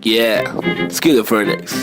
Yeah, schizophrenics.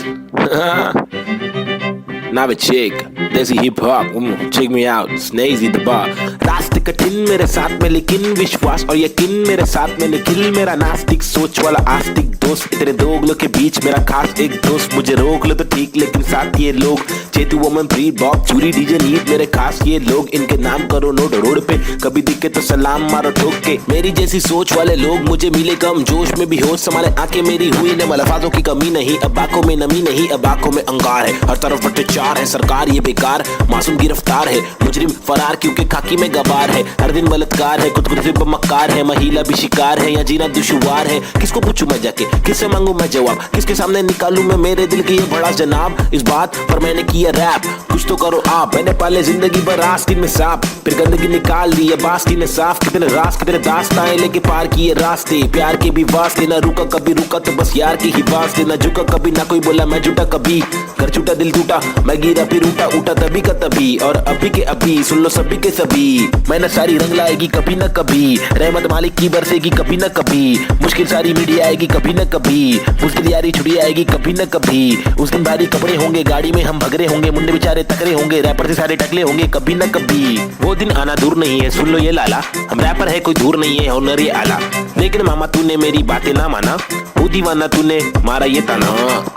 Nave chick, desi hip hop, check me out, Snazy the bar. रास्ते कठिन मेरे साथ में लेकिन विश्वास और यकीन मेरे साथ में निखिल मेरा नास्तिक सोच वाला आस्तिक दोस्त इतने दोगलों के बीच मेरा खास एक दोस्त मुझे रोक लो तो ठीक लेकिन साथ ये लोग चेतु वोमन ब्रीड बॉब चूरी डीजे नीट मेरे खास ये लोग इनके नाम करो नोट रोड पे कभी दिखे तो सलाम मारो ठोक के मेरी जैसी सोच वाले लोग मुझे मिले कम जोश में भी होश संभाले आंखें मेरी हुई ने मलफाजों की कमी नहीं अब आंखों में नमी नहीं अब आंखों में अंगार है हर तरफ भ्रष्टाचार है सरकार ये बेकार मासूम गिरफ्तार है मुजरिम फरार क्योंकि खाकी में गवार है हर दिन बलात्कार है खुद से मक्कार है महिला भी शिकार है या जीना दुश्वार है किसको पूछूं मैं जाके किससे मांगू मैं जवाब किसके सामने निकालूं मैं मेरे दिल की ये बड़ा जनाब इस बात पर मैंने किया रैप कुछ तो करो आप मैंने पाले जिंदगी भर आस्तीन में सांप फिर गंदगी निकाल दी है बास्ती ने साफ कितने रास कितने दास्ताएं लेके पार किए रास्ते प्यार के भी वास्ते ना रुका कभी रुका तो बस यार की ही वास्ते ना झुका कभी ना कोई बोला मैं झूठा कभी घर छूटा दिल टूटा मैं गिरा फिर उठा उठा तभी का तभी और अभी के अभी सुन लो सभी के सभी मैंने सारी रंग लाएगी कभी न कभी रहमत मालिक की बरसेगी कभी न कभी मुश्किल सारी मीडिया आएगी कभी न कभी मुश्किल यारी छुट्टी आएगी कभी न कभी उस दिन भारी कपड़े होंगे गाड़ी में हम भगरे होंगे मुंडे बेचारे तकरे होंगे रैपर से सारे टकले होंगे कभी न कभी वो दिन आना दूर नहीं है सुन लो ये लाला हम रैपर है कोई दूर नहीं है हुनर ये आला लेकिन मामा तूने मेरी बातें ना माना वो दीवाना तूने मारा ये ताना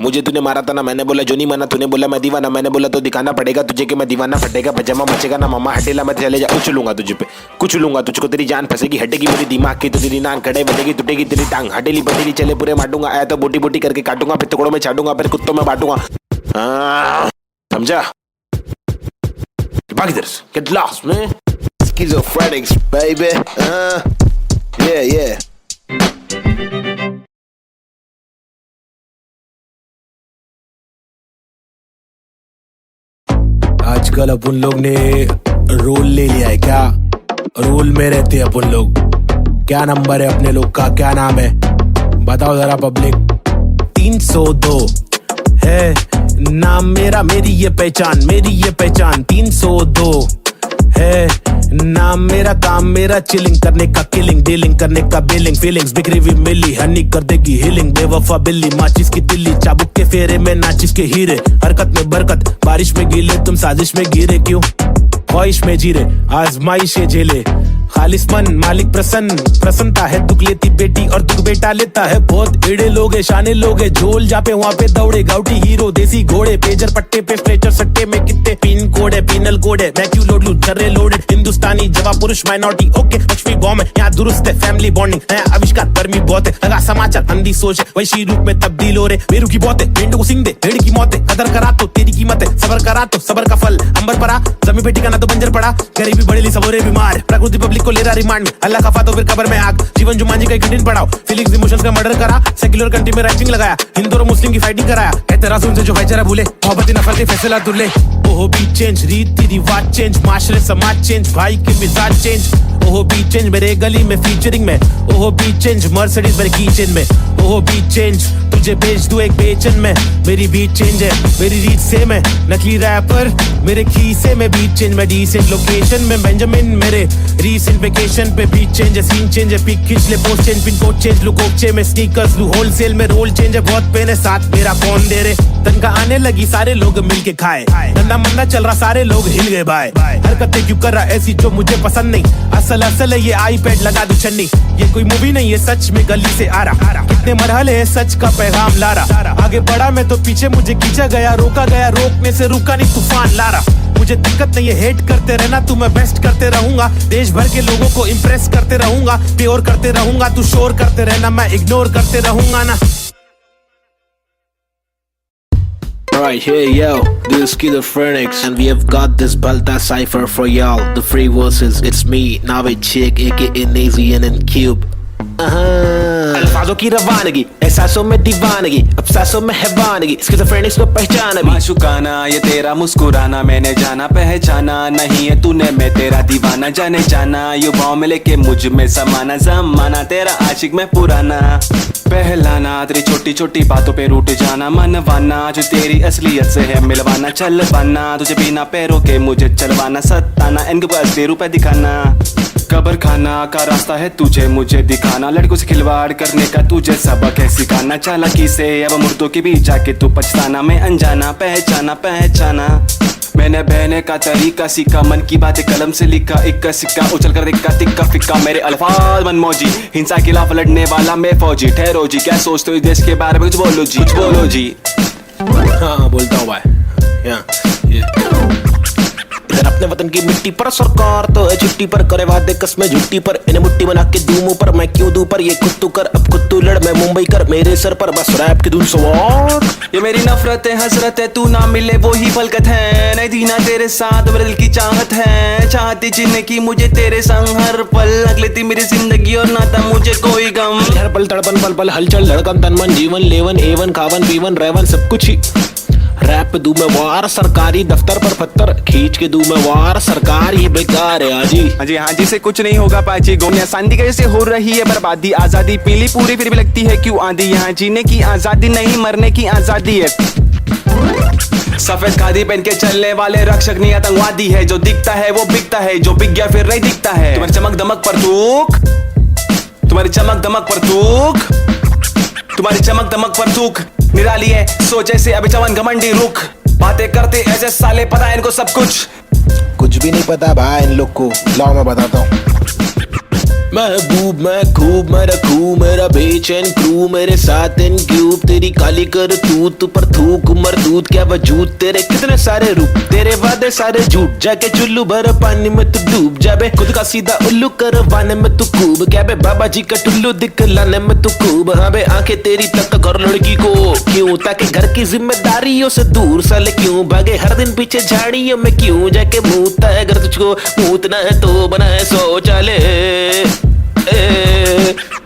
मुझे तूने मारा था ना मैंने बोला जो नहीं माना तूने बोला मैं दीवाना मैंने बोला तो दिखाना पड़ेगा तुझे कि मैं दीवाना फटेगा पजामा मचेगा ना मामा हटेला मैं चले जा उछलूंगा तुझे पे कुछ लूंगा तुझको तेरी जान फंसेगी हटेगी मेरी दिमाग की तो तेरी नाक खड़े बनेगी टूटेगी तेरी टांग हटेली बटेली चले पूरे मारूंगा आया तो बोटी बोटी करके काटूंगा फिर टुकड़ों में छाटूंगा फिर कुत्तों में बांटूंगा समझा भाग इधर से get lost man schizophrenics baby yeah आजकल अपन लोग ने रोल ले लिया है क्या रोल में रहते हैं अपन लोग क्या नंबर है अपने लोग का क्या नाम है बताओ जरा पब्लिक 302 है नाम मेरा मेरी ये पहचान 302 है नाम मेरा काम मेरा चिलिंग करने का किलिंग डीलिंग करने का बिलिंग फीलिंग्स बिखरी हुई मिली हनी कर देगी हीलिंग बेवफा बिल्ली माचिस की तिल्ली चाबुक के फेरे में नाचिस के हीरे हरकत में बरकत बारिश में गीले तुम साजिश में गिरे क्यों ख्वाहिश में जीरे आजमाइशे झेले खालिसमन मालिक प्रसन्नता है दुख लेती बेटी और दुख बेटा लेता है बहुत एड़े लोग है शाने लोग है झोल जापे वहाँ पे दौड़े गाउटी हीरो देसी घोड़े पेजर पट्टे पे स्ट्रेचर सट्टे में कितने पिन कोड है पिनल कोड है मैं क्यों लोड लूं चर्रे लोडेड हिंदुस्तानी जवाब पुरुष माइनॉरिटी ओके लक्ष्मी बॉम्ब है यहाँ दुरुस्त है फैमिली बॉन्डिंग नया आविष्कार गर्मी बहुत है लगा समाचार अंधी सोच है वैसी रूप में तब्दील हो रहे बेरू की बहुत है भेड़ों को सिंह दे भेड़ की मौत है कदर करा तो तेरी कीमत है सबर करा तो सबर का फल अंबर पड़ा जमी बेटी का ना तो बंजर पड़ा गरीबी बड़ेली सबोरे बीमार प्रकृति पब्लिक को ले रहा रिमांड में अल्लाह का फातो फिर कबर में आग जीवन जुमान जी का कठिन पड़ाओ फीलिंग्स इमोशंस का मर्डर करा सेक्युलर कंट्री में राइटिंग लगाया हिंदू और मुस्लिम की फाइटिंग कराया एतराज उनसे जो भाईचारा भूले मोहब्बत नफरत फैसला दुल्ले ओहो बी चेंज रीति रिवाज चेंज माशरे समाज चेंज भाई के मिजाज चेंज ओहो बी चेंज मेरे गली में फीचरिंग में ओहो बी चेंज मर्सिडीज मेरे कीचेन में ओहो बी चेंज तुझे भेज दूं एक बेचन में मेरी बीट चेंज है मेरी रीत सेम है नकली रैपर मेरे खीसे में बीट चेंज में डिसेंट लोकेशन में बेंजामिन मेरे रीसेंट वेकेशन पे बीट चेंज है सीन चेंज है पिक खींच ले post change pin code change look ओक्चे में स्नीकर्स लू होलसेल में रोल चेंज है बहुत पेन है साथ मेरा कौन दे रे तनका आने लगी सारे लोग मिलके खाए धंधा मंदा चल रहा सारे लोग हिल गए भाई हरकतें क्यों कर रहा ऐसी जो मुझे पसंद नहीं असल है ये आईपैड लगा दो छन्नी ये कोई मूवी नहीं है सच में गली से आ रहा कितने मरहले है सच का पैगाम ला रहा आगे बढ़ा मैं तो पीछे मुझे खींचा गया रोका गया रोकने से रुका नहीं तूफान ला रहा मुझे दिक्कत नहीं है हेट करते रहना तू मैं बेस्ट करते रहूंगा देश भर के लोगों को इम्प्रेस करते रहूंगा प्योर करते रहूंगा तू शोर करते रहना मैं इग्नोर करते रहूंगा ना Alright, hey yo, this is Schizophrenics and we have got this Balta cipher for y'all. The free verses, it's me, Nave Chick, aka Nazy and Cube. अल्फाजों की रवानगी एहसासों में दीवानगी अफसासों में हैवानगी Schizophrenics को पहचाना भी माशुकाना ये तेरा मुस्कुराना मैंने जाना पहचाना नहीं है तूने मैं तेरा दीवाना जाने जाना यू बॉम्ब लेके मुझ में समाना जमाना तेरा आशिक में पुराना बहलाना, तेरी छोटी छोटी बातों पे रूठ जाना, मनवाना जो तेरी असलियत से है मिलवाना, चलवाना तुझे बिना पैरों के मुझे चलवाना, सताना इनके पास 10 रुपए दिखाना, कब्र खाना का रास्ता है तुझे मुझे दिखाना, लड़कों से खिलवाड़ करने का तुझे सबक है सिखाना, चालाकी से अब मुर्दों के बीच जाके तू पछताना, मैं अनजाना पहचाना पहचाना, मैंने बहने का तरीका सीखा, मन की बातें कलम से लिखा, इक्का सिक्का उछल कर देखा तिक्का फिक्का, मेरे अल्फाज मनमौजी, हिंसा के खिलाफ लड़ने वाला मैं फौजी, ठहरो जी क्या सोचते हो इस देश के बारे में, कुछ बोलो जी कुछ बोलो जी। हाँ बोलता हूँ भाई। इधर अपने वतन की मिट्टी पर सरकार तो है छुट्टी पर, करे वादे कसमें झुट्टी पर, इन्हें मुट्ठी बना के दूं मुंह पर, मैं क्यों दूं पर ये खुद तू कर, अब खुद तू लड़ मैं मुंबई कर, मेरे सर पर बस रैप की धुन सवार, ये मेरी नफरत है हसरत है, तू ना मिले वो ही फलकत है, नहीं थी ना तेरे साथ मेरे दिल की चाहत है, चाहती जीने की मुझे तेरे संग हर पल, लग लेती मेरी जिंदगी और ना था मुझे कोई गम, हर पल तड़पन पल पल हलचल धड़कन तन मन जीवन लेवन एवन खावन पीवन रेवन सब कुछ ही रैप दूं मैं वार, सरकारी दफ्तर पर पत्थर खींच के दूं मैं वार, सरकार ये बेकार है हाँ जी से कुछ नहीं होगा पाची, गोनिया सांदी कैसे हो रही है बर्बादी, आजादी पीली पूरी फिर भी लगती है क्यों आंधी, यहाँ जीने की आजादी नहीं मरने की आजादी है, सफेद खादी पहन के चलने वाले रक्षक नहीं आतंकवादी है, जो दिखता है वो बिकता है, जो बिक गया फिर नहीं दिखता है, तुम्हारी चमक दमक पर थूक, तुम्हारी चमक दमक पर थूक, तुम्हारी चमक दमक पर थूक निराली है सोच ऐसे अभी जवान घमंडी रुख, बातें करते ऐसे साले पता है इनको सब कुछ भी नहीं पता भाई इन लोग को, लाओ मैं बताता हूँ। महबूब मैं खूब मैं रखू मेरा बेचैन क्रू, मेरे साथ इन क्यूब तेरी काली कर तू पर थूक मरदूत क्या वजूद, तेरे कितने सारे रूप तेरे वादे सारे झूठ, जाके चुल्लू भर पानी में तू डूब जाबे, खुद का सीधा उल्लू करवाने में तू खूब, क्या बे बाबा जी का टुल्लू दिखलाने में तू खूब, हाँ बे आंखें तेरी तक कर लड़की को क्यों, ताकि घर की जिम्मेदारियों से दूर साले क्यों भागे, हर दिन पीछे झाड़ियों में क्यों जाके मूतता है, अगर तुझको मूतना है तो बना है शौचालय,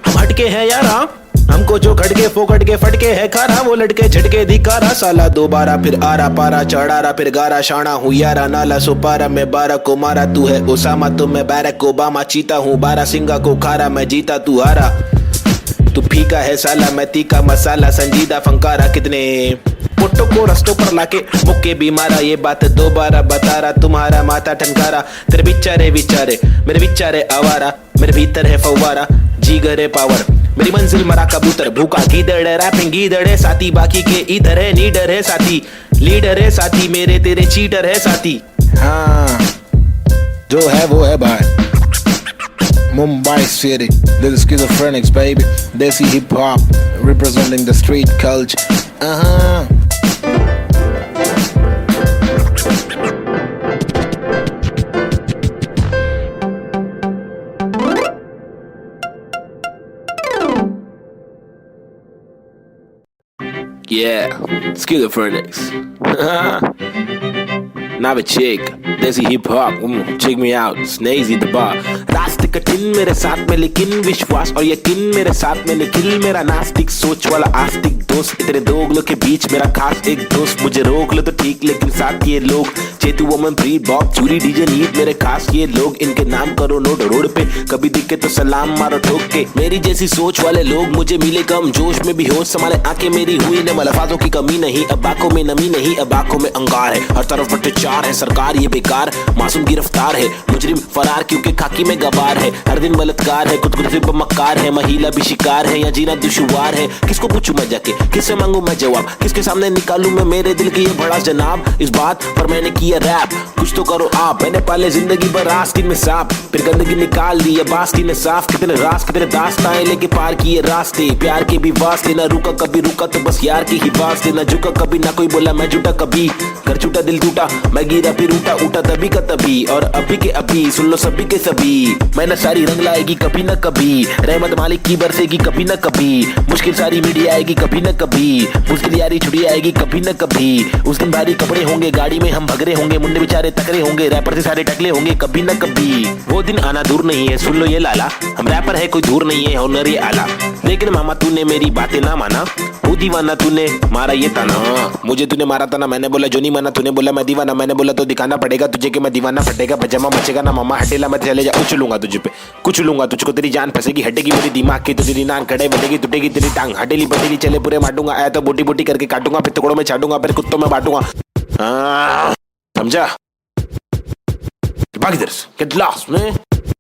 हम हटके हैं यारा, हमको जो खटके फोकट के फटके है खारा, वो लटके झटके दिखारा, साला दोबारा फिर आरा पारा चढ़ारा फिर गारा, शाना हूँ यारा नाला सुपारा, मैं 12 को मारा तू है ओसामा तो मैं बैरक ओबामा, चीता हूँ 12 सिंगा को खारा, मैं जीता तू हारा, तू फीका है साला मैं तीखा मसाला, संजीदा फंकारा, कितने फोटो को रस्तों पर लाके मुक्के भी मारा, ये बात दोबारा बता रहा, तुम्हारा माथा ठनकारा, तेरे बिचारे विचारे मेरे विचारे आवारा, मेरे भीतर है फव्वारा जीगर है पावर, मेरी मंजिल मरा कबूतर भूखा गीदड़ है, रैपिंग गीदड़ है साथी, बाकी के इधर है नीडर है साथी, लीडर है साथी, मेरे तेरे चीटर है साथी, हाँ जो है वो है भाई। Mumbai City, this is Schizophrenics baby, Desi hip hop representing the street culture. Yeah, Schizophrenics. Now a chick, Desi hip hop, check me out, Snazy the bar. रास्ते कठिन मेरे साथ में लेकिन विश्वास और यकीन मेरे साथ में निखिल, मेरा नास्तिक सोच वाला आस्तिक दोस्त, इतने दोगलों के बीच मेरा खास एक दोस्त, मुझे रोक लो तो ठीक लेकिन साथ ये लोग, चेतु वोमन ब्रीड बॉब चूरी डीजे नीट, मेरे खास ये लोग, इनके नाम करो नोट रोड पे, कभी दिखे तो सलाम मारो ठोक के, मेरी जैसी सोच वाले लोग मुझे मिले कम, जोश में भी होश संभाले आंखें मेरी हुई न मलफाजों की कमी नहीं, अब आंखों में नमी नहीं, अब आंखों में अंगार है, हर तरफ भ्रष्टाचार है, सरकार ये बेकार, मासूम गिरफ्तार है, मुजरिम फरार क्योंकि खाकी में गवार है, हर दिन बलात्कार है, खुद को मक्कार है, महिला भी शिकार है, या जीना दुश्वार है, किसको पूछूं मैं जाके, किससे मांगू मैं जवाब, किसके सामने निकालूं मैं मेरे दिल की ये बड़ा जनाब, इस बात पर मैंने किया रैप, कुछ तो करो आप, मैंने पाले जिंदगी भर आस्तीन में सांप, फिर गंदगी निकाल दी है बास्तीन में साफ, कितने रास कितने दास्ताएं लेके पार किए रास्ते, प्यार के भी वास्ते, ना रुका कभी रुका तो बस यार की ही वास्ते, ना झुका कभी ना कोई बोला मैं झूठा कभी, घर छूटा दिल टूटा मैं गिरा फिर उठा उठा तभी का तभी, और अभी के अभी सुन लो सभी के सभी, मैंने सारी रंग लाएगी कभी न कभी, रहमत मालिक की बरसेगी कभी न कभी, मुश्किल सारी मीडिया आएगी कभी न कभी, मुश्किल यारी छुड़ी आएगी कभी न कभी, उस दिन भारी कपड़े होंगे गाड़ी में हम भगरे होंगे, मुंडे बेचारे तकरे होंगे, रैपर से सारे टकले होंगे कभी न कभी, वो दिन आना दूर नहीं है सुन लो ये लाला, हम रैपर है कोई दूर नहीं है हुनर ये आला, लेकिन मामा तूने मेरी बातें ना माना, वो दीवाना तूने मारा ये ताना, मुझे तूने मारा था ना मैंने बोला जो नहीं माना, तूने बोला मैं दीवाना मैंने बोला तो दिखाना पड़ेगा तुझे कि मैं दीवाना फटेगा पजामा मचेगा ना मामा हटेला मैं चले जा उछलूंगा तुझे पे कुचलूंगा तुझको तेरी जान फंसेगी हटेगी मेरी दिमाग की तो तेरी नान खड़े बैठेगी टूटेगी तेरी टांग हटेली बटेली चले पूरे मारूंगा आया तो बोटी बोटी करके काटूंगा फिर टुकड़ों में छाटूंगा फिर कुत्तों में बांटूंगा समझा भाग इधर से get lost man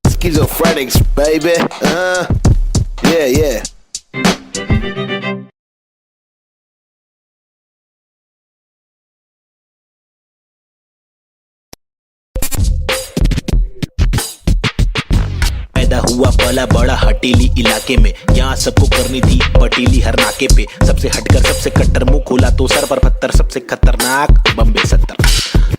schizophrenics baby yeah पैदा हुआ पला बड़ा हटीली इलाके में यहाँ सबको करनी थी पटीली हर नाके पे सबसे हटकर सबसे कट्टर मुंह खोला तो सर पर पत्थर सबसे खतरनाक बम्बे 70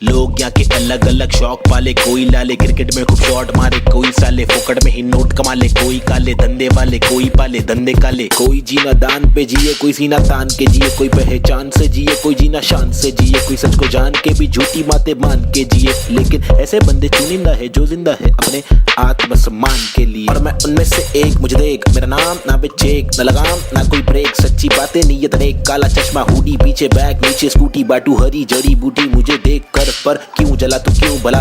लोग यहाँ के अलग अलग शौक पाले कोई लाले क्रिकेट में खूब शॉट मारे कोई साले फोकट में ही नोट कमा ले कोई काले धंधे वाले कोई पाले धंधे काले कोई जीना दान पे जिए कोई सीना तान के जिए कोई पहचान से जिए कोई जीना शान से जिए कोई सच को जान के भी झूठी बातें मान के जिए लेकिन ऐसे बंदे चुनिंदा है जो जिंदा है अपने आत्मसम्मान के लिए और मैं उनमें से एक मुझे देख मेरा नाम ना पे चेक न लगाम ना कोई ब्रेक सच्ची बातें नीयत नेक काला चश्मा हुडी पीछे बैग नीचे स्कूटी बाटू हरी जड़ी बूटी मुझे देख कर पर क्यों जला तू क्यों भला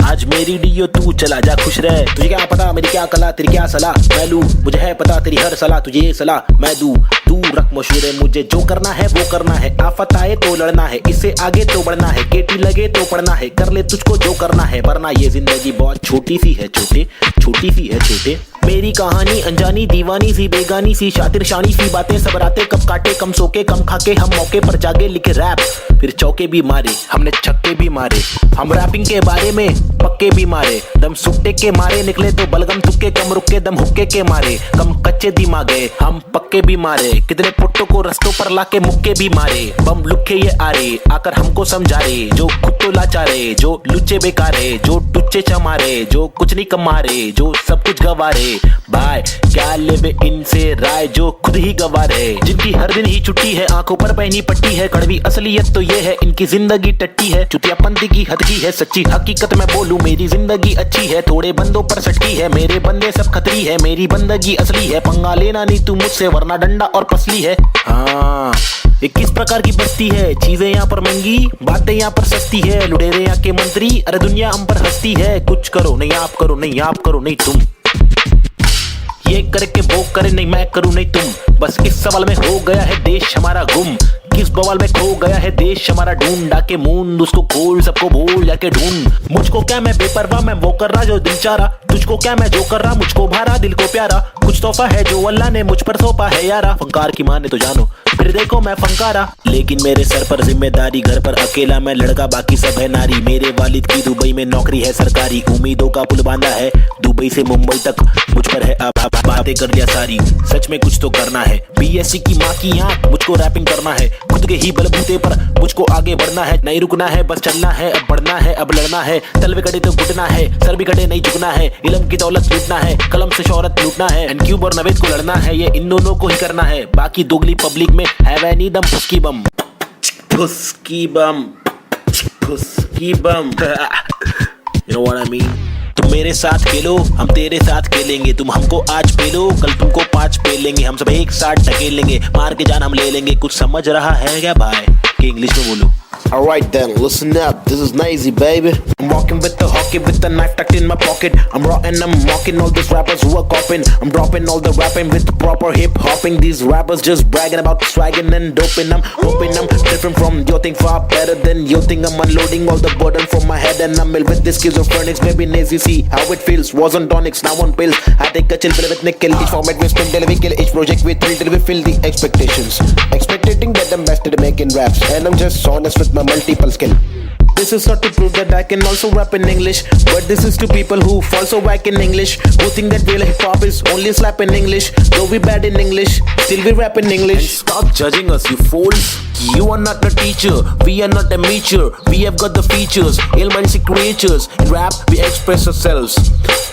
आज मेरी डियो तू चला जा खुश रह तुझे क्या पता मेरी क्या कला तेरी क्या सलाह मैं लूं मुझे है पता तेरी हर सलाह तुझे ये सलाह मैं दूं तू रख मशहूर मुझे जो करना है वो करना है आफत आए तो लड़ना है इससे आगे तो बढ़ना है केटी लगे तो पढ़ना है कर ले तुझको जो करना है वरना ये जिंदगी बहुत छोटी सी है छोटी सी है छोटे मेरी कहानी अनजानी दीवानी सी बेगानी सी शातिर शानी सी बातें सब रातें कब काटे कम सोके कम खाके हम मौके पर जागे लिखे रैप फिर चौके भी मारे हमने छक्के भी मारे हम रैपिंग के बारे में पक्के भी मारे दम सुट्टे के मारे निकले तो बलगम तुक्के कम रुके दम हुक्के के मारे कम कच्चे दिमागे हम पक्के भी मारे कितने पुट्टों को रस्तों पर लाके मुक्के भी मारे बम लुक्के ये आरे आकर हमको समझा रहे जो खुद तो लाचारे जो लुच्चे बेकारे जो टुच्चे चमारे जो कुछ नहीं कमारे जो सब कुछ गवारे भाई क्या लेवे इनसे राय जो खुद ही गवार है जिनकी हर दिन ही छुट्टी है आंखों पर पहनी पट्टी है कड़वी असलियत तो ये है इनकी जिंदगी टट्टी है चुतियापंथी की हद की है सच्ची हकीकत मैं बोलूं मेरी जिंदगी अच्छी है थोड़े बंदों पर सटकी है मेरे बंदे सब खतरी है मेरी बंदगी असली है पंगा लेना नहीं तू मुझसे वरना डंडा और पसली है हाँ ये किस प्रकार की बस्ती है चीजें यहाँ पर महंगी बातें यहाँ पर सस्ती है लुटेरे यहाँ के मंत्री अरे दुनिया हम पर हंसती है कुछ करो नहीं आप करो नहीं आप करो नहीं तुम ये करके वो करे नहीं मैं करूं नहीं तुम बस इस सवाल में हो गया है देश हमारा गुम किस बवाल में खो गया है देश हमारा ढूंढ डाके मूंद उसको खोल सबको बोल जाके ढूंढ मुझको क्या मैं बेपरवाह मैं वो कर रहा जो दिल चाह रहा तुझको क्या मैं जो कर रहा मुझको भारा दिल को प्यारा कुछ तोहफा है जो अल्लाह ने मुझ पर सौंपा है यारा फंकार की माने तो जानो फिर देखो मैं फंकारा लेकिन मेरे सर पर जिम्मेदारी घर पर अकेला मैं लड़का बाकी सब है नारी मेरे वालिद की दुबई में नौकरी है सरकारी उम्मीदों का पुल बांधा है दुबई से मुंबई तक मुझ पर है अब बातें कर दिया सारी सच में कुछ तो करना है बीएससी की माँ की आंख मुझको रैपिंग करना है खुद के ही बलबूते पर मुझको आगे बढ़ना है नहीं रुकना है बस चलना है अब बढ़ना है अब लड़ना है तलवे कटे तो घुटना है सर भी कटे नहीं झुकना है इल्म की दौलत लूटना है कलम से शोहरत लूटना है एंड क्यूब और नवेद को लड़ना है ये इन दोनों को ही करना है बाकी दोगली पब्लिक में है वह नी दम फुसकी बम फुसकी बम फुसकी बम you know what I mean तुम मेरे साथ खेलो हम तेरे साथ खेलेंगे तुम हमको आज पेलो कल तुमको 5 पेलेंगे हम सब एक साथ ढकेलेंगे मार के जान हम ले लेंगे कुछ समझ रहा है क्या भाई कि इंग्लिश में बोलो Alright then, listen up, this is Nazy baby I'm walking with the hockey with the knife tucked in my pocket I'm raw and I'm mocking all these rappers who are copying I'm dropping all the rapping with the proper hip hopping These rappers just bragging about swagging and doping I'm hoping I'm different from your thing far better than your thing I'm unloading all the burden from my head and I'm ill with this schizophrenics Baby Nazy see how it feels wasn't tonics now on pills I take a chill pill with nickel Each format we spin till we kill Each project we thrill till we fill the expectations Expectating that I'm best at making raps And I'm just honest with my multiple skill This is not to prove that I can also rap in English But this is to people who fall so whack in English Who think that real hip-hop is only slap in English Though we bad in English, still we rap in English And stop judging us you fools You are not a teacher, we are not a amateur We have got the features, ill-minded creatures In rap we express ourselves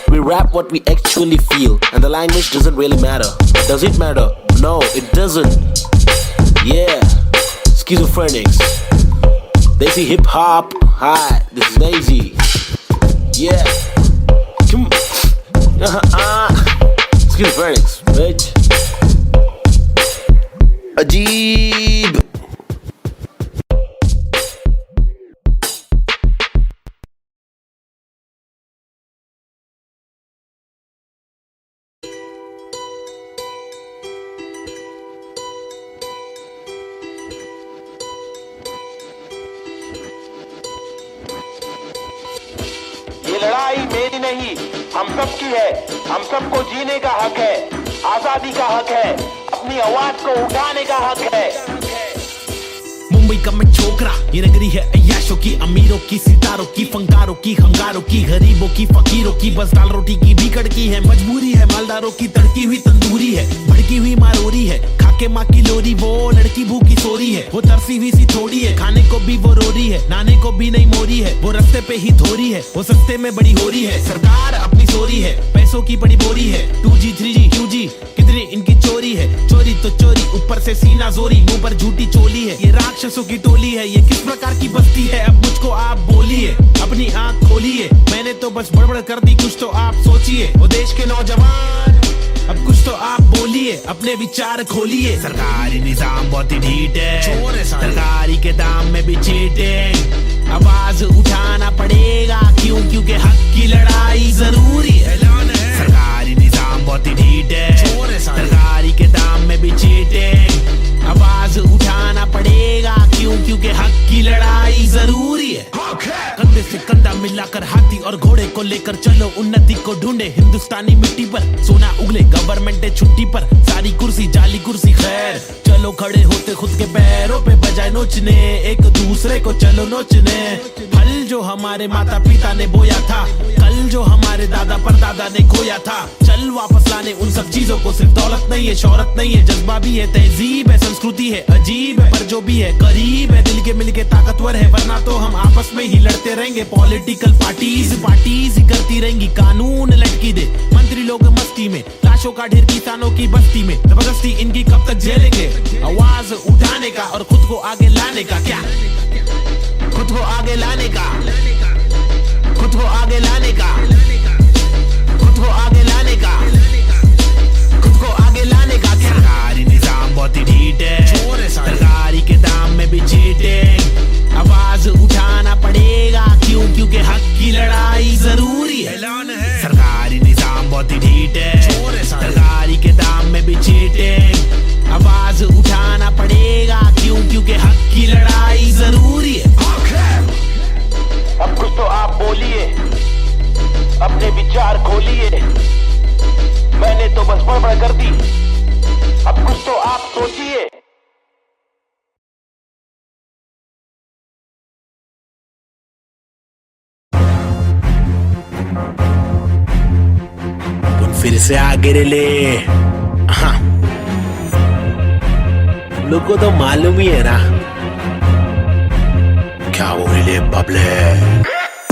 We rap what we actually feel And the language doesn't really matter Does it matter? No, it doesn't Yeah, schizophrenics Desi hip hop, hi, this is Nazy. Yeah, come schizophrenics, bitch. Ajeeb. नहीं, हम सब की है। हम सबको जीने का हक है, आजादी का हक है, अपनी आवाज को उठाने का हक है। मुंबई का मैं छोकरा, ये नगरी है अय्याशों की, अमीरों की, सितारों की, फंकारों की, हंगारों की, गरीबों की, फकीरों की, बस दाल रोटी की भी कड़की है। मजबूरी है मालदारों की, तड़की हुई तंदूरी है, भड़की हुई मारोरी है, खाके माँ की लोरी, वो लड़की भूखी सोरी है, वो तरसी हुई सी थोड़ी है, खाने को भी वो रोरी है, नाने को भी नहीं मोरी है, वो रास्ते पे ही धोरी है, वो सस्ते में बड़ी हो रही है। सरकार अपनी सोरी है, पैसों की बड़ी बोरी है, 2G 3G QG कितनी इनकी चोरी है। चोरी तो चोरी, ऊपर से सीना जोरी, मुंह पर झूठी चोली है, ये राक्षसों की टोली है। ये किस प्रकार की बस्ती है, अब मुझको आप बोलिए, अपनी आंख खोलिए। मैंने तो बस बड़बड़ कर दी, कुछ तो आप सोचिए। वो देश के नौजवान, अब कुछ तो आप बोलिए, अपने विचार खोलिए। सरकारी निजाम बहुत ही ढीठ है, सरकारी के दाम में भी चीटिंग। आवाज उठाना पड़ेगा, क्यों? क्योंकि हक की लड़ाई जरूरी है। सरकारी निजाम बहुत ही ढीठ है, सरकारी के दाम में भी चीटिंग। आवाज उठाना पड़ेगा, क्यों? क्योंकि हक की लड़ाई जरूरी है। कंधे से कंधा मिलाकर हाथी और घोड़े को लेकर चलो, उन्नति को ढूंढे हिंदुस्तानी मिट्टी पर। सोना उगले गवर्नमेंट छुट्टी पर, सारी कुर्सी जाली कुर्सी खैर। चलो खड़े होते खुद के पैरों पे, बजाय नोचने एक दूसरे को चलो नोचने। फल जो हमारे माता पिता ने बोया था, कल जो हमारे दादा परदादा ने खोया था, चल वापस लाने उन सब चीजों को। सिर्फ दौलत नहीं है, शोहरत नहीं है, जज्बा भी है, तहजीब है, संस्कृति है, अजीब है, पर जो भी है करीब है, दिल के मिलके ताकतवर है। वरना तो हम आपस में ही लड़ते रहेंगे। पॉलिटिकल पार्टीज ही करती रहेंगी, कानून लटकी दे मंत्री लोग मस्ती में, लाशों का ढेर किसानों की बस्ती में। जबरदस्ती इनकी कब तक झेलेंगे? आवाज उठाने का और खुद को आगे लाने का। क्या खुद को आगे लाने का, खुद को आगे लाने का, खुद को आगे लाने का, खुद को आगे लाने का। सरकारी निजाम बहुत ही ढीठ है, सरकारी के दाम में भी चीटिंग। आवाज उठाना पड़ेगा, क्यों? क्योंकि हक की लड़ाई जरूरी है। सरकारी निजाम बहुत ही ढीठ है, सरकारी के दाम में भी चीटिंग। आवाज उठाना पड़ेगा, क्यों? क्योंकि हक की लड़ाई जरूरी है। अब कुछ तो आप बोलिए, अपने विचार खोलिए। मैंने तो बस बड़बड़ कर दी, अब कुछ तो आप सोचिए। फिर से आगे ले। हाँ, लोग को तो मालूम ही है ना क्या वो ले बबले।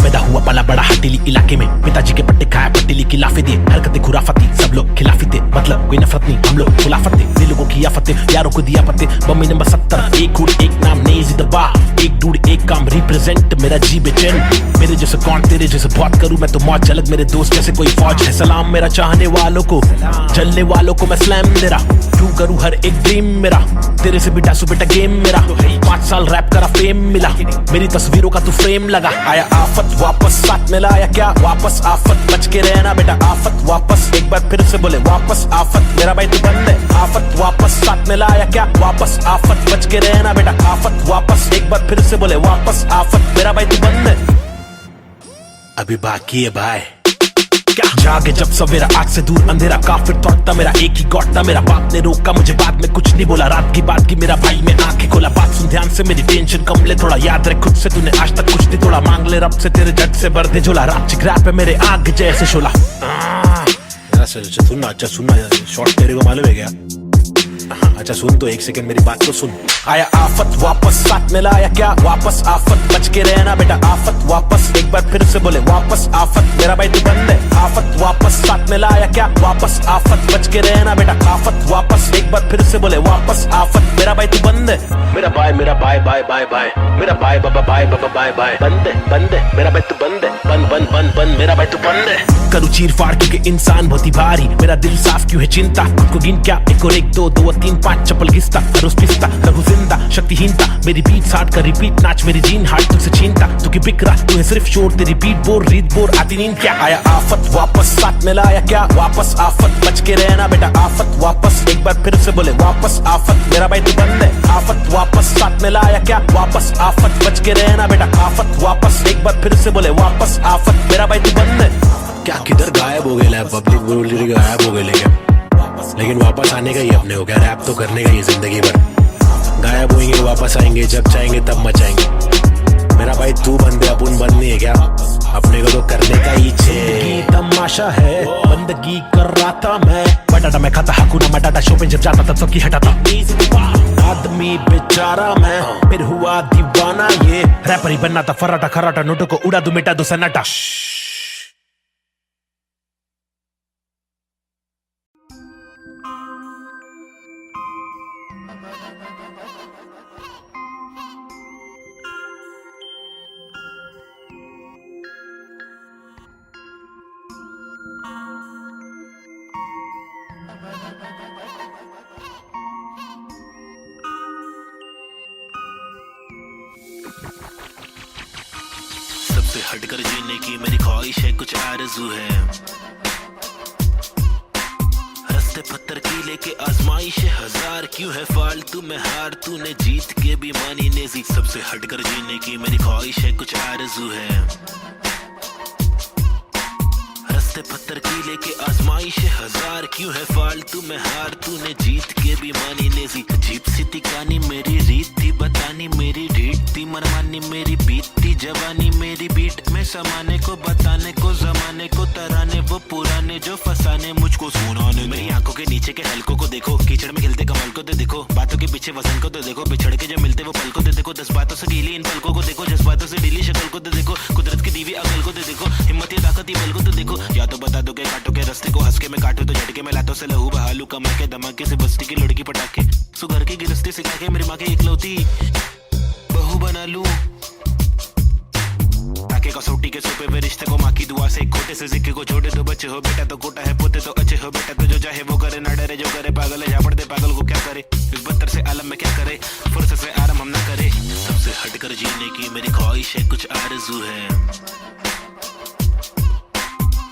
पैदा हुआ पला बड़ा हटीली इलाके में, पिताजी के पट्टे खाया पट्टीली की लाफे दिए, हरकतें खुराफती, सब लोग खिलाफी थे, मतलब कोई नफरत नहीं, हम लोग खुलाफत थे। दिलों को किया फतेह, यारों को दिया पते। बम्मी नंबर 70, एक हुड एक नाम नेजी दबा, एक डूड एक काम रिप्रेजेंट मेरा जी बेचैन। मेरे जैसे कौन तेरे जैसे बहुत करूं मैं तो मौज, झलक मेरे दोस्त जैसे कोई फौज है। सलाम मेरा चाहने वालों को, जलने वालों को मैं स्लैम दे रहा, क्यों करूं हर एक ड्रीम मेरा। तेरे से भी डासू बेटा गेम मेरा, 5 साल रैप करा फेम मिला, मेरी तस्वीरों का तू फ्रेम लगा। आया आफत वापस साथ में लाया क्या, वापस आफत बच के रहना बेटा। आफत वापस, एक बार फिर से बोले वापस आफत, मेरा भाई तू बंद है। आफत वापस साथ में लाया क्या, वापस आफत बच के रहना बेटा। आफत वापस, एक बार फिर से बोले वापस आफत, मेरा भाई तू बंद है। अभी बाकी है भाई क्या। जागे जब सवेरा, आज से दूर अंधेरा, काफिर थॉट था मेरा, एक ही गॉड था मेरा। बाप ने रोका मुझे, बाद में कुछ नहीं बोला, रात की बात की मेरा भाई मैं आंखें खोला। बात सुन ध्यान से, मेरी टेंशन कम ले थोड़ा, याद रख खुद से तूने आज तक कुछ नहीं तोड़ा। मांग ले रब से तेरे जट से भर दे झोला, रात चिक रैप है मेरे आग जैसे शोला। सुनना, अच्छा सुनना, शॉर्ट तेरे को मालूम है क्या? अच्छा सुन तो एक सेकंड मेरी बात तो सुन। आया आफत वापस साथ में लाया क्या, वापस आफत बच के रहना बेटा। आफत वापस, एक बार फिर से बोले वापस आफत, मेरा भाई तू बंद है। आफत वापस साथ में लाया क्या, वापस आफत बच के रहना बेटा। आफत वापस, एक बार फिर से बोले वापस आफत, मेरा भाई तू बंद है। मेरा भाई बाय बाय, मेरा भाई बाबा बाय बाय, बंद है मेरा भाई तू बंद है। बंद मेरा भाई तू बंद है। करूँ चीर फाड़ क्योंकि इंसान बहुत ही भारी, मेरा दिल साफ क्यों है चिंता, खुद को गिन क्या, एक और एक, दो और तीन पांच, चप्पल घिसता रोज पिसता, रहूं जिंदा शक्तिहीनता। मेरी बीट हार्ड का रिपीट, नाच मेरी जीन हार्ड तुझसे छीनता। तू की बिक रहा, तू है सिर्फ शोर, तेरी बीट बोर रीत बोर, आती नींद क्या। आया आफत वापस साथ में लाया क्या, वापस आफत बच के रहना बेटा। आफत वापस, एक बार फिर से बोले वापस आफत, मेरा भाई तू बंद है। आफत वापस साथ में लाया क्या वापस आफत, बच के रहना बेटा आफत वापस, एक बार फिर से बोले वापस आफत, मेरा भाई तू बंद है क्या, किधर गायब हो गया पब्लिक बोल रही गायब हो गए, लेकिन वापस आने का ही अपने हो गया, रैप तो करने का ही जिंदगी भर, गायब होंगे वापस आएंगे, जब चाहेंगे तब मचाएंगे, मेरा भाई तू बंद है अपन बंद नहीं है क्या, अपने को तो करने का ही जिंदगी तमाशा है, बंदगी कर रहा था मैं, बटाटा मैं खाता हकूना मटाटा, शो पे जब जाता तब सबकी हटाता, आदमी बेचारा मैं, फिर हुआ दीवाना ये, रैपर ही बनना था फर्राटा खर्राटा, नोटों को उड़ा दूं मिटा दूं सन्नाटा। सबसे हटकर जीने की मेरी ख्वाहिश है, कुछ आरज़ू है, रस्ते पत्थर की लेके आजमाइश है हजार, क्यों है फालतू में हार, तूने जीत के भी मानी नेजी, सबसे हटकर जीने की मेरी ख्वाहिश है, कुछ आरज़ू है, रस्ते पत्थर की लेके आजमाइश है हजार, क्यों है फालतू में हार, तूने जीत के भी मानी नेजी, अजीब सी तिकानी मेरी रीत थी बतानी, मेरी रीत थी मनमानी, मेरी बीत थी जवानी, मेरी बीट में समाने को बताने को, जमाने को तराने वो पुराने जो फसाने मुझको सुनाने, मेरी आंखों के नीचे के हलकों को देखो, कीचड़ में खिलते कमल को तो देखो, बातों के पीछे वजन को तो देखो, बिछड़ के जब मिलते वो पल को तो देखो, 10 बातों से ढीली इन पलकों को देखो, जज्बातों से ढीली शक्ल को तो देखो, कुदरत की दीवी अकल को तो देखो, हिम्मत या ताकत बल को तो देखो, या तो बता दो के काटो के रस्ते को, हंस के मैं काटो तो झटके में लातों से लहू बहालू, कमा के धमाके से बस्ती की लड़की पटाखे, सुगर की गिरस्ती सिखा के मेरी माँ की इकलौती बहू बना लूं, ताकि कसौटी के सोपे में रिश्ते को माँ की दुआ से, खोटे से सिक्के को छोटे तो बच्चे हो बेटा, तो कोटा है पोते तो अच्छे हो बेटा, तो जो चाहे वो करे ना डरे, जो करे पागल है जा पड़ते पागल को क्या करे, इस बदतर से आलम में क्या करे, फुर्सत से आराम हम ना करे, सबसे हटकर जीने की मेरी ख्वाहिश है, कुछ आरज़ू है,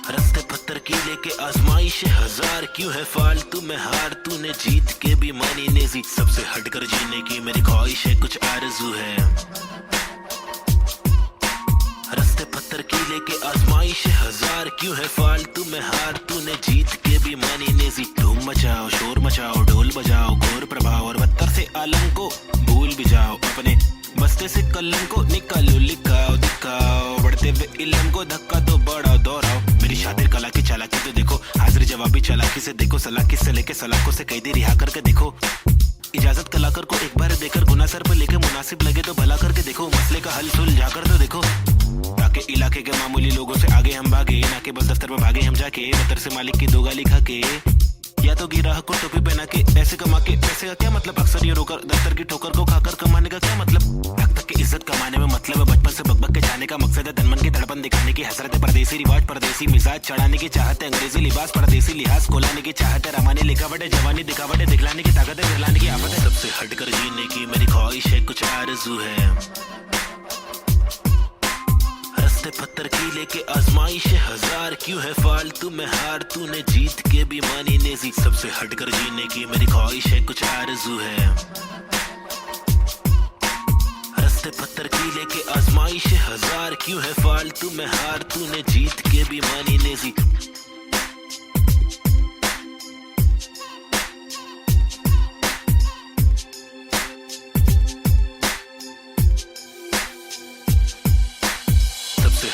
रस्ते पत्थर की लेके आजमाइश है हजार, क्यों है फालतू में हार, तूने जीत के भी मानी नेजी, सबसे हटकर जीने की मेरी ख्वाहिश है, कुछ आरज़ू है, रस्ते पत्थर की लेके आजमाइश है हजार, क्यों है फालतू में हार, तूने जीत के भी मानी नेजी, धूम मचाओ शोर मचाओ ढोल बजाओ, घोर प्रभाव और बदतर से आलम को भूल भी जाओ, अपने बस्ते से कलम को निकालो लिखाओ दिखाओ, बढ़ते हुए इल्म को धक्का तो बढ़ाओ दोहराओ, मेरी शातिर कला की चालाकी तो देखो, हाजिर जवाबी चालाकी से देखो, सलाकी से लेके सलाखों से कैदी रिहा करके देखो, इजाजत कलाकार को एक बार देकर गुना सर पर लेके मुनासिब लगे तो भला करके देखो, मसले का हल सुलझा कर तो देखो, ताकि इलाके के मामूली लोगों से आगे हम भागे, ना के बस दफ्तर में भागे हम जाके, बदतर से मालिक की दो गाली खा के, या तो गिराह को टोपी पहना के पैसे कमा के, पैसे का क्या मतलब, अक्सर ये रोकर दफ्तर की ठोकर को खाकर कमाने का क्या मतलब, हक तक की इज्जत कमाने में मतलब है, बचपन से बकबक के जाने का मकसद है, तनमन की धड़पन दिखाने की हसरत है, परदेसी रिवाज परदेसी मिजाज चढ़ाने की चाहत है, अंग्रेजी लिबास परदेसी लिहाज कोलाने की चाहत है, रमाने लिखावट है, जवानी दिखावट है, दिखलाने की ताकत है, गिरलाने की आफत है, सबसे हटकर जीने की मेरी ख्वाहिश है, कुछ आरज़ू है, रस्ते पत्थर की लेके आजमाइश है हजार, क्यों है फालतू में हार, तूने जीत के भी मानी नेजी, सबसे हटकर जीने की मेरी ख्वाहिश है, कुछ आरज़ू है, रस्ते पत्थर की लेके आजमाइश है हजार, क्यों है फालतू में हार, तूने जीत के भी मानी नेजी,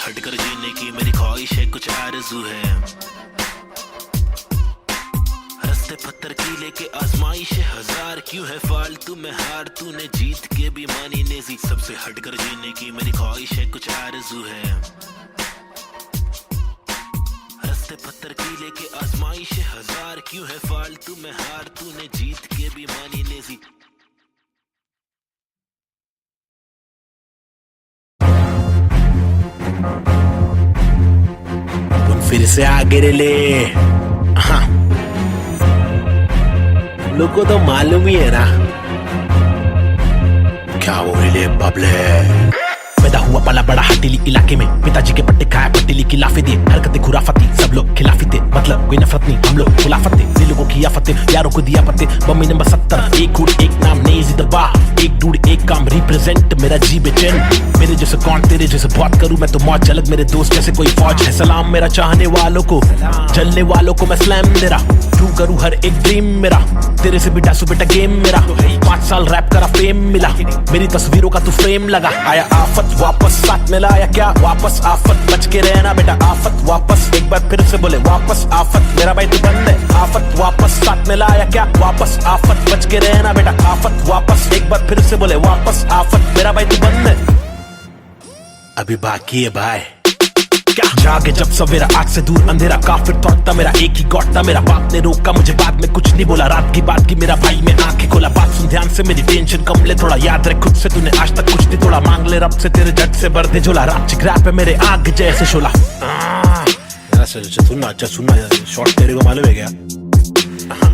हटकर जीने की मेरी ख्वाहिश है, कुछ आरज़ू है, रस्ते पत्थर की लेके आजमाइश है हजार, क्यों है फालतू में हार, तूने जीत के भी मानी नेजी, सबसे हटकर जीने की मेरी ख्वाहिश है, कुछ आरज़ू है, रस्ते पत्थर की लेके आजमाइश है हजार, क्यों है फालतू में हार, तूने जीत के भी मानी नेजी। फिर से आगे ले हाँ, लोग को तो मालूम ही है ना क्या वो ले बबले। पैदा हुआ पला बड़ा हटीली इलाके में, पिताजी के पट्टे खाया पट्टीली की लाफे दिए, हरकतें खुराफती सब लोग खिलाफी थे, मतलब कोई नफरत नहीं हम लोग खुलाफत थे, दिल लोगों की आफतें यारों को दिया पत्ते। बम्मी नंबर 70 एक गुड़ एक नाम नेजी दबा, एक डूड एक काम रिप्रेजेंट मेरा जी बेचैन। मेरे जैसे कौन तेरे जैसे बहुत करूं मैं तो मौज अलग, मेरे दोस्त जैसे कोई फौज है। सलाम मेरा चाहने वालों को, जलने वालों को मैं स्लैम दे रहा, ट्रू करूं हर एक ड्रीम मेरा। तेरे से भी डासू बेटा गेम मेरा, 5 साल रैप करा फेम मिला, मेरी तस्वीरों का तू फ्रेम लगा। आया आफत वापस साथ में लाया क्या वापस आफत, बच के रहना बेटा आफत वापस। एक बार फिर से बोले वापस आफत, मेरा भाई तू बंद है। आफत वापस साथ में लाया क्या वापस आफत, बच के रहना बेटा आफत वापस। एक बार फिर से बोले वापस आफत, मेरा भाई तू बंद है। अभी बाकी है भाई क्या जागे जब सवेरा, आग से दूर अंधेरा, काफिर थॉट था मेरा, एक ही गॉड था मेरा। बाप ने रोका मुझे, बाद में कुछ नहीं बोला, रात की बात की मेरा भाई में आंखें खोला। बात सुन ध्यान से, मेरी टेंशन कम ले थोड़ा, याद रख खुद से तूने आज तक कुछ नहीं तोड़ा। मांग ले रब से तेरे झट से भर दे झोला, रात चिक रैप है मेरे आग जैसे शोला। सुनना अच्छा सुनना, शॉर्ट तेरे को मालूम है क्या?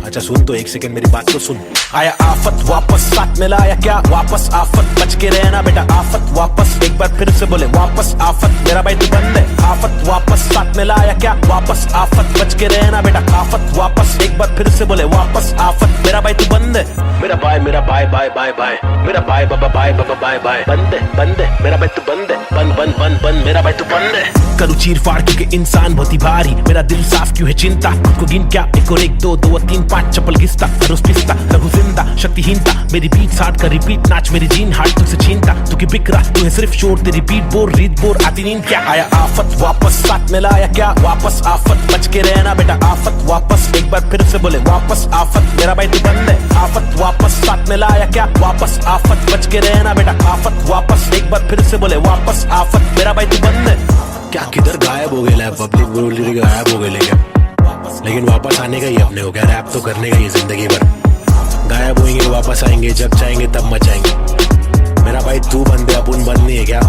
अच्छा सुन तो एक सेकंड मेरी बात तो सुन। आया आफत वापस साथ में लाया क्या वापस आफत, बच के रहना बेटा आफत वापस। एक बार फिर से बोले वापस आफत, मेरा भाई तू बंद है। आफत वापस साथ में लाया क्या वापस आफत, बच के रहना बेटा आफत वापस। एक बार फिर से बोले वापस आफत, मेरा भाई तू बंद है। मेरा भाई बाय बाय, मेरा भाई बाबा बाय बाय, बंद है मेरा भाई तू बंद है, बंद मेरा भाई तू बंद है। करूँ चीर फाड़ क्योंकि इंसान बहुत ही भारी, मेरा दिल साफ क्यों है चिंता, खुद को गिन क्या 1 और 1 2 2 और 3 5 चप्पल घिसता, रोज पिसता लघु जिंदा शक्तिहीनता। मेरी बीट हार्ड का रिपीट नाच, मेरी जीन हार्ड तुझसे छीनता। तू की बिक रहा तू है सिर्फ शोर, तेरी बीट बोर रीत बोर आती नींद क्या। आया आफत वापस साथ में लाया क्या वापस आफत, बच के रहना बेटा आफत वापस। एक बार फिर से बोले वापस आफत, मेरा भाई तू बंद है। आफत वापस साथ में लाया क्या वापस आफत, बच के रहना बेटा आफत वापस। एक बार फिर से बोले वापस आफत, मेरा भाई तू बंद है। क्या किधर गायब हो गए पब्लिक बोल रही गायब हो गए, लेकिन वापस आने का ही अपने हो गया, रैप तो करने का ही जिंदगी भर। गायब होंगे वापस आएंगे, जब चाहेंगे तब मचाएंगे। मेरा भाई तू बंदे अपन बंद नहीं है क्या,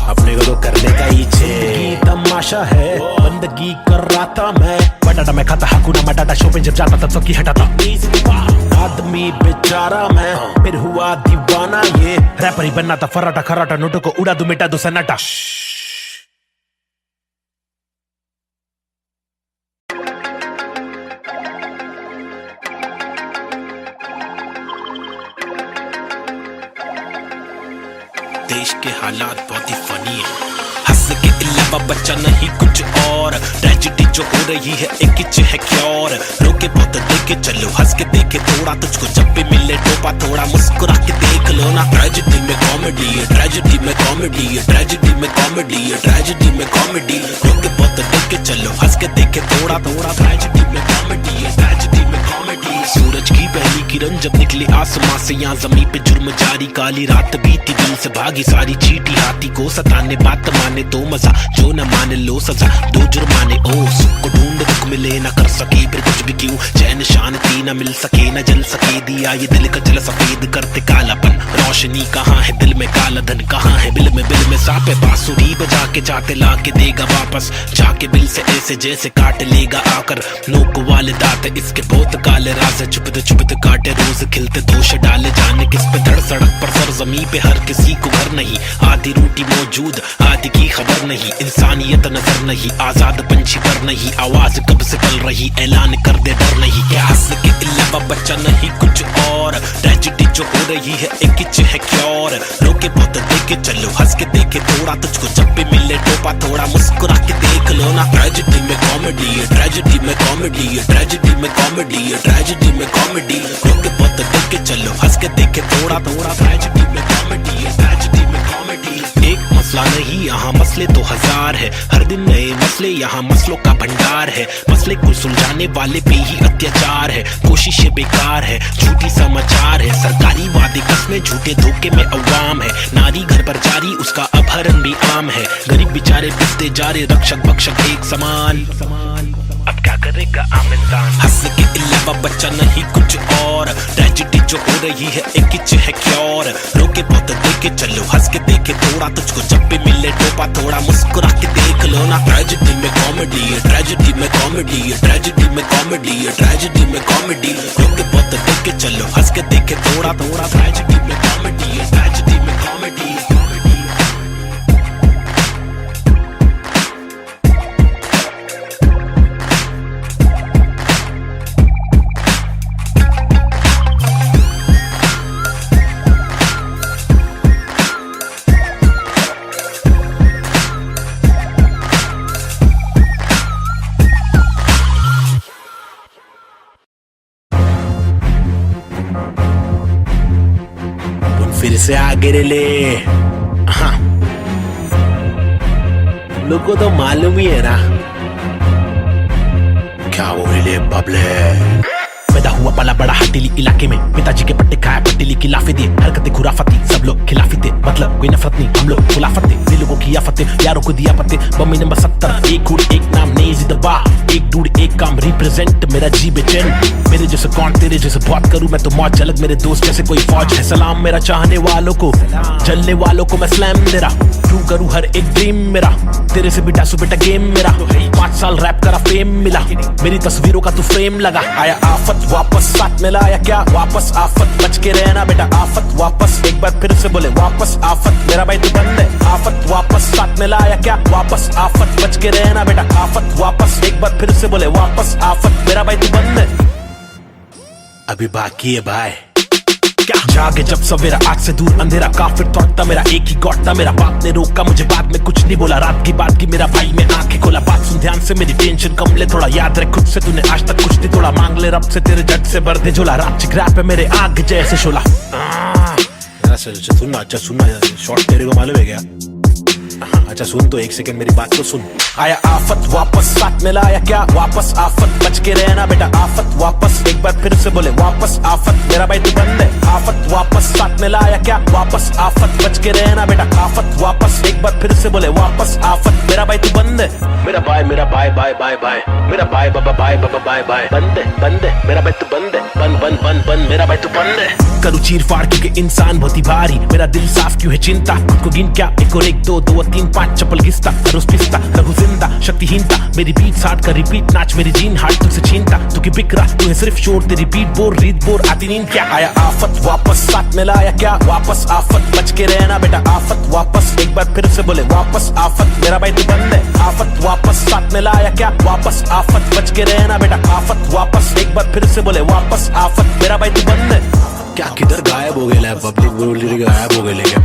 अपने को तो करने का ही छे। तमाशा है बंदगी कर रहा था मैं, बटाटा मैं खाता हकुना मटाटा, शो पे जब जाता तब सबकी हटाता। आदमी बेचारा मैं फिर हुआ दीवाना, ये रैपर ही बनना था फराटा खराटा, नोटों को उड़ा दू मिटा दो सन्नाटा। देश के हालात बहुत ही फनी है, हंस के अलावा बच्चा नहीं कुछ और। ट्रेजेडी जो हो रही है एक इच है क्योर, रोके बहुत देखे चलो, हंस के देखे थोड़ा, तुझको जब भी मिले टोपा थोड़ा मुस्कुरा के देख लो ना। ट्रेजेडी में कॉमेडी है, ट्रेजेडी में कॉमेडी है, ट्रेजेडी में कॉमेडी है, ट्रेजेडी में कॉमेडी। रोके बहुत देखे चलो, हंस के देखे थोड़ा थोड़ा, ट्रेजेडी में कॉमेडी है, ट्रेजेडी में कॉमेडी। सूरज की पहली किरण जब निकली आसमां से, यहाँ जमीन पे जुर्म जारी, काली रात बीती दिल से भागी सारी चीटी। हाथी को सताने बात माने तो मजा, जो न माने लो सजा, 2 जुर्माने। ओ सुख को ढूंढ दुख मिले न कर सके फिर कुछ भी क्यों, चैन शांति न मिल सके न जल सके दिया ये दिल का जल सफेद करते कालापन। रोशनी कहाँ है दिल में, काला धन कहाँ है बिल में सांप है। बांसुरी बजा के चाहते ला के देगा वापस, जाके बिल से ऐसे जैसे काट लेगा आकर। नोक वाले दांत इसके बहुत काले राज, चुपते काटे रोज खिलते दोष डाले, जाने किस पे धड़ सड़क पर सर जमी पे हर किसी को घर नहीं। आधी रोटी मौजूद आधी की खबर नहीं, इंसानियत नजर नहीं, आजाद पंछी पर नहीं, आवाज कब से पल रही ऐलान कर दे डर नहीं। क्या हंस के अलावा बच्चा नहीं कुछ और, ट्रेजेडी जो हो रही है एक इच है क्योर। रोके बहुत देखे चलो, हंस के देखे थोड़ा, तुझको जब भी मिले टोपा थोड़ा मुस्कुरा के देख लो ना। ट्रेजेडी में कॉमेडी है, ट्रेजेडी में कॉमेडी है, ट्रेजेडी में कॉमेडी है, ट्रेजेडी में कॉमेडी। रोके बहुत देखे चलो, हंस के देखे थोड़ा थोड़ा, ट्रेजेडी में कॉमेडी है, ट्रेजेडी में कॉमेडी। एक मसला नहीं यहाँ मसले तो 1000 है, हर दिन नए मसले यहाँ मसलों का भंडार है। मसले को सुलझाने वाले पे ही अत्याचार है, कोशिशें बेकार है, झूठी समाचार है, सरकारी वादे कसमें झूठे धोखे में अवाम है। नारी घर पर जारी उसका अपहरण भी आम है, गरीब बेचारे पिसते जा रहे रक्षक भक्षक एक समान। अब क्या करेगा आम इंसान, हंस के अलावा बच्चा नहीं कुछ और। ट्रेजेडी जो हो रही है एक इच है क्योर, रोके बहुत देखे चलो, हंस के देखे थोड़ा, तुझको जब भी मिले टोपा थोड़ा मुस्कुरा के देख लो ना। ट्रेजेडी में कॉमेडी है, ट्रेजेडी में कॉमेडी है, ट्रेजेडी में कॉमेडी है, ट्रेजेडी में कॉमेडी। रोके बहुत देखे चलो, हंस के देखे थोड़ा थोड़ा, ट्रेजेडी में कॉमेडी है, ट्रेजेडी में कॉमेडी। से आगे ले। हाँ, लोग को तो मालूम ही है ना क्या वो ले बबले। पैदा हुआ पला बड़ा हटीली इलाके में, पिताजी के पट्टे खाया पट्टीली की लाफे दिए, हरकतें खुराफती सब लोग खिलाफी थे, मतलब कोई नफरत नहीं हम लोग खुलाफत थे, दिलों को किया फतेह यारों को दिया पते। बम्मी नंबर 70 एक हुड एक नाम नेजी दबा, एक डूड एक काम रिप्रेजेंट मेरा जी बेचैन। मेरे जैसे कौन तेरे जैसे बहुत करूं मैं तो मौज अलग, मेरे दोस्त जैसे कोई फौज है। सलाम मेरा चाहने वालों को, जलने वालों को मैं स्लैम दे रहा, ट्रू करूं हर एक ड्रीम मेरा, तेरे से बिटा सुबेटा गेम मेरा। 5 साल रैप करा फेम मिला, मेरी तस्वीरों का तू फ्रेम लगा। आया आफत वापस साथ में लाया क्या वापस आफत, बच के रहना बेटा आफत वापस, एक बार फिर से बोले वापस आफत, मेरा भाई तू बंद है। आफत वापस साथ में लाया क्या वापस आफत, बच के रहना बेटा आफत वापस, एक बार फिर से बोले वापस आफत, मेरा भाई तू बंद है। अभी बाकी है भाई क्या जागे जब सवेरा, आज से दूर अंधेरा, काफिर थॉट था मेरा, एक ही गॉड था मेरा। बाप ने रोका मुझे, बाद में कुछ नहीं बोला, रात की बात की मेरा भाई मैं आंखें खोला। बात सुन ध्यान से मेरी टेंशन कम ले थोड़ा, याद रख खुद से तूने आज तक कुछ नहीं तोड़ा, मांग ले रब से तेरे जट से भर दे झोला। रात चिकराप है मेरे आग जैसे शोला। सुनना अच्छा सुनना, शॉर्ट तेरे को मालूम है क्या? अच्छा सुन तो एक सेकंड मेरी बात तो सुन। आया आफत वापस साथ में लाया क्या वापस आफत, बच के रहना बेटा आफत वापस, एक बार फिर से बोले वापस आफत, मेरा भाई तू बंद है। आफत वापस साथ में लाया क्या वापस आफत, बच के रहना बेटा आफत वापस, एक बार फिर से बोले वापस आफत, मेरा भाई तू बंद है। मेरा भाई बाय बाय बाय, मेरा भाई बाबा बाय बाय, बंद है मेरा भाई तू बंद है, बंद मेरा भाई तू बंद है। करूँ चीर फाड़ क्योंकि इंसान बहुत ही भारी, मेरा दिल साफ क्यों है चिंता, खुद को गिन क्या 1 और 1 2 2 और 3 5 चप्पल घिसता, रोज पिसता रघु जिंदा शक्तिहीनता, मेरी बीट साठ का रिपीट नाच मेरी जीन हार्ट तुझसे छीनता, तू की बिक रहा तू है सिर्फ शोर, तेरी बीट बोर रीत बोर आती नींद क्या। आया आफत वापस साथ में लाया क्या वापस आफत, बच के रहना बेटा आफत वापस, एक बार फिर से बोले वापस आफत, मेरा भाई तू बंद है। आफत वापस साथ में लाया क्या वापस आफत, बच के रहना बेटा आफत वापस, एक बार फिर से बोले वापस आफत, मेरा भाई तू बंद है। क्या किधर गायब हो गया पब्लिक बोल रही गायब हो गए क्या,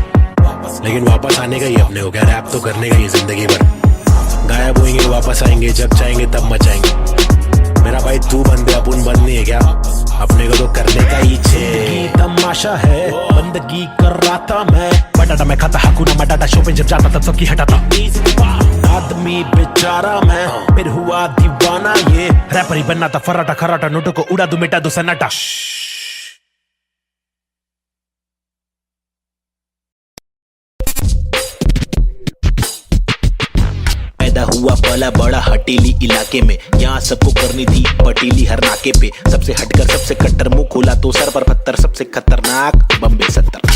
लेकिन वापस आने का ही अपने को क्या, रैप तो करने का ही जिंदगी भर। गायब होंगे वापस आएंगे, जब चाहेंगे तब मचाएंगे। मेरा भाई तू बंदे अपन बंद नहीं है क्या, अपने को तो करने का ही छे। तमाशा है बंदगी कर रहा था मैं, बटाटा मैं खाता हकूना मटाटा, शो पे जब जाता तब सबकी हटाता। आदमी बेचारा मैं फिर हुआ दीवाना, ये रैपर ही बनना था फराटा खराटा, नोटों को उड़ा दो मिटा दो सन्नाटा। पैदा हुआ पला बड़ा हटीली इलाके में, यहाँ सबको करनी थी पटीली हर नाके पे, सबसे हटकर सबसे कट्टर, मुंह खोला तो सर पर पत्थर, सबसे खतरनाक बम्बे 70।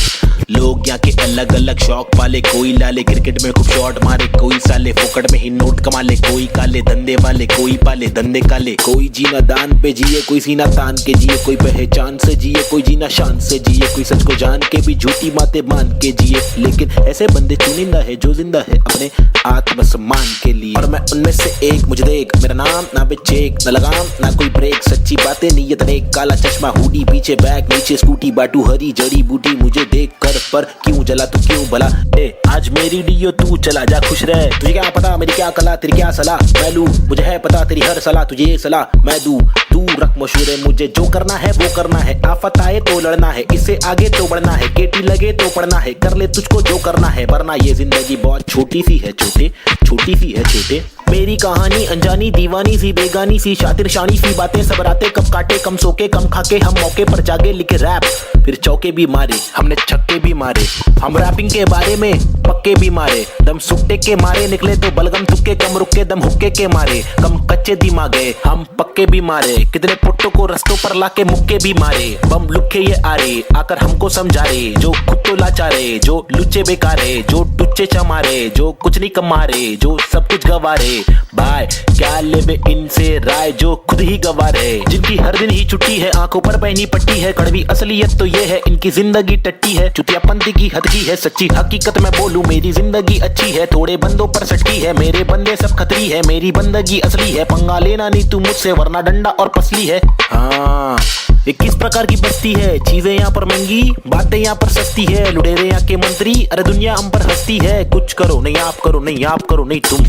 लोग यहाँ के अलग अलग शौक पाले, कोई लाले क्रिकेट में खूब शॉट मारे, कोई साले फोकट में ही नोट कमा ले, कोई काले धंधे वाले, कोई पाले धंधे काले, कोई जीना दान पे जिए, कोई सीना तान के जिए, कोई पहचान से जिए, कोई जीना शान से जिए, कोई सच को जान के भी झूठी बातें मान के जिए। लेकिन ऐसे बंदे चुनिंदा है जो जिंदा है अपने आत्मसम्मान के लिए, और मैं उनमें से एक। मुझे देख मेरा नाम ना बेचेक न लगाम ना कोई ब्रेक, सच्ची बातें नीयत नेक, काला चश्मा हुडी पीछे बैग नीचे स्कूटी, बाटू हरी जड़ी बूटी, मुझे देख कर पर क्यों जला तू क्यों भला। आज मेरी डियो तू चला जा खुश रह, तुझे क्या पता मेरी क्या कला तेरी क्या सलाह, मैं लूं मुझे है पता तेरी हर सलाह, तुझे ये सलाह मैं दूं, तू रख मशहूर है, मुझे जो करना है वो करना है, आफत आए तो लड़ना है, इससे आगे तो बढ़ना है, केटी लगे तो पढ़ना है, कर ले तुझको जो करना है, वरना ये जिंदगी बहुत छोटी सी है छोटे, छोटी सी है छोटे। मेरी कहानी अनजानी दीवानी सी बेगानी सी, शातिर शानी सी बातें सब रातें कब काटे, कम सोके कम खाके हम मौके पर जागे, लिखे रैप फिर चौके भी मारे, हमने छक्के भी मारे, हम रैपिंग के बारे में पक्के भी मारे, दम सुट्टे के मारे निकले तो बलगम तुक्के, कम रुके दम हुक्के के मारे, कम कच्चे दिमागे हम पक्के भी मारे, कितने पुट्टों को रस्तों पर लाके मुक्के भी मारे, बम लुक्के ये आरे आकर हमको समझा रे, जो खुद तो लाचारे, जो लुच्चे बेकारे, जो टुच्चे चमारे, जो कुछ नहीं कमारे, जो सब कुछ गवारे, भाई क्या लेबे इनसे राय, जो खुद ही गवारे, जिनकी हर दिन ही छुट्टी है, आंखों पर पहनी पट्टी है, कड़वी असलियत तो ये है इनकी जिंदगी टट्टी है, चुतियापंती की हद की है, सच्ची हकीकत मैं बोलूं मेरी जिंदगी अच्छी है, थोड़े बंदों पर सटकी है, मेरे बंदे सब खतरी है, मेरी बंदगी असली है, पंगा लेना नहीं तू मुझसे वरना डंडा और पसली है। हाँ ये किस प्रकार की बस्ती है, चीजें यहाँ पर महंगी बातें यहाँ पर सस्ती है, लुटेरे यहाँ के मंत्री अरे दुनिया हम पर हंसती है, कुछ करो नहीं आप करो नहीं आप करो नहीं तुम,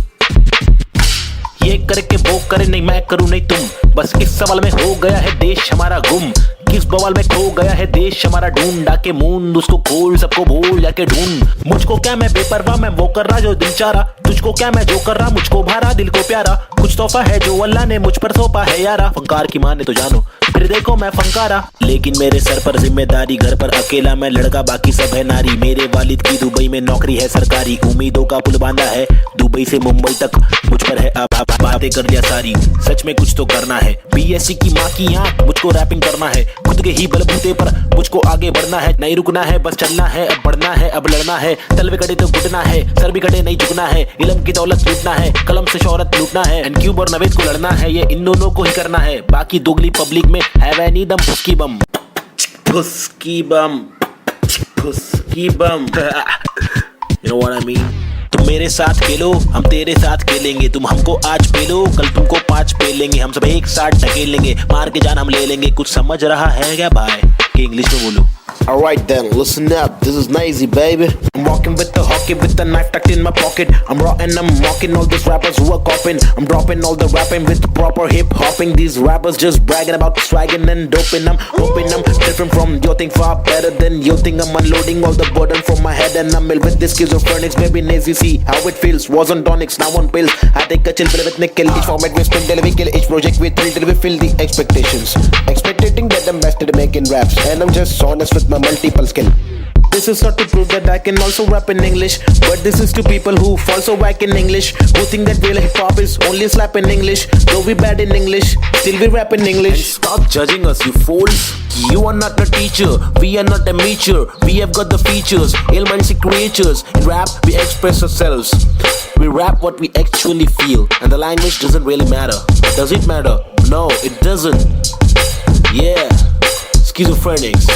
ये करके वो करे नहीं मैं करूं नहीं तुम, बस इस सवाल में हो गया है देश हमारा गुम, किस बवाल में खो गया है देश हमारा, ढूंढा के मूंद उसको खोल, सबको भूल जाके ढूंढ। मुझको क्या मैं बेपरवाह, मैं वो कर रहा जो दिल चाह रहा, तुझको क्या मैं जो कर रहा, मुझको भारा दिल को प्यारा। कुछ तोहफा है जो अल्लाह ने मुझ पर सौंपा है यारा, फंकार की माने तो जानो फिर देखो मैं फंकारा। लेकिन मेरे सर पर जिम्मेदारी, घर पर अकेला मैं लड़का, बाकी सब है नारी। मेरे वालिद की दुबई में नौकरी है सरकारी, उम्मीदों का पुल बांधा है दुबई से मुंबई तक, मुझ पर है अब बातें कर लिया सारी। सच में कुछ तो करना है, बीएससी की माँ की आंख, मुझको रैपिंग करना है खुद के ही बलबूते पर, मुझको आगे बढ़ना है, नहीं रुकना है, बस चलना है, अब बढ़ना है, अब लड़ना है। तलवे कटे तो घुटना है, सर भी कटे नहीं झुकना है, इल्म की दौलत लूटना है, कलम से शोहरत लूटना है, एंड क्यूब और नवेद को लड़ना है, ये इन दोनों को ही करना है। बाकी दोगली पब्लिक में हैव एनी दम फुसकी बम, फुसकी बम, फुसकी बम, you know what I mean? तुम मेरे साथ खेलो, हम तेरे साथ खेलेंगे, तुम हमको आज पेलो, कल तुमको 5 पेलेंगे, हम सब एक साथ ढकेलेंगे, मार के जान हम ले लेंगे। कुछ समझ रहा है क्या भाई कि इंग्लिश में बोलो? Alright then, listen up, this is Nazy baby. I'm walking with the hockey with the knife tucked in my pocket. I'm raw and I'm mocking all these rappers who are copying. I'm dropping all the rapping with proper hip hopping. These rappers just bragging about swagging and doping. I'm hoping I'm different from your thing, far better than your thing. I'm unloading all the burden from my head and I'm ill with this schizophrenics. Baby Nazy, see how it feels. Was on tonics, now on pills. I take a chill pill with nickel. Each format we spin till we kill. Each project we thrill till we fill the expectations. Expecting that I'm best at making raps, and I'm just honest with my multiple skill. This is not to prove that I can also rap in English, but this is to people who fall so whack in English, who think that real hip hop is only slap in English. Though we bad in English, still we rap in English. And stop judging us, you fools. You are not a teacher, we are not amateur. We have got the features, ill-minded creatures. In rap, we express ourselves. We rap what we actually feel, and the language doesn't really matter. Does it matter? No, it doesn't. Yeah, schizophrenics.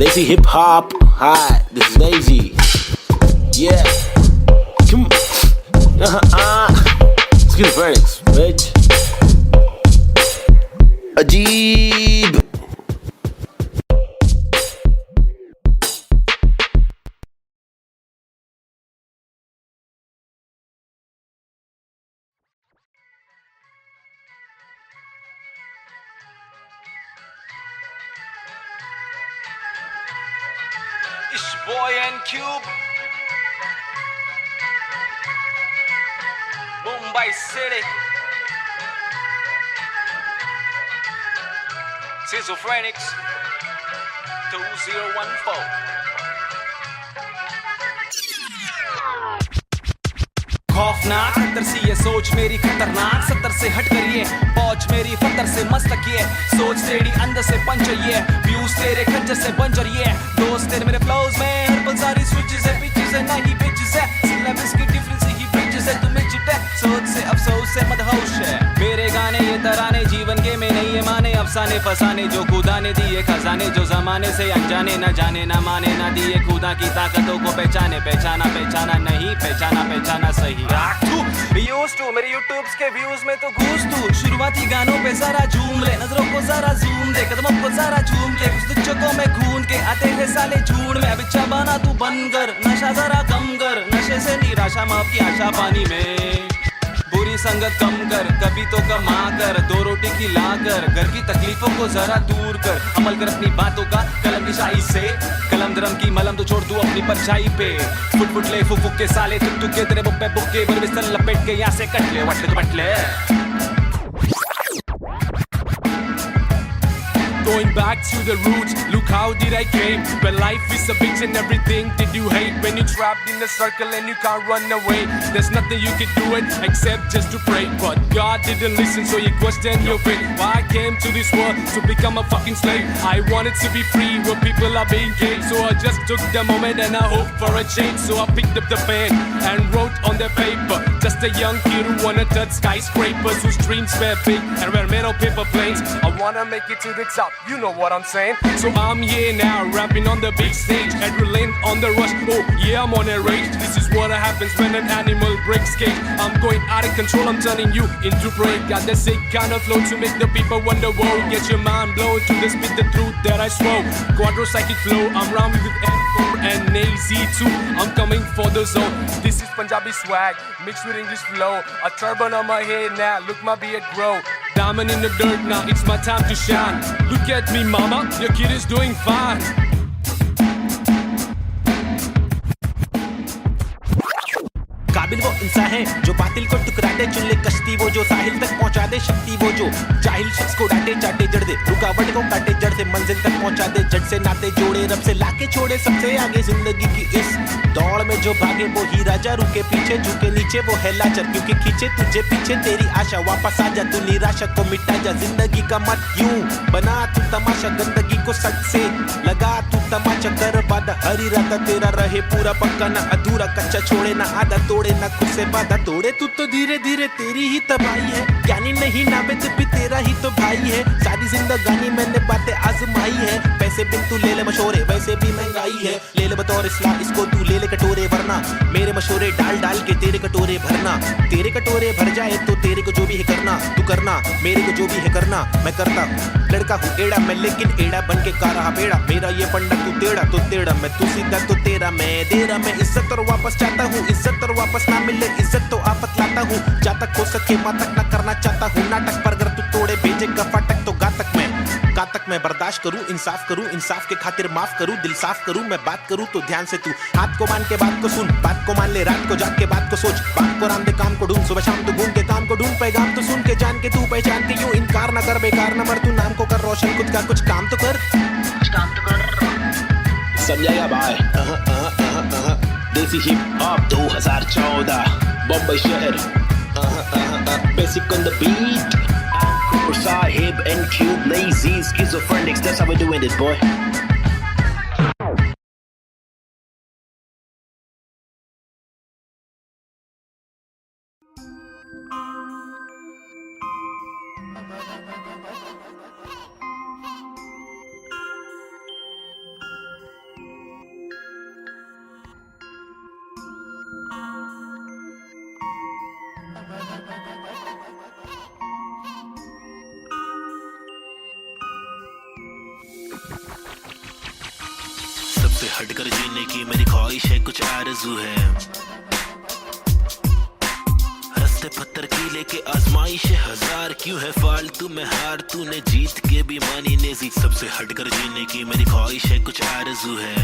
Desi hip hop. Hi, this is Nazy. Yeah. Come. Schizophrenics, bitch. Ajeeb. It's boy and Cube, Mumbai City, Schizophrenics 2014. खौफनाक खतर सी ये सोच मेरी खतरनाक, 70 से हट कर ये पहुंच मेरी फतर से मस्तक ये सोच तेरी अंदर से पंचर ये व्यूज तेरे खंजर से बंजर ये दोस्त तेरे मेरे फ्लोज में हर सारी स्विचेस है, पिचेस है, नहीं पिचेस है, सिलेबस की डिफरेंस ही ब्रिजेस है, तुम्हें चिटे सोच से अफसोस से मदहोश है। मेरे गाने ये तराने जीवन के में नहीं ये माने, अफसाने फसाने जो खुदा ने दिए खजाने, जो जमाने से अनजाने न जाने न माने न दिए खुदा की ताकतों को पहचाने, पहचाना पहचाना नहीं पहचाना पहचाना सही। यूज टू मेरे यूट्यूब्स के व्यूज में तो घूस तू, शुरुआती गानों पे जरा झूम ले, नजरों को जरा जूम दे, कदमों को जरा झूम के, कुछ तुझको में खून के आते हैं साले झूठ में। अब इच्छा बना तू बन कर, नशा जरा कम कर, नशे से निराशा माफ की आशा पानी में, बुरी संगत कम कर, कभी तो कमा कर, 2 रोटी खिला कर, घर की तकलीफों को जरा दूर कर, अमल कर अपनी बातों का कलम की शाही से, कलम दरम की मलम तो छोड़ तू अपनी परछाई पे, फुट फुट ले फुक फुक के साले तुक तुक के तेरे बुक्के बुक्के बोल बिस्तर लपेट के यहाँ से कट ले वट ले। Going back to the roots, look how did I came. When life is a bitch and everything did you hate. When you're trapped in a circle and you can't run away, there's nothing you can do it except just to pray. But God didn't listen, so you question your fate. Why I came to this world to become a fucking slave. I wanted to be free where people are being gay. So I just took the moment and I hoped for a change. So I picked up the pen and wrote on the paper. Just a young kid who wanna touch skyscrapers, whose dreams were big and were made of paper planes. I wanna make it to the top, you know what I'm saying. So I'm here now, rapping on the big stage, adrenaline on the rush. Oh yeah, I'm on a rage. This is what happens when an animal breaks cage. I'm going out of control, I'm turning you into prey. Got the sick kind of flow to make the people wonder. Whoa, get your mind blown to the spit the truth that I swore. Quadro psychic flow, I'm rhyming with M4 and Nazy too. I'm coming for the zone. This is Punjabi swag mixed with English flow. A turban on my head now, look my beard grow. diamond in the dirt, now it's my time to shine. Look at me mama, your kid is doing fine. काबिल वो इंसान है जो बातिल को टुकरा दे, चुन ले कश्ती वो जो साहिल तक पहुंचा दे, शक्ति वो जो जाहिल शख्स को डांटे चाटे जड़ दे, रुकावट को काटे जड़ से मंजिल तक पहुंचा दे, जड़ से नाते जोड़े रब से लाके छोड़े सबसे आगे जिंदगी की इस दौड़ में जो भागे वो ही राजा, रुके पीछे झुके नीचे वो है लाचार, क्योंकि खींचे तुझे पीछे तेरी आशा, वापस आ जा तू निराशा को मिटा जा, जिंदगी का मत यूं बना तू तमाशा, गंदगी को सच से लगा तू तमाचा, कर वादा हरी रात तेरा रहे पूरा पक्का, ना अधूरा कच्चा छोड़े ना आधा तोड़े, ना खुद से वादा तोड़े, तू तो धीरे धीरे तेरी ही तबाही है, ज्ञानी नहीं नाबिद भी तेरा ही तो भाई है, सारी जिंदगानी मैंने बातें आजमाई है, पैसे बिन तू ले ले मशोरे वैसे भी महंगाई है, ले ले बतौर इस्लाम इसको तू ले ले कटोरे, वरना मेरे मशोरे डाल डाल के तेरे कटोरे भरना, तेरे कटोरे भर जाए तो तेरे को जो भी है करना, तू करना मेरे को जो भी है करना, मैं करता हूँ, लड़का हूँ एड़ा मैं लेकिन एड़ा बन के का रहा बेड़ा, मेरा ये पंडा तू टेढ़ा तो टेढ़ा, मैं तू सीधा तो तेरा मैं दे रहा, मैं इज्जत और वापस चाहता हूँ, इज्जत और वापस ना मिले इज्जत तो आफत लाता हूँ, जा तक हो सके मातक ना करना चाहता हूँ नाटक, पर अगर तू तोड़े भेजेगा फाटक तो गातक मैं बर्दाश्त करूँ, इंसाफ के खातिर माफ करूँ, दिल साफ करूँ, मैं बात करूँ तो ध्यान से तू हाथ को मान के बात को सुन, बात को मान ले रात को जाग के बात को सोच, बात को राम दे काम को ढूंढ, सुबह शाम तू घूम के काम को ढूंढ, पैगाम तो सुन के जान के तू पहचान के यूं इनकार न कर, बेकार न मर तू, नाम को कर रोशन, खुद का कुछ काम तो कर, समझेगा भाई। देसी हिप हॉप 2014 बम्बई शहर, basic on the beat, Sahib and Cube, lazy, schizophrenics, that's how we're doing it, boy. सबसे हटकर जीने की मेरी ख्वाहिश है, कुछ आरज़ू है, रस्ते पत्थर की लेके आजमाइश है हजार, क्यों है फालतू में हार, तूने जीत के भी मानी नेजी, सबसे हटकर जीने की मेरी ख्वाहिश है, कुछ आरज़ू है,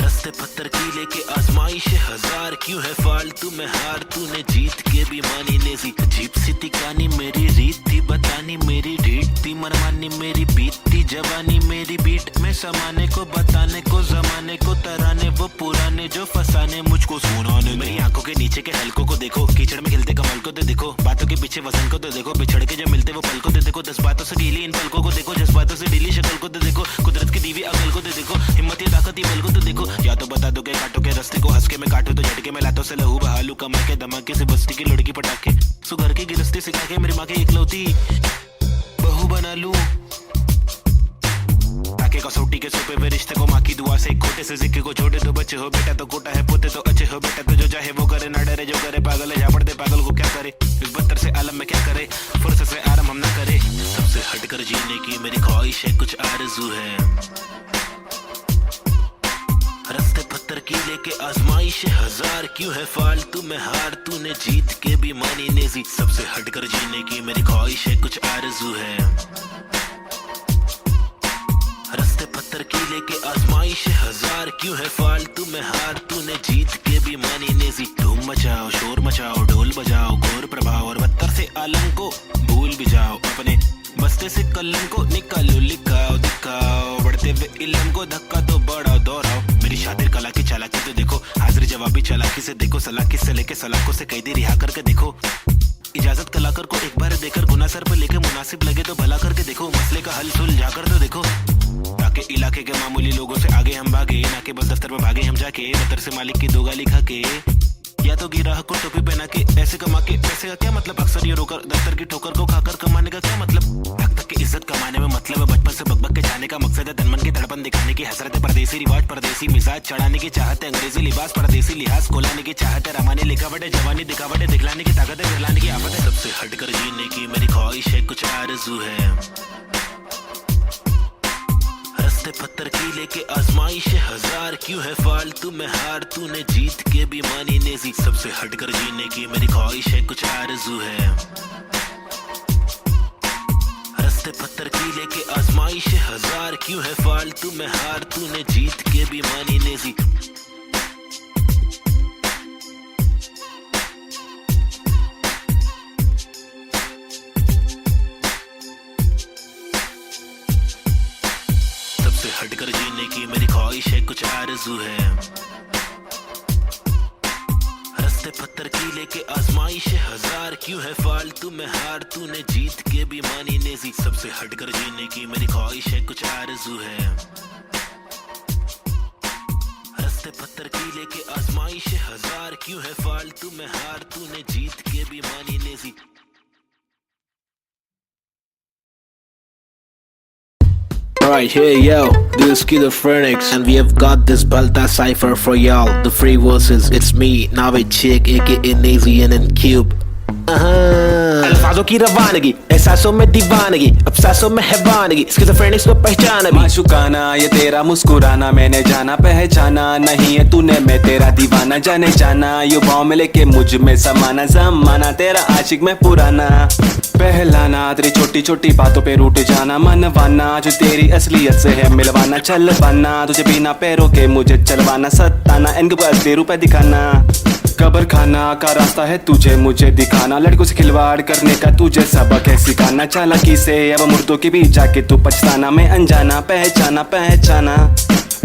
रस्ते पत्थर की लेके आजमाइश है हजार, क्यों है फालतू में हार, तूने जीत के भी मानी नेजी, अजीब सी तिकानी मेरी रीत थी बतानी, मेरी रीत थी मनमानी, मेरी बीत थी जवानी, मेरी बीट में समाने को बताने को, जमाने को तराने वो पुराने जो फसाने मुझको सुनाने, मेरी आंखों के नीचे के हलकों को देखो, कीचड़ में खिलते कमल को तो देखो, बातों के पीछे वसन को तो देखो, बिछड़ के जब मिलते वो पल को तो देखो, 10 बातों से ढीली इन पलकों को देखो, जज्बातों से ढीली शक्ल को तो देखो, कुदरत की दीवी अकल को तो देखो, हिम्मत ये ताकत ही बल को तो देखो, या तो बता दो के काटो के रस्ते को, हंस के मैं काटू तो झटके में लातों से लहू बहालू, कमा के धमाके से बस्ती की लड़की पटाखे, सुगर की गिरस्ती सिखा के मेरी माँ के इकलौती बहू बना लूं, ताकि कसौटी के सोपे में रिश्ते को माँ की दुआ से, खोटे से सिक्के को छोटे तो बच्चे हो बेटा, तो कोटा है पोते तो अच्छे हो बेटा, तो जो चाहे वो करे ना डरे, जो करे पागल है जा पड़ते पागल को क्या करे, इस बदतर से आलम में क्या करे, फुर्सत से आराम हम ना करे, सबसे हटकर जीने की मेरी ख्वाहिश है, कुछ आरज़ू है, रस्ते पत्थर की लेके आजमाइश है हजार, क्यों है फालतू में हार, तूने जीत के भी मानी नेजी, सबसे हटकर जीने की मेरी ख्वाहिश है, कुछ आरज़ू है, रस्ते पत्थर की लेके आजमाइश है हजार, क्यों है फालतू में हार, तूने जीत के भी मानी नेजी, धूम मचाओ शोर मचाओ ढोल बजाओ, घोर प्रभाव और बदतर से आलम को भूल भी जाओ, अपने बस्ते से कलम को निकालो, लिखाओ दिखाओ, बढ़ते हुए इल्म को धक्का तो बढ़ाओ दोहराओ, मेरी शातिर कला की चालाकी तो देखो, हाजिर जवाबी चालाकी से देखो, सलाकी से लेके सलाखों से कैदी रिहा करके देखो, इजाजत कलाकार को एक बार देकर गुना सर पर लेके मुनासिब लगे तो भला करके देखो, मसले का हल सुलझा कर तो देखो, ताकि इलाके के मामूली लोगों से आगे हम भागे, ना के बस दफ्तर में भागे हम जाके, बदतर से मालिक की दो गाली खा के, या तो गिराह को टोपी पहना के पैसे कमा के, पैसे का क्या मतलब, अक्सर ये रोकर दफ्तर की ठोकर को खाकर कमाने का क्या मतलब, तक की इज्जत कमाने में मतलब है, बचपन से बकबक के जाने का मकसद है, तनमन की धड़पन दिखाने की हसरत है, परदेसी रिवाज परदेसी मिजाज चढ़ाने की चाहत है, अंग्रेजी लिबास परदेसी लिहाज कोलाने की चाहत है, रमानी लिखावट है, जवानी दिखावट है, दिखलाने की ताकत है, दिखलाने की आफत है, सबसे हटकर जीने की मेरी ख्वाहिश है, कुछ आरज़ू है, रास्ते पत्थर की लेके आजमाइश हजार, क्यों है फालतू में हार, तूने जीत के भी मानी नेजी, सबसे हटकर जीने की मेरी ख्वाहिश है, कुछ आरज़ू है। रास्ते पत्थर की लेके आजमाइश हजार, क्यों है फालतू में हार, तूने जीत के भी मानी नेजी। हटकर जीने की मेरी ख्वाहिश है, कुछ आरज़ू है। रास्ते पत्थर की लेके आजमाइश हजार, क्यों है फालतू में हार, तूने जीत के भी मानी नेजी, सबसे हटकर जीने की मेरी ख्वाहिश है, कुछ आरज़ू है। रास्ते पत्थर की लेके आजमाइश हजार, क्यों है फालतू में हार, तूने जीत के भी मानी Naezy. Alright, hey yo, this is Schizophrenics, and we have got this Balta cipher for y'all. The free verses, it's me, Navid Sheikh, aka Nazy and Cube. अल्फाजों की रवानगी, एहसासों में दीवानगी, अफसासों में हैवानगी, स्किज़ोफ्रेनिक्स को पहचाना भी। माशुकाना ये तेरा मुस्कुराना, मैंने जाना पहचाना नहीं है तूने, मैं तेरा दीवाना, जाने जाना युवाओं में लेके मुझ में समाना, जमाना तेरा आशिक में पुराना, पहलाना तेरी छोटी छोटी बातों पे रूठ जाना, मनवाना जो तेरी असलियत से है मिलवाना, चल पाना तुझे बिना पैरों के मुझे चलवाना, सताना इनको असली रूप दिखाना, कब्र खाना का रास्ता है तुझे मुझे दिखाना, लड़कों से खिलवाड़ करने का तुझे सबक है सिखाना, चालाकी से अब मुर्दों के बीच जाके तू पछताना, मैं अनजाना पहचाना पहचाना,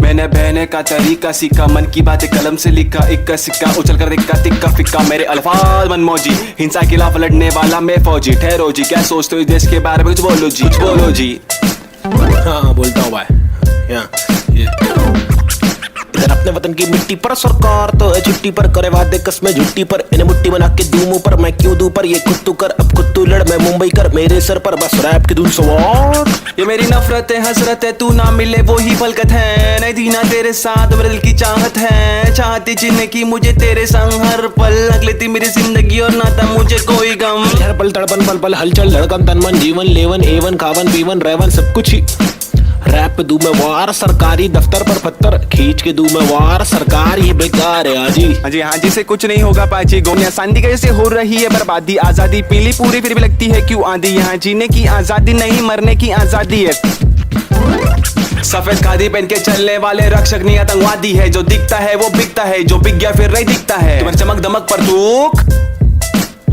मैंने बहने का तरीका सीखा, मन की बातें कलम से लिखा, इक्का सिक्का उछल कर दिक्का तिक्का फिक्का, मेरे अल्फाज मनमौजी, हिंसा के खिलाफ लड़ने वाला मैं फौजी, ठहरो जी क्या सोचते हो इस देश के बारे में, कुछ बोलो जी, कुछ बोलो जी। हाँ बोलता हूँ भाई, इधर अपने वतन की मिट्टी पर सरकार तो है छुट्टी पर, करे वादे कसमें झुट्टी पर, इन्हें मुट्ठी बना के दूं मुंह पर, मैं क्यों दूं पर, ये खुद तू कर अब खुद तू लड़, मैं मुंबई कर मेरे सर पर, बस रैप की धुन सवार, ये मेरी नफरत है हसरत है, तू ना मिले वो ही फलकत है, नहीं दीना तेरे साथ मेरे दिल की चाहत है, चाहती जीने की मुझे तेरे संग हर पल, लग लेती मेरी जिंदगी और नाता मुझे कोई गम, हर पल तड़पन पल पल हलचल धड़कन तन मन जीवन लेवन एवन खावन पीवन रेवन सब कुछ ही, रैप दूं मैं वार, सरकारी दफ्तर पर पत्थर खींच के दूं मैं वार, सरकार ये बेकार है हाजी हाँ जी से कुछ नहीं होगा पाजी, गोनिया सांदी कैसे हो रही है बर्बादी, आजादी पीली पूरी फिर भी लगती है क्यों आंधी, यहाँ जीने की आजादी नहीं मरने की आजादी है, सफेद खादी पहन के चलने वाले रक्षक नहीं आतंकवादी है, जो दिखता है वो बिकता है, जो बिक गया फिर नहीं दिखता है, तुम्हारी चमक दमक पर तूक,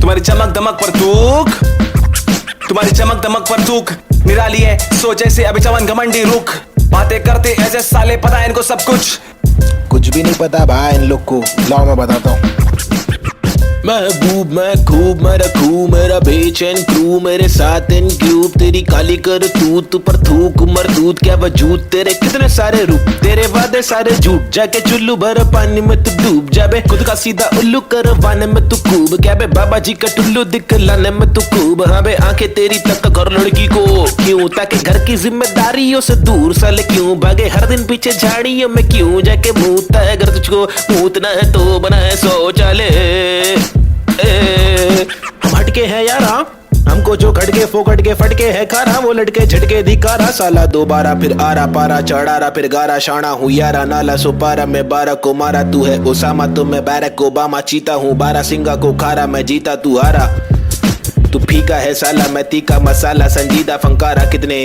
तुम्हारी चमक दमक पर तूक, तुम्हारी चमक दमक पर तूक निराली है, सोचे से अभी चवन घमंडी रुख, बातें करते ऐसे साले पता है इनको सब कुछ भी नहीं पता भाई इन लोग को, लाओ मैं बताता हूँ। महबूब मैं खूब मैं रखूं मेरा बेचैन क्रू, मेरे साथ इन क्यूब, तेरी काली कर तूत पर थूक मरदूत, क्या वजूद तेरे कितने सारे रूप, तेरे वादे सारे झूठ, जाके चुल्लू भर पानी में तू डूब जाबे, खुद का सीधा उल्लू करवाने में तू खूब, क्या बे बाबा जी का टुल्लू दिखलाने में तू खूब, हाँ बे आंखें तेरी तक कर लड़की को क्यों, ताकि घर की जिम्मेदारियों से दूर साले क्यों भागे, हर दिन पीछे झाड़ियों में क्यों जाके मूतता है, अगर तुझको मूतना है तो बनाए शौचालय, हम हटके हैं यार, हमको जो खटके फोकट के फटके है खारा, वो लटके झटके दिखारा, साला दोबारा फिर आरा पारा चढ़ारा फिर गारा, शाना हूँ यारा नाला सुपारा, मैं 12 को मारा तू है ओसामा, तो मैं बैरक ओबामा, चीता हूँ 12 सिंगा को खारा, मैं जीता तू हारा, तू फीका है साला मैं तीखा मसाला, संजीदा फंकारा, कितने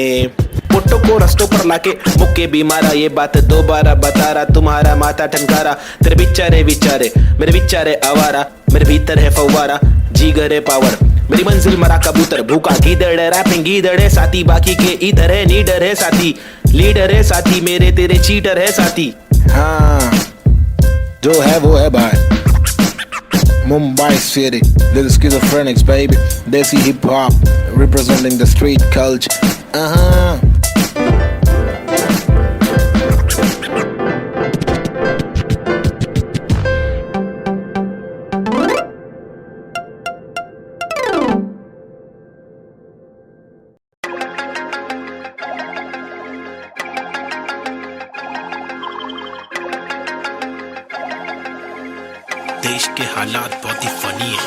पुट्टो को रस्तों पर लाके मुक्के भी मारा, ये बात दोबारा बता रहा, तुम्हारा माथा ठनकारा, तेरे बिचारे विचारे मेरे बिचारे आवारा, मेरे भीतर है फव्वारा जीगर है पावर, मेरी मंजिल मरा कबूतर, भूखा गीदड़ है रैपिंग गीदड़ है साथी, बाकी के इधर है नीडर है साथी, लीडर है साथी, मेरे तेरे चीटर है साथी, हाँ जो है वो है भाई। Mumbai City, this is Schizophrenics baby, Desi hip hop representing the street culture, देश के हालात बहुत ही फनी है,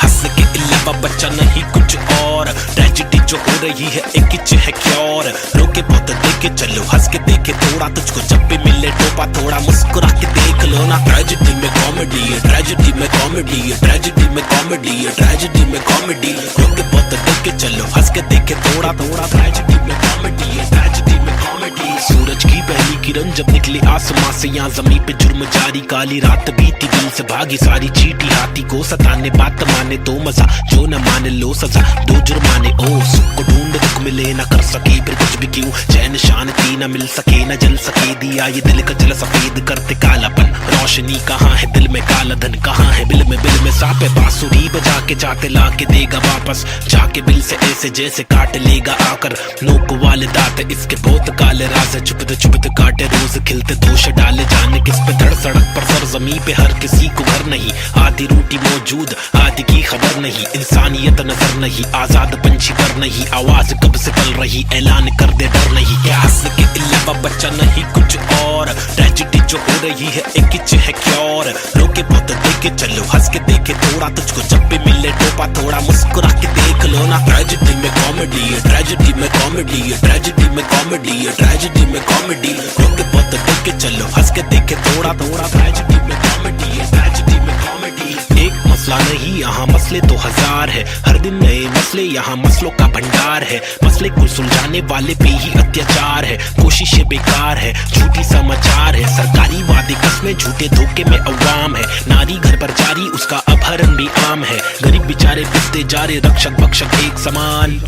हंस के अलावा बच्चा नहीं कुछ और। ट्रेजेडी जो हो रही है एक इच है क्योर। रोके बहुत देखे चलो, हंस के देखे थोड़ा, तुझको जब भी मिले टोपा थोड़ा मुस्कुरा के देख लो ना। ट्रेजेडी में कॉमेडी है, ट्रेजेडी में कॉमेडी है, ट्रेजेडी में कॉमेडी है, ट्रेजेडी में कॉमेडी। रोके बहुत देखे चलो, हंस के देखे थोड़ा थोड़ा, ट्रेजेडी में कॉमेडी है, ट्रेजेडी में कॉमेडी। सूरज की पहली किरण जब निकली आसमां से, यहाँ जमीन पे जुर्म जारी, काली रात बीती, दिल से भागी सारी चीटी। हाथी को सताने बात माने तो मजा, जो न माने लो सजा, दो जुर्माने। ओ सुख को ढूंढ दुख मिले ना कर सके फिर कुछ भी क्यों, चैन शांति न मिल सके न जल सके, दिया ये दिल का जल सफेद करते कालापन। रोशनी कहाँ है दिल में, काला धन कहाँ है बिल में सापे। बांसुरी बजा के जाते ला के देगा वापस, जाके बिल से ऐसे जैसे काट लेगा आकर। नोक वाले दांत इसके बहुत काले राज है, चुपते काटे रोज खिलते दोष डाले, जाने किस पे धड़ सड़क पर सर जमी पे हर किसी को घर नहीं। आधी रोटी मौजूद आधी की खबर नहीं, इंसानियत नजर नहीं, आजाद पंछी पर नहीं, आवाज कब से पल रही, ऐलान कर दे डर नहीं। क्या हंस के अलावा बच्चा नहीं कुछ और। ट्रेजेडी जो हो रही है एक इच है क्योर। रोके बहुत देखे चलो, हंस के देखे थोड़ा, तुझको जब भी मिले टोपा थोड़ा मुस्कुरा के देख लो ना। ट्रेजेडी में कॉमेडी है, ट्रेजेडी में कॉमेडी है, ट्रेजेडी में कॉमेडी है, ट्रेजेडी में कॉमेडी। रोके बहुत देखे चलो, हंस के देखे थोड़ा थोड़ा, ट्रेजेडी में कॉमेडी है, ट्रेजेडी में कॉमेडी। एक मसला नहीं यहाँ मसले तो हजार है, हर दिन नए मसले यहाँ मसलों का भंडार है। मसले को सुलझाने वाले पे ही अत्याचार है, कोशिशें बेकार है, झूठी समाचार है, सरकारी वादे कस्में झूठे धोखे में अवाम है। नारी घर पर जारी उसका अपहरण भी आम है, गरीब बेचारे पिसते जा रहे रक्षक भक्षक एक समान।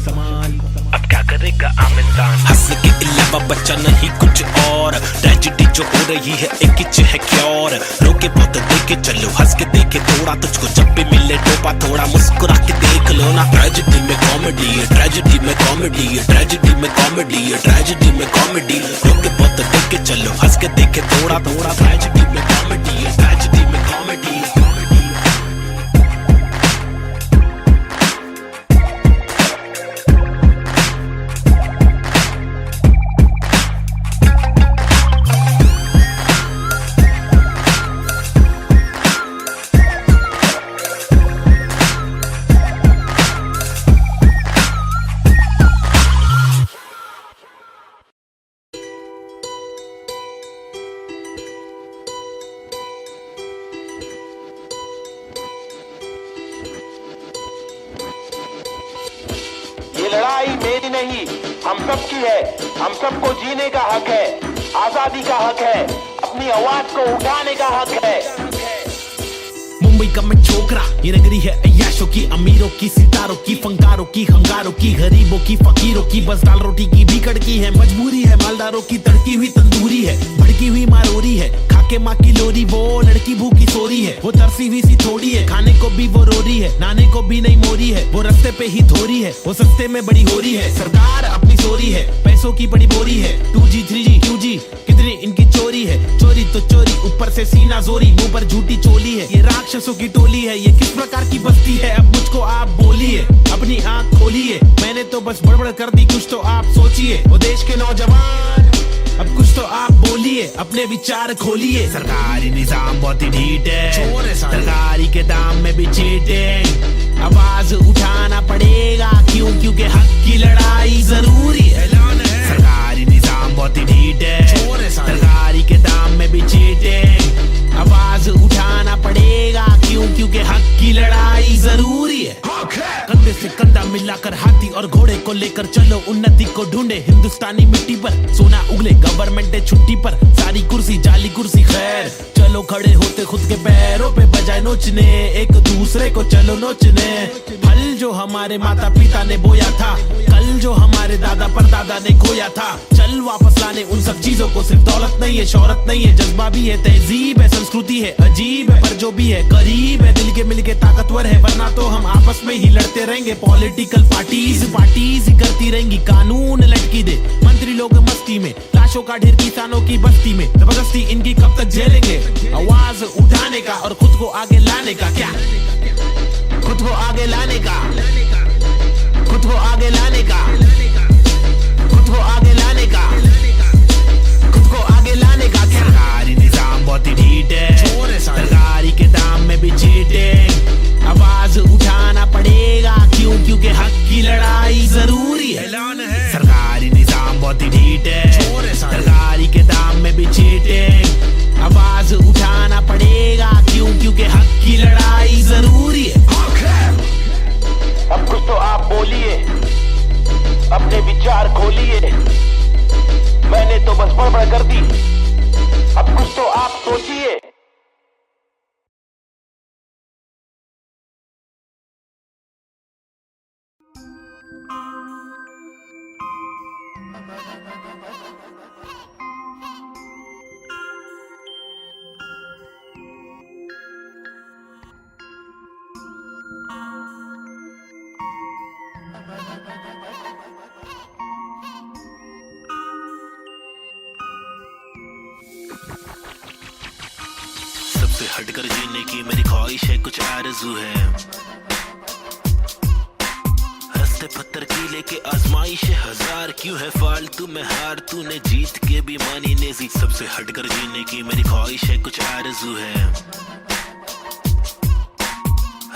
अब क्या करेगा आम इंसान। हंस के अलावा बच्चा नहीं कुछ और। ट्रेजेडी जो हो रही है एक इच है क्योर। रोके बहुत देखे चलो, हंस के देखे थोड़ा, तुझको जब भी मिले टोपा थोड़ा मुस्कुरा के देख लो ना। ट्रेजेडी में कॉमेडी है, ट्रेजेडी में कॉमेडी है, ट्रेजेडी में कॉमेडी है, ट्रेजेडी में कॉमेडी। रोके बहुत देखे चलो, हंस के देखे थोड़ा थोड़ा, ट्रेजेडी में कॉमेडी है, ट्रेजेडी में कॉमेडी। ये लड़ाई मेरी नहीं हम सब की है, हम सबको जीने का हक है, आजादी का हक है, अपनी आवाज को उठाने का हक है। मुंबई का मैं छोकरा, ये नगरी है अय्याशों की, अमीरों की, सितारों की, फंकारों की, हंगारों की, गरीबों की, फकीरों की, बस दाल रोटी की भी कड़की है। मजबूरी है मालदारों की, तड़की हुई तंदूरी है, भड़की हुई मारोरी है, खाके माँ की लोरी, वो लड़की भूखी सोरी है, वो तरसी हुई सी थोड़ी है, खाने को भी वो रोरी है, नाने को भी नहीं मोरी है, वो रास्ते पे ही धोरी है, वो सस्ते में बड़ी हो रही है। सरकार अपनी सोरी है, पैसों की बड़ी बोरी है, 2G 3G QG कितनी इनकी चोरी है। चोरी तो चोरी, ऊपर से सीना जोरी, मुंह पर झूठी चोली है, ये राक्षसों की टोली है। ये किस प्रकार की बस्ती है, अब मुझको आप बोलिए, अपनी आंख खोलिए, मैंने तो बस बड़बड़ कर दी, कुछ तो आप सोचिए। वो देश के नौजवान अब कुछ तो आप बोलिए, अपने विचार खोलिए। सरकारी निजाम बहुत ही ढीठ है, सरकारी के दाम में भी चीटिंग, आवाज उठाना पड़ेगा क्यों, क्योंकि हक की लड़ाई जरूरी है। सरकारी निजाम बहुत ही ढीठ है, सरकारी के दाम में भी चीटिंग, आवाज उठाना पड़ेगा क्यों, क्योंकि हक की लड़ाई जरूरी है। कंधे से कंधा मिलाकर हाथी और घोड़े को लेकर चलो, उन्नति को ढूंढे हिंदुस्तानी मिट्टी पर, सोना उगले गवर्नमेंट है छुट्टी पर, सारी कुर्सी जाली कुर्सी खैर, चलो खड़े होते खुद के पैरों पे बजाय नोचने, एक दूसरे को चलो नोचने। फल जो हमारे माता पिता ने बोया था, कल जो हमारे दादा परदादा ने खोया था, चल वापस लाने उन सब चीजों को। सिर्फ दौलत नहीं है, शोहरत नहीं है, जज्बा भी है, तहजीब है, संस्कृति है, अजीब है, पर जो भी है करीब है, दिल के मिल के ताकतवर है, वरना तो हम आपस में ही लड़ते रहेंगे। पॉलिटिकल पार्टीज ही करती रहेंगी, कानून लटकी दे मंत्री लोग मस्ती में, लाशों का ढेर किसानों की बस्ती में, जबरदस्ती इनकी कब तक झेलेंगे। आवाज उठाने का और खुद को आगे लाने का, क्या खुद को आगे लाने का, खुद को आगे लाने का, खुद को आगे लाने का, खुद को आगे लाने का। सरकारी निजाम बहुत ही ढीठ है, सरकारी के दाम में भी चीटिंग, आवाज उठाना पड़ेगा सबसे हटकर जीने की मेरी ख्वाहिश है, कुछ आरज़ू है। रास्ते पत्थर की लेके आजमाइश है हजार, क्यों है फालतू में हार, तूने जीत के भी मानी नेजी। सबसे हटकर जीने की मेरी ख्वाहिश है, कुछ आरज़ू है।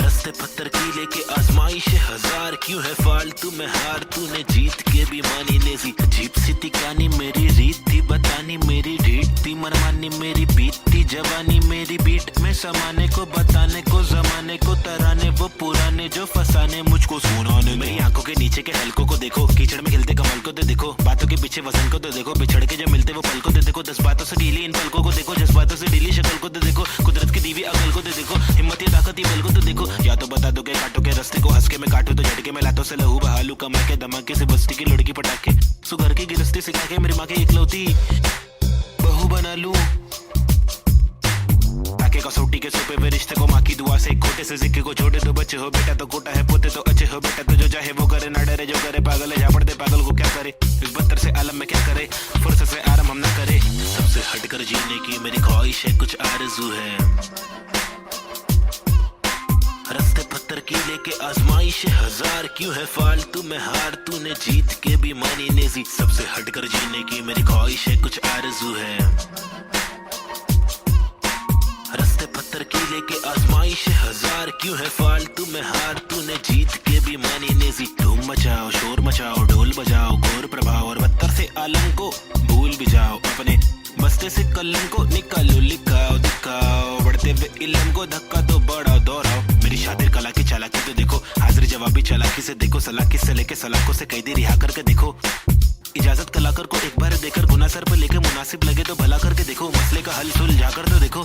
रास्ते पत्थर की लेके आजमाइश है हजार, क्यों है फालतू में हार, तूने जीत के भी मानी नेजी। अजीब सी थी कहानी मेरी, रीत थी बतानी मेरी, ढीठ थी मनमानी मेरी, बीत थी जवानी मेरी, बीट में समाने को बताने को जमाने को तराने, वो पुराने जो फसाने मुझको सुनाने। मेरी आंखों के नीचे के हलकों को देखो, कीचड़ में खिलते कमल को तो देखो, बातों के पीछे वजन को तो देखो, बिछड़ के जब मिलते वो पल को तो देखो, 10 बातों से ढीली इन पलकों को देखो, जज्बातों से ढीली शक्ल को तो देखो, कुदरत की दीवी अकल को तो देखो, हिम्मत या ताकत बल को तो देखो। या तो बता दो के काटो के रास्ते को, हंस के मैं काटू तो झटके में लातों से लहू बहालू, कमा के धमाके से बस्ती की लड़की पटाके, सुगर की गिरस्ती सिखा के मेरी माँ के इकलौती बहू बना लूं, ताकि कसौटी के सोपे वे रिश्ते को माँ की दुआ से, खोटे से सिक्के को छोटे तो बच्चे हो बेटा, तो कोटा है पोते तो अच्छे हो बेटा, तो जो चाहे वो करे, ना डरे जो करे पागल है, झापड़ दे पागल को क्या करे, इस बदतर से आलम में क्या करे, फुर्सत से आराम हम ना करे। सबसे हटकर जीने की मेरी ख्वाहिश है, कुछ आरज़ू है। रास्ते पत्थर की लेके आजमाइश है हजार, क्यों है फालतू में हार, तूने जीत के भी मानी नेजी। सबसे हटकर जीने की मेरी ख्वाहिश है, कुछ आरज़ू है। रास्ते पत्थर की लेके आजमाइश है हजार, क्यों है फालतू में हार, तूने जीत के भी मानी नेजी। धूम मचाओ शोर मचाओ ढोल बजाओ, घोर प्रभाव और बदतर से आलम को भूल भी जाओ, अपने बस्ते से कलम को निकालो, लिखाओ दिखाओ, बढ़ते हुए इल्म को धक्का तो बढ़ाओ दोहराओ। मेरी शातिर कला की चालाकी तो देखो, हाजिर जवाबी चालाकी से देखो, सलाह से लेके सलाखों से कैदी रिहा करके देखो, इजाजत कलाकार को एक बार देकर गुना सर पर लेके मुनासिब लगे तो भला करके देखो, मसले का हल सुलझा कर तो देखो,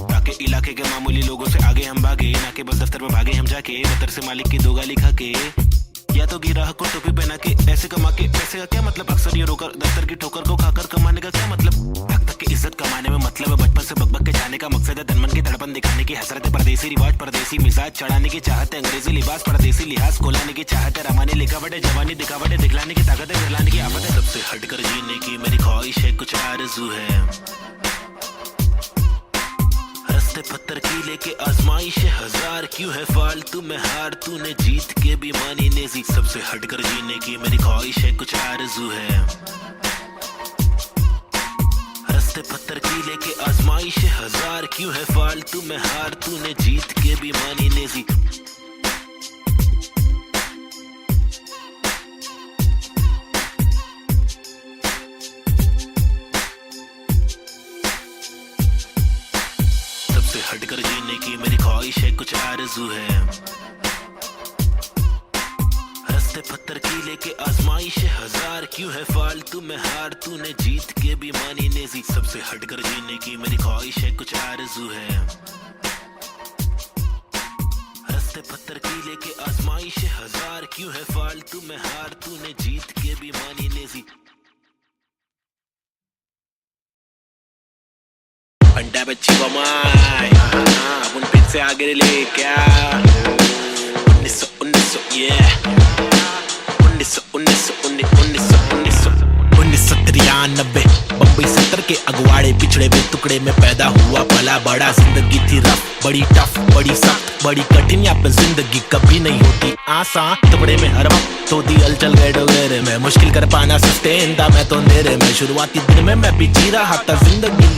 ताकि इलाके के मामूली लोगों से आगे हम भागे, ना के बस दफ्तर में भागे हम जाके, बतर से मालिक की दो गाली खा के, या तो गिराह को टोपी पहना के, पैसे कमा के, पैसे का क्या मतलब, अक्सर ये रोकर दफ्तर की ठोकर को खाकर कमाने का क्या मतलब, हक तक की इज्जत कमाने में मतलब है, बचपन से बकबक के जाने का मकसद है, तनमन की धड़पन दिखाने की हसरत है, परदेसी रिवाज परदेसी मिजाज चढ़ाने की चाहत है, अंग्रेजी लिबास परदेसी लिहाज कोलाने की चाहत है, रमानी लिखावट है, जवानी दिखावट है, दिखलाने की ताकत है, दिखलाने की आफत है। सबसे हटकर जीने की मेरी ख्वाहिश है, कुछ आरज़ू है। रास्ते पत्थर की लेके आजमाइश है हजार, क्यों है फालतू में हार, तूने जीत के भी मानी नेजी। सबसे हटकर जीने की मेरी ख्वाहिश है, कुछ आरज़ू है। रास्ते पत्थर की लेके आजमाइश है हजार, क्यों है फालतू में हार, तूने जीत के भी मानी नेजी। हटकर जीने की मेरी ख्वाहिश है, कुछ आरज़ू है। रास्ते पत्थर की लेके आजमाइश है हजार, क्यों है फालतू में हार, तूने जीत के भी मानी नेजी। सबसे हटकर जीने की मेरी ख्वाहिश है, कुछ आरज़ू है। रास्ते पत्थर की लेके आजमाइश है हजार, क्यों है फालतू में हार, तूने जीत के भी मानी नेजी। पंडा बच्ची बमाई अब उन फिर से आगे ले क्या 1993 बम्बई 70 के अगवाड़े पिछड़े हुए टुकड़े में पैदा हुआ पला बड़ा। जिंदगी थी रफ, बड़ी टफ, बड़ी सख्त, बड़ी कठिन, यहाँ पे जिंदगी कभी नहीं होती आसान। टुकड़े में हर वक्त तो दी हलचल गैडोगेरे में, मुश्किल कर पाना सस्टेन था मैं तो अंधेरे में। शुरुआती दिन में मैं भी जी रहा था जिंदगी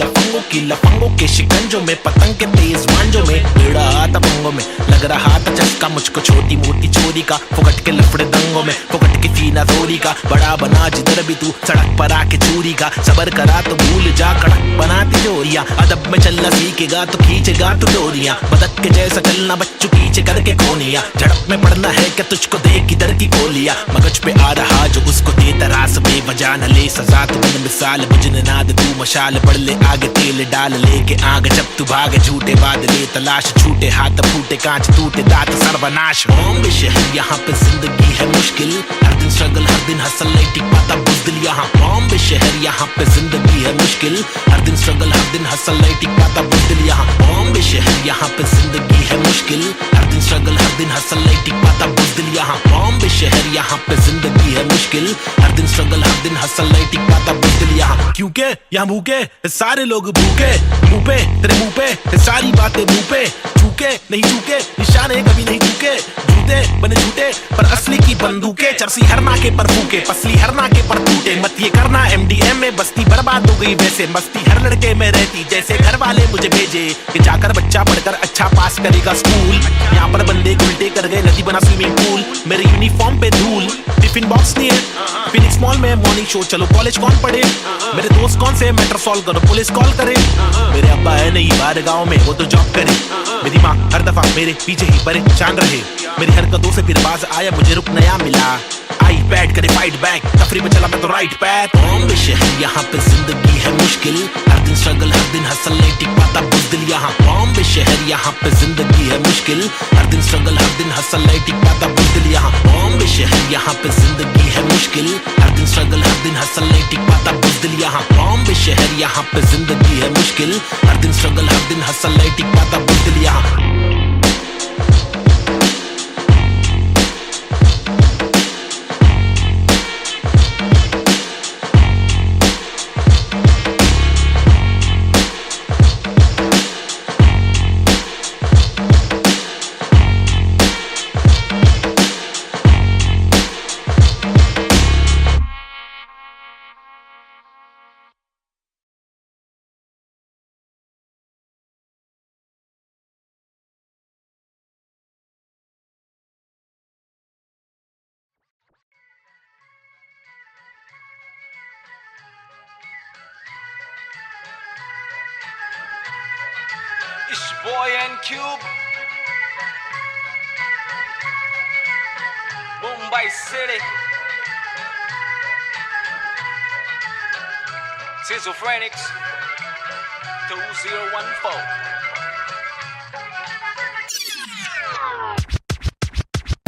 लफंगों के शिकंजों में, पतंग के तेज मांझों में, भिड़ा आता पंगों में। लग रहा था चस्का मुझको छोटी मोटी चोरी का, फुकट के लफड़े दंगों में, फुकट की थी ना थोड़ी का। बड़ा बना जिधर भी तू सड़क पर आके चोरी का, सबर करा तो भूल जा कड़क बनाती जोरियां। अदब में चलना सीखेगा तो खींचेगा तू डोरियां, बदक के जैसा चलना बच्चों पीछे करके कोनिया। झड़प में पड़ना है क्या तुझको देख इधर की गोलियां, मगज पे आ रहा जो उसको दे तरास बेवजह न ले सजा। तू बिन मिसाल बुझने नाद तू मशाल, बढ़ ले आगे तेल डाल लेके आग। जब तू भागे झूठे बादले तलाश, छूटे हाथ फूटे कांच टूटे दांत सर्वनाश। बॉम्बे शहर यहाँ पे जिंदगी है मुश्किल, हर दिन स्ट्रगल हर दिन हसल नहीं टिक पाता बुज़दिल यहाँ। बॉम्बे शहर यहाँ पे जिंदगी है मुश्किल, हर दिन स्ट्रगल, हर दिन हसल, नहीं टिक पाता बुज़दिल यहाँ बॉम्बे शहर, यहाँ पे जिंदगी है मुश्किल। हर दिन स्ट्रगल, हर दिन हसल, नहीं टिक पाता बुज़दिल यहाँ बॉम्बे शहर, यहाँ पे जिंदगी है मुश्किल। हर दिन स्ट्रगल, हर दिन हसल, नहीं टिक पाता बुज़दिल यहाँ, क्योंकि यहाँ भूखे सारे लोग भूखे, मुँह पे तेरे मुँह पे सारी बातें मुँह पे, झूके नहीं झूके निशाने कभी नहीं झूके, झूठे बने झूठे पर असली की बंदूकें, चरसी हर नाके पर फूके, पसली हर नाके पर टूटे, मत ये करना MDM में बस्ती बर्बाद हो गई वैसे, मस्ती हर लड़के में रहती जैसे घर वाले मुझे भेजे कि जाकर बच्चा पढ़कर अच्छा पास करेगा स्कूल। यहाँ पर बंदे उल्टे कर गए, नदी बना स्विमिंग पूल, मेरे यूनिफॉर्म पे धूल, टिफिन बॉक्स नहीं है फिनिक्स मॉल में मॉर्निंग शो, चलो कॉलेज कौन पढ़े, मेरे दोस्त कौन से मैटर सॉल्व करो पुलिस कॉल करे, मेरे अब्बा है नहीं बाहर गाँव में वो तो जॉब करे, मेरी माँ हर दफा मेरे पीछे ही परेशान रहे, मेरी हरकतों से फिर बाज आया मुझे रुक नया मिला, आई बैड करे फाइट बैक, तफरी पे चला मैं तो राइट पैथ। बॉम्बे शहर, यहाँ पे जिंदगी है मुश्किल, हर दिन स्ट्रगल, हर दिन हसल, नहीं टिक पाता बुज़दिल यहाँ बॉम्बे शहर, यहाँ पे जिंदगी है मुश्किल। हर दिन स्ट्रगल, हर दिन हसल, नहीं टिक पाता बुज़दिल यहाँ बॉम्बे शहर, यहाँ पे जिंदगी है मुश्किल। हर दिन स्ट्रगल, हर दिन हसल, नहीं टिक पाता बुज़दिल यहाँ बॉम्बे शहर, यहाँ पे जिंदगी है मुश्किल। हर दिन स्ट्रगल, हर दिन हसल, नहीं टिक पाता बुज़दिल यहाँ। It's boy and Cube, Mumbai City, Schizophrenics 2014.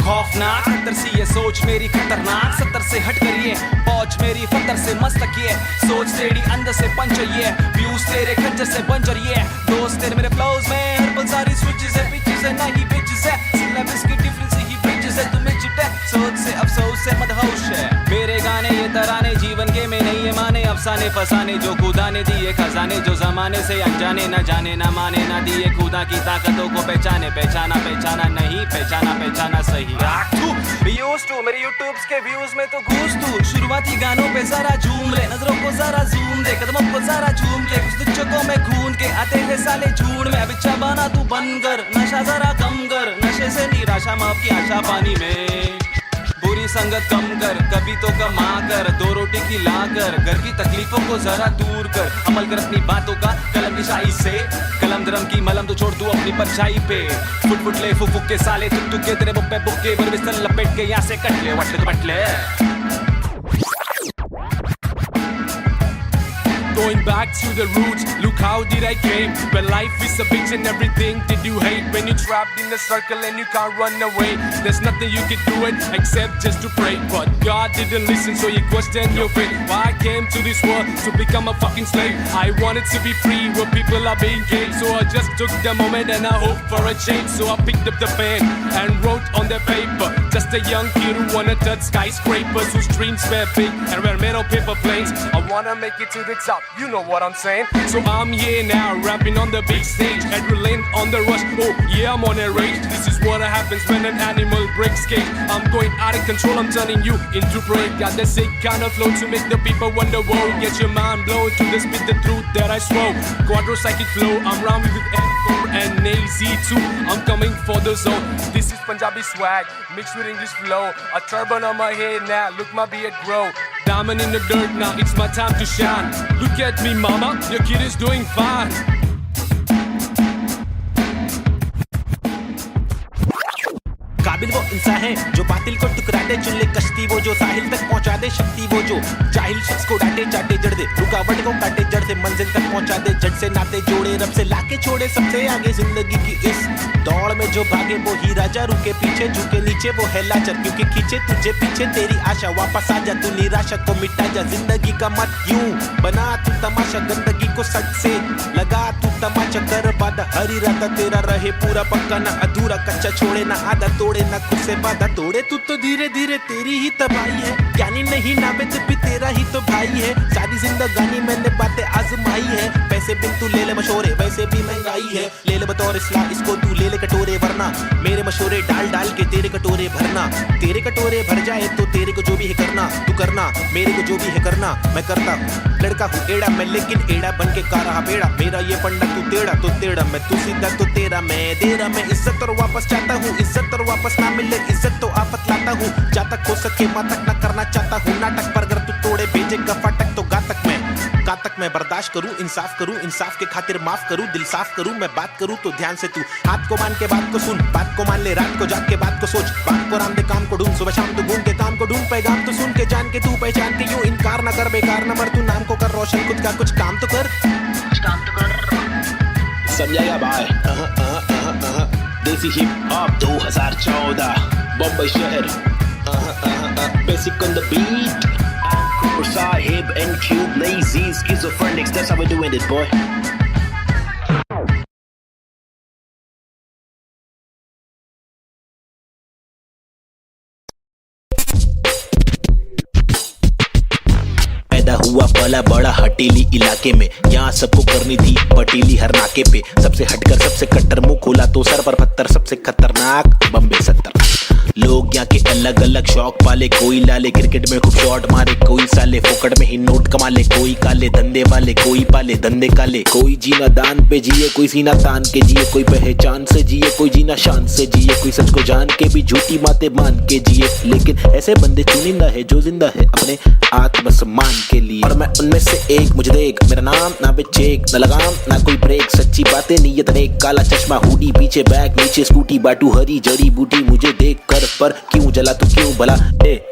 खौफनाक खतर सी ये सोच मेरी खतरनाक, 70 से हट कर ये पहुंच मेरी फतर से मस्तक ये सोच तेरी अंदर से पंचर ये व्यूज तेरे खंजर से बंजर ये दोस्त तेरे मेरे फ्लोज में हर पल सारी स्विचेस है पिचेस है नहीं बिचेस है सिलेबस की डिफरेंस ही ब्रिजेस है तुम्हें चिटे सोच से अफसोस से मदहोश है मेरे गाने ये तराने जीवन के में नहीं है माने अफसाने फसाने जो खुदा ने दिए खजाने जो जमाने से अनजाने न जाने न माने न दिए खुदा की ताकतों को पहचाने पहचाना पहचाना नहीं पहचाना पहचाना सही मेरे यूट्यूब्स के व्यूज में तो घूस तू शुरुआती गानों पे जरा झूम ले नजरों को जरा जूम दे कदमों को जरा झूम ले कुछ तुझको में खून के आते हैं साले झूठ में अब इच्छा बना तू बनकर नशा जरा कम कर नशे से निराशा माफ की आशा पानी में बुरी संगत कम कर कभी तो कमा कर दो रोटी खिला कर घर की तकलीफों को जरा दूर कर अमल कर अपनी बातों का कलम की शाही से कलम दरम की मलम तो छोड़ तू अपनी परछाई पे फुट फुट ले फुक के साले तुक तुक के तेरे बुक पे बुक्के बर बिस्तर लपेट के यहाँ से कट ले वट ले Going back to the roots, look how did I came. When life is a bitch and everything did you hate. When you're trapped in a circle and you can't run away. There's nothing you can do it except just to pray. But God didn't listen so you question your fate. Why I came to this world to become a fucking slave. I wanted to be free where people are being caged. So I just took the moment and I hoped for a change. So I picked up the pen and wrote on the paper. Just a young kid who wanna touch skyscrapers. Whose dreams were big and were made of paper planes. I wanna make it to the top. You know what I'm saying? So I'm here now, rapping on the big stage. Adrenaline on the rush, oh yeah, I'm on a rage. This is what happens when an animal breaks cage. I'm going out of control, I'm turning you into prey. Got the sick kind of flow to make the people wonder, whoa. Get your mind blown to the spit the truth that I swore. Quadro-psychic flow, I'm rhyming with M4 and AZ2. I'm coming for the zone. This is Punjabi swag, mixed with English flow. A turban on my head now, look my beard grow. Diamond in the dirt now, it's my time to shine. Look at me mama, your kid is doing fine. काबिल वो इंसान है जो बातिल को टुकरा दे, चुन ले कश्ती वो जो साहिल तक पहुंचा दे, शक्ति वो जो जाहिल शख्स को डांटे चाटे जड़ दे, रुकावट को काटे जड़ से मंजिल तक पहुंचा दे, जड़ से नाते जोड़े रब से लाके छोड़े सबसे आगे जिंदगी की इस दौड़ में जो भागे वो ही राजा, रुके पीछे झुके नीचे वो है लाचार, क्योंकि खींचे तुझे पीछे तेरी आशा, वापस आ जा तू निराशा को मिटा जा, जिंदगी का मत यूं बना तू तमाशा, गंदगी को सच से लगा तू तमाचा, कर वादा हरी रात तेरा रहे पूरा पक्का, ना अधूरा कच्चा छोड़े ना आधा तोड़े, ना खुद से वादा तोड़े, तू तो धीरे धीरे तेरी ही तबाही है, ज्ञानी नहीं नाबिद भी तेरा ही तो भाई है, सारी जिंदगानी मैंने बातें आजमाई है, पैसे बिन तू ले ले मशोरे वैसे भी महंगाई है, ले ले बतौर इस्लाह इसको तू ले ले कटोरे, वरना मेरे मशोरे डाल डाल के तेरे कटोरे भरना, तेरे कटोरे भर जाए तो तेरे को जो भी है करना, तू करना मेरे को जो भी है करना, मैं करता हूँ, लड़का हूँ एड़ा मैं लेकिन एड़ा बन के का रहा बेड़ा, मेरा ये पंडा तू टेढ़ा तो टेढ़ा, मैं तू सीधा तो तेरा मैं दे रहा, मैं इज्जत और वापस चाहता हूँ, इज्जत और वापस ना मिले इज्जत तो आफत लाता हूँ, जा तक हो सके माँ तक ना करना चाहता हूँ नाटक, पर अगर तू तोड़े भेजेगा फाटक तो गातक मैं बर्दाश्त करूँ, इंसाफ के खातिर माफ करूँ, दिल साफ करूँ, मैं बात करूँ तो ध्यान से तू हाथ को मान के बात को सुन, बात को मान ले रात को जाग के बात को सोच, बात को राम दे काम को ढूंढ, सुबह शाम तू घूम के काम को ढूंढ, पैगाम तो सुन के जान के तू पहचान के यूं इनकार न कर, बेकार न मर, तू नाम को कर रोशन, खुद का कुछ काम तो कर, समझाएगा भाई। देसी हिप हॉप 2014 बम्बई शहर, basic on the beat, Sahib and Cube, lazy, schizophrenics, that's how we're doing it, boy. पैदा हुआ पला बड़ा हटीली इलाके में, यहाँ सबको करनी थी पटीली हर नाके पे, सबसे हटकर सबसे कट्टर मुंह खोला तो सर पर पत्थर, सबसे खतरनाक बम्बे 70। लोग यहाँ के अलग अलग शौक पाले, कोई लाले क्रिकेट में खूब शॉट मारे, कोई साले फोकट में ही नोट कमा ले, कोई काले धंधे वाले, कोई पाले धंधे काले, कोई जीना दान पे जिए, कोई सीना तान के जिए, कोई पहचान से जिए, कोई जीना शान से जिए, कोई सच को जान के भी झूठी बातें मान के जिए, लेकिन ऐसे बंदे चुनिंदा है जो जिंदा है अपने आत्मसम्मान के लिए, और मैं उनमें से एक, मुझे देख मेरा नाम ना बेचेक, न लगाम ना कोई ब्रेक, सच्ची बातें नीयत नेक, काला चश्मा हुडी पीछे बैग नीचे स्कूटी, बाटू हरी जड़ी बूटी, मुझे देख कर पर क्यों जला तू क्यों भला,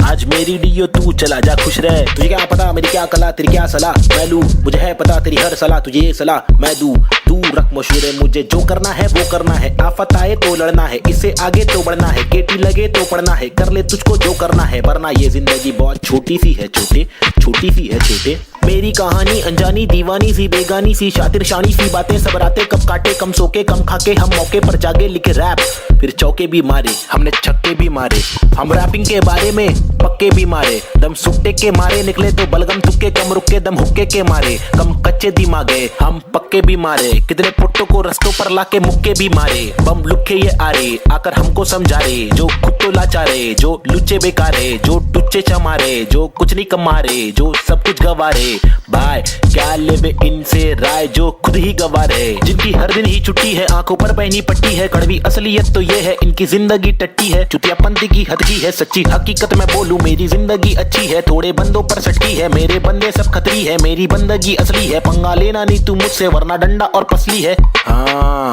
आज मेरी डीओ तू चला जा खुश रह, तुझे क्या पता मेरी क्या कला, तेरी क्या सलाह मैं लूं, मुझे है पता तेरी हर सलाह, तुझे ये सलाह मैं दूं, तू रख मशूरे, मुझे जो करना है वो करना है, आफत आए तो लड़ना है, इससे आगे तो बढ़ना है, केटी लगे तो पढ़ना है, कर ले तुझको जो करना है, वरना ये जिंदगी बहुत छोटी सी है छोटे, छोटी सी है छोटे, मेरी कहानी अनजानी दीवानी सी बेगानी सी, शातिर शानी सी बातें, सब रातें कब काटे, कम सोके कम खाके, हम मौके पर जागे लिखे रैप, फिर चौके भी मारे हमने छक्के भी मारे, हम रैपिंग के बारे में पक्के भी मारे, दम सुट्टे के मारे निकले तो बलगम तुक्के, कम रुके दम हुक्के के मारे, कम कच्चे दिमागे हम पक्के भी मारे, कितने पुट्टों को रस्तों पर लाके मुक्के भी मारे, बम लुक्के ये आरे आकर हमको समझा रे, जो खुद तो लाचारे, जो लुच्चे बेकारे, जो टुच्चे चमारे, जो कुछ नहीं कमारे, जो सब कुछ गवारे, भाई क्या लेवे इनसे राय जो खुद ही गवारे, जिनकी हर दिन ही छुट्टी है, आंखों पर पहनी पट्टी है, कड़वी असलियत तो ये है इनकी जिंदगी टट्टी है, चुतियापंती की हद की है, सच्ची हकीकत मैं बोलूं मेरी जिंदगी अच्छी है, थोड़े बंदों पर सटकी है, मेरे बंदे सब खतरी है, मेरी बंदगी असली है, पंगा लेना नहीं तू मुझसे वरना डंडा और पसली है। हाँ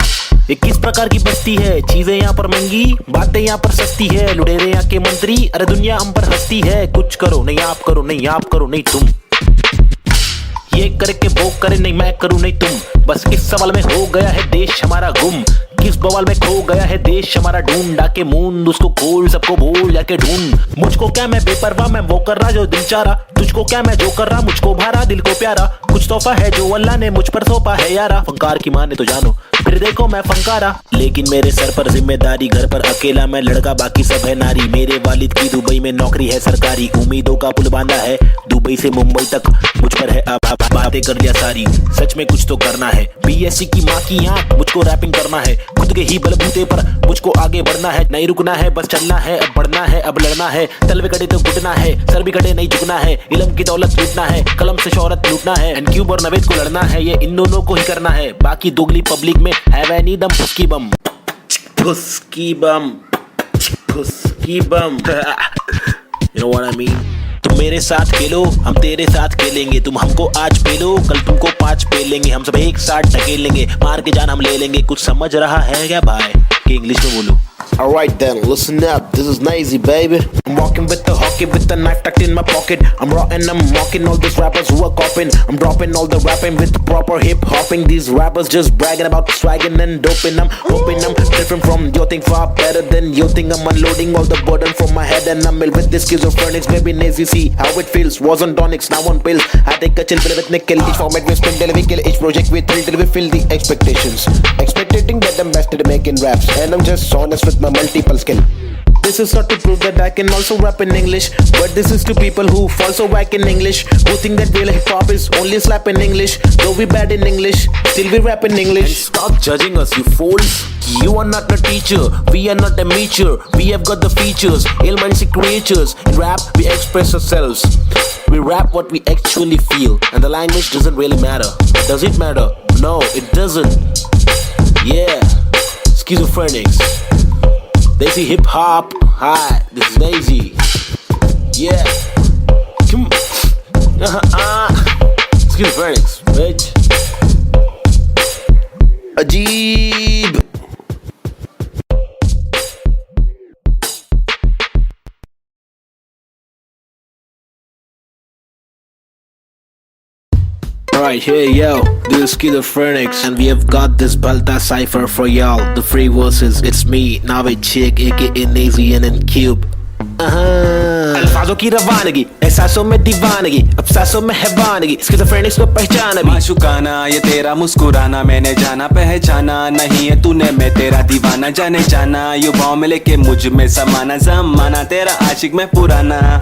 ये किस प्रकार की बस्ती है, चीजें यहाँ पर महंगी बातें यहाँ पर सस्ती है, लुटेरे यहाँ के मंत्री अरे दुनिया हम पर हंसती है, कुछ करो नहीं आप करो नहीं आप करो नहीं तुम, ये करके वो करे नहीं मैं करूं नहीं तुम, बस इस सवाल में हो गया है देश हमारा गुम, किस बवाल में खो गया है देश हमारा, ढूंढ डाके मूंद उसको खोल सबको बोल जाके ढूंढ, मुझको क्या मैं बेपरवाह मैं वो कर रहा जो दिल चाह रहा, तुझको क्या मैं जो कर रहा मुझको भारा दिल को प्यारा, कुछ तोहफा है जो अल्लाह ने मुझ पर सौंपा है यारा, फंकार की माने तो जानो फिर देखो मैं फंकारा, लेकिन मेरे सर पर जिम्मेदारी, घर पर अकेला मैं लड़का बाकी सब है नारी, मेरे वालिद की दुबई में नौकरी है सरकारी, उम्मीदों का पुल बांधा है दुबई से मुंबई तक, मुझ पर है अब बातें कर दिया सारी, सच में कुछ तो करना है, बीएससी की माँ की आंख मुझको रैपिंग करना है, खुद के ही बलबूते पर मुझको आगे बढ़ना है, नहीं रुकना है बस चलना है, अब बढ़ना है अब लड़ना है, तलवे कटे तो घुटना है, सर भी कटे नहीं झुकना है, इल्म की दौलत लूटना है, कलम से शोहरत लूटना है, एंड क्यूब और नवेद को लड़ना है, ये इन दोनों को ही करना है, बाकी दोगली पब्लिक में है वह नी दम फुसकी बम, फुसकी बम, फुसकी बम, you know what I mean? तुम मेरे साथ खेलो हम तेरे साथ खेलेंगे, तुम हमको आज पेलो कल तुमको 5 पेलेंगे, हम सब एक साथ ढकेलेंगे, मार के जान हम ले लेंगे, कुछ समझ रहा है क्या भाई कि इंग्लिश में बोलो। Alright then, listen up, this is Nazy, baby. I'm walking with the hockey, with the knife tucked in my pocket. I'm raw and I'm mocking all these rappers who are copying. I'm dropping all the rapping with the proper hip hopping. These rappers just bragging about swagging and doping. I'm hoping I'm different from your thing, far better than your thing. I'm unloading all the burden from my head and I'm ill with this schizophrenics. Baby Nazy, see how it feels. Was on tonics, now on pills. I take a chill pill with nickel. Each format we spin till we kill. Each project we thrill till we fill the expectations. Expecting that I'm best at making raps, and I'm just honest with my multiple skill. This is not to prove that I can also rap in English, but this is to people who fall so whack in English, who think that real hip hop is only slap in English. Though we bad in English, still we rap in English. And stop judging us, you fools. You are not a teacher, we are not a meacher. We have got the features, ill-minded creatures. In rap, we express ourselves. We rap what we actually feel, and the language doesn't really matter. Does it matter? No, it doesn't. Yeah, schizophrenics. They see hip hop. Hi, this is Nazy. Yeah, come. Schizophrenics, bitch. Ajeeb. Alright, hey yo, this is Schizophrenics, and we have got this Balta cipher for y'all. The free verses, it's me, Navid Chick, aka Nazy and Cube. अल्फाजों की रवानगी, एहसासों में दीवानगी, अफसासों में हैवानगी, स्किज़ोफ्रेनिक्स को पहचाना भी। माशुकाना ये तेरा मुस्कुराना मैंने जाना पहचाना, नहीं है तूने मैं तेरा दीवाना, जाने जाना युवाओं में लेके मुझ में समाना, जमाना तेरा आशिक में पुराना।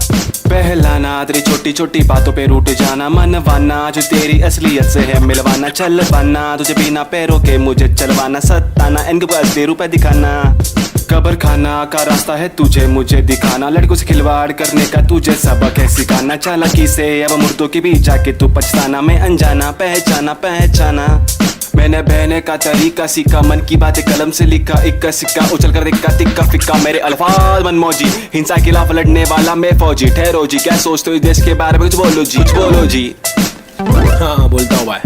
पहलाना तेरी छोटी छोटी बातों पे रूठ जाना, मनवाना जो तेरी असलियत से है मिलवाना, चल पाना तुझे बिना पैरों के मुझे चलवाना, सताना इनके पास 10 रुपए दिखाना। कब्र खाना का रास्ता है तुझे मुझे दिखाना, लड़कों से खिलवाड़ करने का तुझे सबक है सिखाना, चालाकी से अब मुर्दों के बीच जाके तू पछताना, मैं अनजाना पहचाना पहचाना। मैंने बहने का तरीका सीखा, मन की बातें कलम से लिखा, इक्का सिक्का उछल कर दिक्का तिक्का फिक्का, मेरे अल्फाज मनमौजी, हिंसा के खिलाफ लड़ने वाला मैं फौजी। ठहरो जी, क्या सोचते हो इस देश के बारे में, कुछ बोलो जी, कुछ बोलो जी। हाँ बोलता हूँ भाई।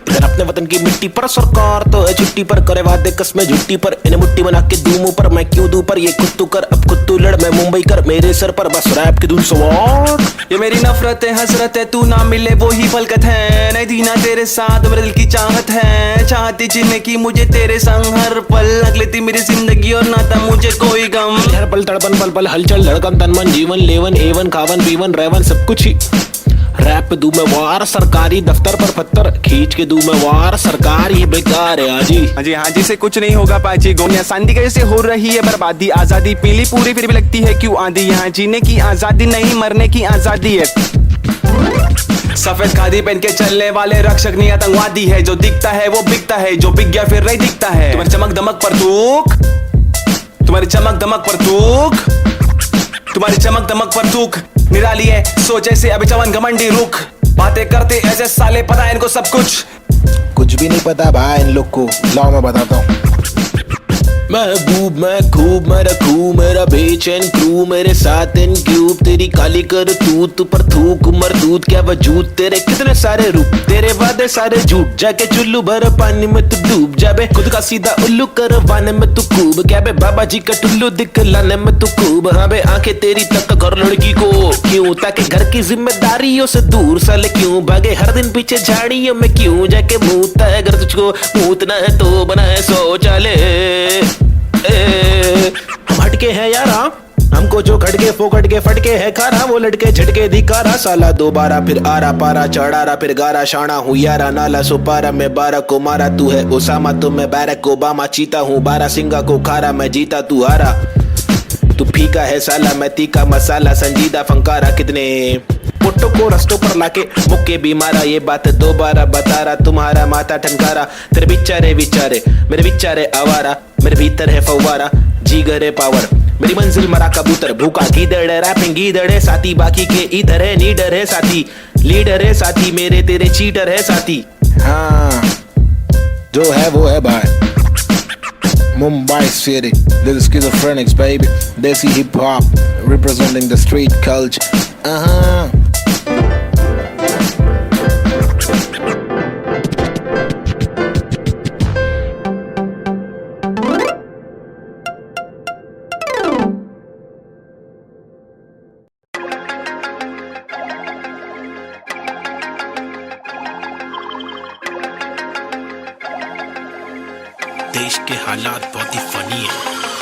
इधर अपने वतन की मिट्टी पर सरकार तो है छुट्टी पर, करे वादे कसमें झुट्टी पर, इन्हें मुट्ठी बना के दूं मुंह पर, मैं क्यों दूं पर, ये खुद तू कर अब खुद तू लड़, मैं मुंबई कर मेरे सर पर, बस रैप के दूं सवार। ये मेरी नफरत है हसरत है, तू ना मिले वो ही फलकत है, नहीं दीना तेरे साथ मेरे दिल की चाहत है, चाहती जीने की मुझे तेरे संग हर पल, अगले थी मेरी जिंदगी और ना था मुझे कोई गम, हर पल तड़पन पल पल हलचल धड़कन तन मन जीवन लेवन एवन खावन पीवन रेवन सब कुछ ही रैप पे दूं मैं वार, सरकारी दफ्तर पर पत्थर खींच के दूं मैं वार, सरकार ये बेकार है हाँ जी से कुछ नहीं होगा पाजी, गोलियां सांदी कैसे हो रही है बर्बादी, आजादी पीली पूरी फिर भी लगती है क्यों आंधी, यहाँ जीने की आजादी नहीं मरने की आजादी है। सफेद खादी पहन के चलने वाले रक्षक नहीं आतंकवादी है, जो दिखता है वो बिकता है, जो बिक गया फिर नहीं दिखता है, तुम्हारी चमक दमक पर थूक, तुम्हारी चमक दमक पर थूक, तुम्हारी चमक दमक पर थूक निराली है सोच ऐसे अभी जवान घमंडी रुख, बातें करते ऐसे साले पता है इनको सब कुछ भी नहीं पता भाई इन लोग को, लाओ मैं बताता हूँ। महबूब मैं खूब मैं रखूं मेरा बेचैन क्रू, मेरे साथ इन क्यूब, तेरी काली कर तूत पर थूक मरदूत क्या वजूद, तेरे कितने सारे रूप तेरे वादे सारे झूठ, जाके चुल्लू भर पानी में तू डूब जाबे, खुद का सीधा उल्लू करवाने में तू खूब, क्या बे बाबा जी का टुल्लू दिखलाने में तू खूब, हाँ बे आंखें तेरी तक घर लड़की को क्यों, ताकि घर की जिम्मेदारियों से दूर साले क्यों भागे, हर दिन पीछे झाड़ियों में क्यों जाके मूतता है, अगर तुझको मूतना है तो बना है शौचालय। हम हटके हैं यारा, हमको जो खटके फोकट के फटके है खारा, वो लटके झटके दिखारा, साला दोबारा फिर आरा पारा चढ़ारा फिर गारा, शाना हूँ यारा नाला सुपारा, मैं 12 को मारा तू है ओसामा तो मैं बैरक ओबामा, चीता हूँ 12 सिंगा को खारा, मैं जीता तू हारा, तू फीका है साला मैं तीखा मसाला, संजीदा फंकारा, कितने पुट्टों को रस्तों पर लाके मुक्के भी मारा, ये बात दोबारा बता रहा, तुम्हारा माथा ठनकारा, तेरे बिचारे विचारे मेरे बिचारे आवारा, मेरे भीतर है फव्वारा जीगर है पावर, मेरी मंजिल मरा कबूतर भूखा गीदड़ रैपिंग गीदड़ है साथी, बाकी के इधर है नीडर है साथी, लीडर है साथी, मेरे तेरे चीटर है साथी, हाँ जो है वो है भाई। Mumbai City, this is Schizophrenics baby, Desi hip hop representing the street culture. देश के हालात बहुत ही फनी है।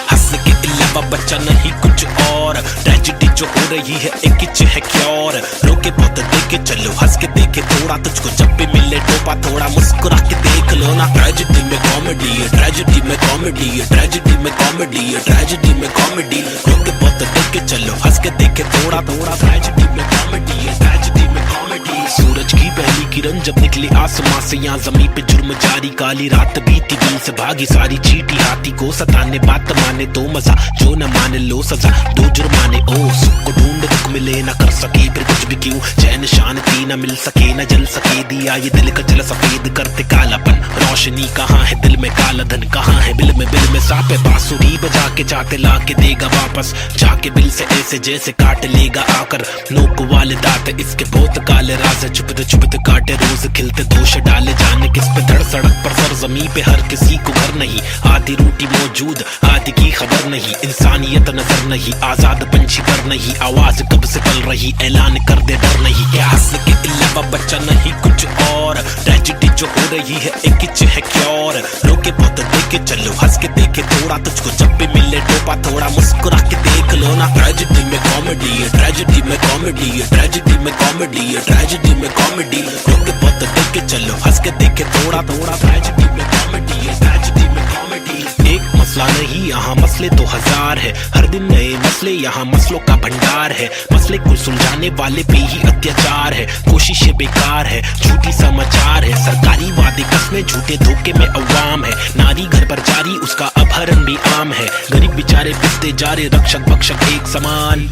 हंस के अलावा बच्चा नहीं कुछ और, ट्रेजेडी जो हो रही है एक ही है क्योर। रोके बहुत देखे चलो, हंस के देखे थोड़ा, तुझको जब भी मिले टोपा थोड़ा मुस्कुरा के देख लो ना। ट्रेजेडी में कॉमेडी है, ट्रेजेडी में कॉमेडी है, ट्रेजेडी में कॉमेडी है, ट्रेजेडी में कॉमेडी। रोके बहुत देखे चलो, हंस के देखे थोड़ा थोड़ा, ट्रेजेडी में कॉमेडी है, ट्रेजेडी में कॉमेडी। सूरज की पहली किरण जब निकली आसमां से, यहाँ जमीन पे जुर्म जारी, काली रात बीती, दिल से भागी सारी चीटी। हाथी को सताने बात माने तो मजा, जो न माने लो सजा, दो जुर्माने। ओ सुख को ढूंढ दुख मिले ना कर सके फिर कुछ भी क्यों, चैन शांति न मिल सके न जल सके, दिया ये दिल का जल सफेद करते कालापन। रोशनी कहाँ है दिल में, काला धन कहाँ है बिल में सापे। बांसुरी बजा के चाहते ला के देगा वापस, जाके बिल से ऐसे जैसे काट लेगा आकर। नोक वाले दांत इसके बहुत काले राज, चुपते चुपते काटे रोज खिलते दोष डाले। जाने किस पे धड़ सड़क पर सर जमी पे, हर किसी को घर नहीं, आधी रोटी मौजूद आधी की खबर नहीं। इंसानियत नजर नहीं, आजाद पंछी पर नहीं, आवाज कब से पल रही, ऐलान कर दे डर नहीं। क्या हंस के अलावा बच्चा नहीं कुछ और, ट्रेजेडी जो हो रही है एक ही है क्योर। रोके बहुत देखे चलो, हंस के देखे थोड़ा, तुझको जब भी मिले टोपा थोड़ा मुस्कुरा के देख लो ना। ट्रेजेडी में कॉमेडी है, ट्रेजेडी में कॉमेडी है, ट्रेजेडी में कॉमेडी है, ट्रेजेडी में कॉमेडी। रोके बहुत देखे चलो, हंस के देखे थोड़ा थोड़ा, ट्रेजेडी में कॉमेडी है, ट्रेजेडी में कॉमेडी। एक मसला नहीं यहाँ मसले तो हजार है, हर दिन नए मसले यहाँ मसलों का भंडार है। मसले को सुलझाने वाले पे ही अत्याचार है, कोशिशें बेकार है, झूठी समाचार है। सरकारी वादे कसमें झूठे धोखे में अवाम है, नारी घर पर जारी उसका अपहरण भी आम है। गरीब बेचारे पिसते जा रहे, रक्षक भक्षक एक समान,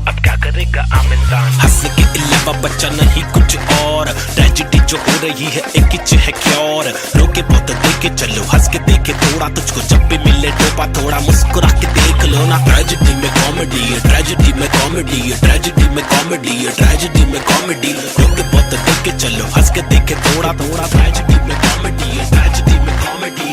अब क्या करेगा आम इंसान। हंस के अलावा बच्चा नहीं कुछ और, ट्रेजेडी जो हो रही है एक ही है क्योर। रोके बहुत देखे चलो, हंस के देखे थोड़ा, तुझको जब भी मिले टोपा थोड़ा मुस्कुरा के देख लो ना। ट्रेजेडी में कॉमेडी है, ट्रेजेडी में कॉमेडी है, ट्रेजेडी में कॉमेडी है, ट्रेजेडी में कॉमेडी। रोके बहुत देखे चलो, हंस के देखे थोड़ा थोड़ा, ट्रेजेडी में कॉमेडी है, ट्रेजेडी में comedy.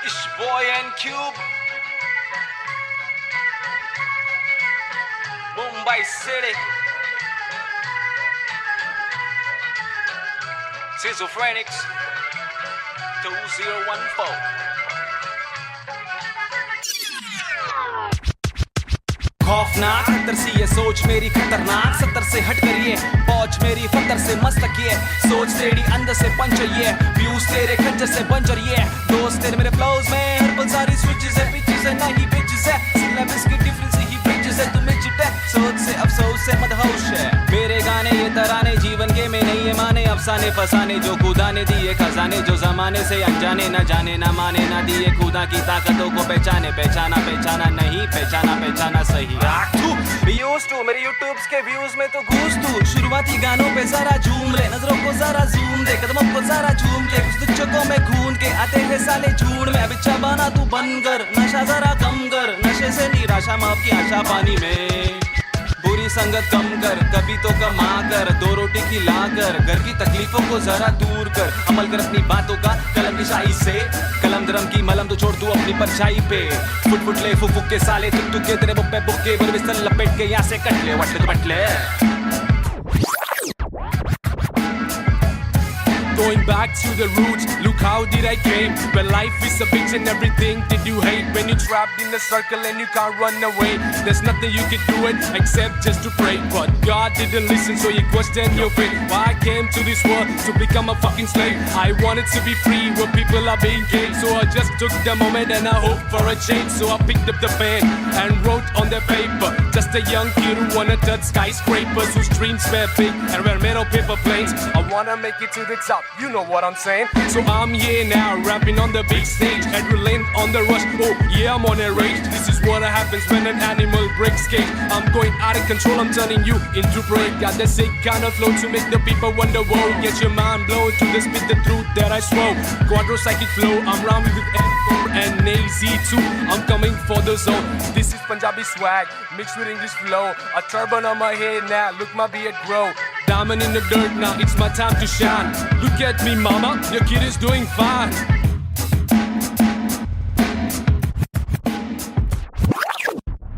It's boy and Cube, Mumbai City, Schizophrenics 2014. खौफनाक खतर सी ये सोच मेरी खतरनाक, 70 से हट कर ये पहुंच मेरी फतर से मस्तक ये सोच तेरी अंदर से पंचर ये व्यूज तेरे खंजर से बंजर ये दोस्त तेरे मेरे फ्लोज में हर पल सारी स्विचेस है, पिचेस है नहीं बिचेस है, सिलेबस की डिफरेंस ही ब्रिजेस है, तुम्हें चिटे सोच से अफसोस से मदहोश है। मेरे गाने ये तराने जीवन के में नहीं है माने, अफसाने फसाने जो खुदा ने दिए खजाने, जो जमाने से अनजाने न जाने न माने न दिए खुदा की ताकतों को पहचाने, पहचाना पहचाना नहीं पहचाना पहचाना सही। मेरे यूट्यूब्स के व्यूज में तो घूस तू, शुरुआती गानों पे जरा झूम ले, नजरों को जरा जूम दे, कदमों को जरा झूम के, कुछ तुझको में खून के आते हैं साले झूठ में। अभी चबाना तू बंद कर, नशा जरा कम कर, नशे से निराशा माफ की आशा पानी में, बुरी संगत कम कर, कभी तो कमा कर, दो रोटी खिला कर, घर की तकलीफों को जरा दूर कर, अमल कर अपनी बातों का कलम की शाही से, कलम दरम की मलम तो छोड़ तू अपनी परछाई पे, फुट फुट ले फुक फुक के साले तुक तुक के तेरे बुक पे बुक्के बर बिस्तर लपेट के यहाँ से कट ले वट ले बट ले। Going back to the roots, look how did I came. When life is a bitch and everything did you hate. When you're trapped in a circle and you can't run away, there's nothing you can do it except just to pray. But God didn't listen, so you question your fate. Why I came to this world to become a fucking slave? I wanted to be free where people are being caged. So I just took the moment and I hoped for a change. So I picked up the pen and wrote on the paper. Just a young kid who wanna touch skyscrapers, whose dreams were big and were made of paper planes. I wanna make it to the top, you know what I'm saying? So I'm here now, rapping on the big stage, adrenaline on the rush. Oh yeah, I'm on a rage. This is what happens when an animal breaks cage. I'm going out of control, I'm turning you into prey. Got that sick kind of flow to make the people wonder, whoa. Get your mind blown to the spit the truth that I swore. Quadro psychic flow, I'm rhyming with N4 and AZ2. I'm coming for the zone. This is Punjabi swag mixed with English flow. A turban on my head now, look my beard grow. Diamond in the dirt now, it's my time to shine. Look at me mama, your kid is doing fine.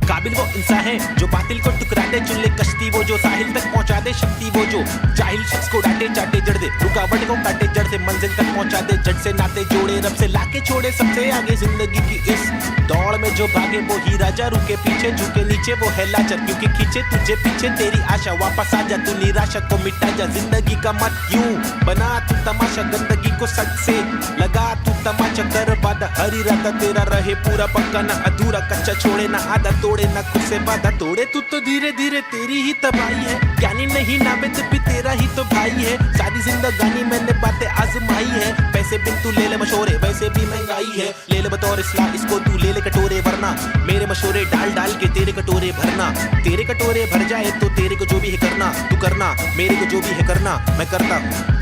काबिल वो इंसान है जो बातिल को टुकरा दे, चुन ले कश्ती वो जो साहिल तक पहुंचा दे, शक्ति वो जो जाहिल शख्स को डांटे चाटे जड़ दे, रुकावट को काटे जड़ से मंजिल तक पहुंचा दे, जड़ से नाते जोड़े रब से लाके छोड़े सबसे आगे जिंदगी की इस दौड़ में जो भागे वो ही राजा, रुके पीछे झुके नीचे वो है लाचार, क्योंकि खींचे तुझे पीछे तेरी आशा, वापस आ जा तू निराशा को मिटा जा, जिंदगी का मत यूं बना तू तमाशा, गंदगी को सच से लगा तू तमाचा, कर वादा हर इरादा तेरा रहे पूरा पक्का, ना अधूरा कच्चा छोड़े ना आधा तोड़े, ना खुद से वादा तोड़े, तू तो धीरे धीरे तेरी ही तबाही है, ज्ञानी नहीं नाबिद भी तेरा ही तो भाई है, सारी जिंदगानी मैंने बातें आजमाई है, पैसे बिन तू ले ले मशोरे वैसे भी महंगाई है, ले ले बतौर इस्लाम इसको तू ले ले कटोरे, वरना मेरे मशोरे डाल डाल के तेरे कटोरे भरना, तेरे कटोरे भर जाए तो तेरे को जो भी है करना, तू करना मेरे को जो भी है करना, मैं करता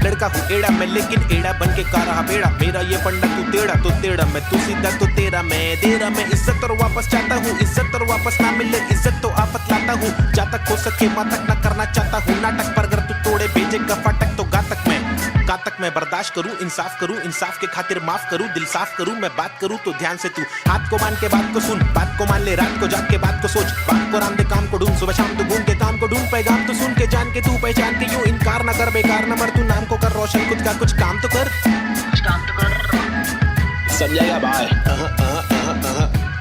लड़का हूँ एड़ा मैं, लेकिन एड़ा बन के का रहा बेड़ा, मेरा ये पंडा तू टेढ़ा तो टेढ़ा, मैं तू सीधा तो तेरा मैं दे रहा, मैं इज्जत और वापस चाहता हूँ, इज्जत और वापस ना मिले इज्जत तो आफत लाता हूँ, जा तक हो सके माँ तक ना करना चाहता हूँ नाटक, पर अगर तू तोड़े भेजेगा फाटक तो गा तक मैं बर्दाश्त करूँ, इंसाफ के खातिर माफ करूँ, दिल साफ करूँ, मैं बात करूँ तो ध्यान से तू हाथ को मान के बात को सुन, बात को मान ले, रात को जाग के बात को सोच, बात को राम दे काम को ढूंढ, सुबह शाम तू घूम के काम को ढूंढ, पैगाम तो सुन के जान के तू पहचान के यूं इनकार न कर, बेकार न मर, तू नाम को कर रोशन, खुद का कुछ काम तो कर, समझेगा भाई।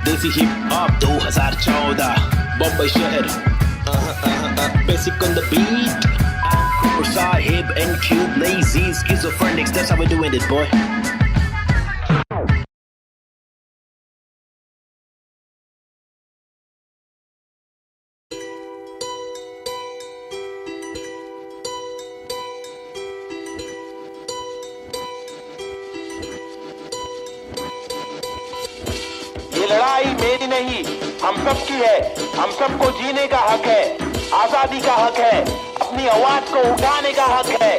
देसी हिप हॉप 2014 बम्बई शहर, basic on the beat, Sahib and Cube, lazy schizophrenics, that's how we doing it, boy. ये लड़ाई मेरी नहीं हम सब की है, हम सबको जीने का हक है, आजादी का हक है, अपनी आवाज को उठाने का हक है।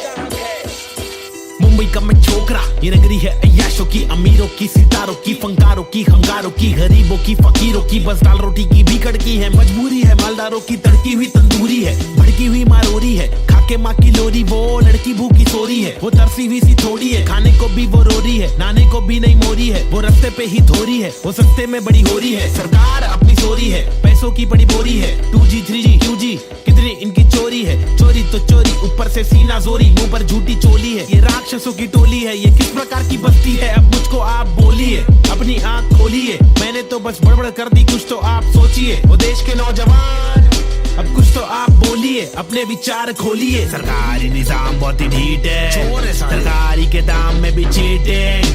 मुंबई का मैं छोकरा, ये नगरी है अय्याशों की, अमीरों की, सितारों की, फंकारों की, हंगारों की, गरीबों की, फकीरों की, बस दाल रोटी की भी कड़की है, मजबूरी है मालदारों की, तड़की हुई तंदूरी है, भड़की हुई मारोरी है, खाके माँ की लोरी, वो लड़की भूखी सोरी है, वो तरसी हुई सी थोड़ी है, खाने को भी वो रोरी है, नाने को भी नहीं मोरी है, वो रस्ते पे ही धोरी है, वो सस्ते में बड़ी हो रही है, सरकार अपनी सोरी है, पैसों की बड़ी बोरी है, 2G 3G QG कितनी इनकी चोरी है, चोरी तो चोरी, ऊपर से सीना जोरी, मुंह पर झूठी चोली है, ये राक्षसों की टोली है, ये किस प्रकार की बस्ती है, अब मुझको आप बोलिए, अपनी आंख खोलिए, मैंने तो बस बड़बड़ कर दी, कुछ तो आप सोचिए, वो देश के नौजवान अब कुछ तो आप बोलिए, अपने विचार खोलिए, सरकारी निजाम बहुत ही ढीठ है, सरकारी के दाम में भी चीटिंग,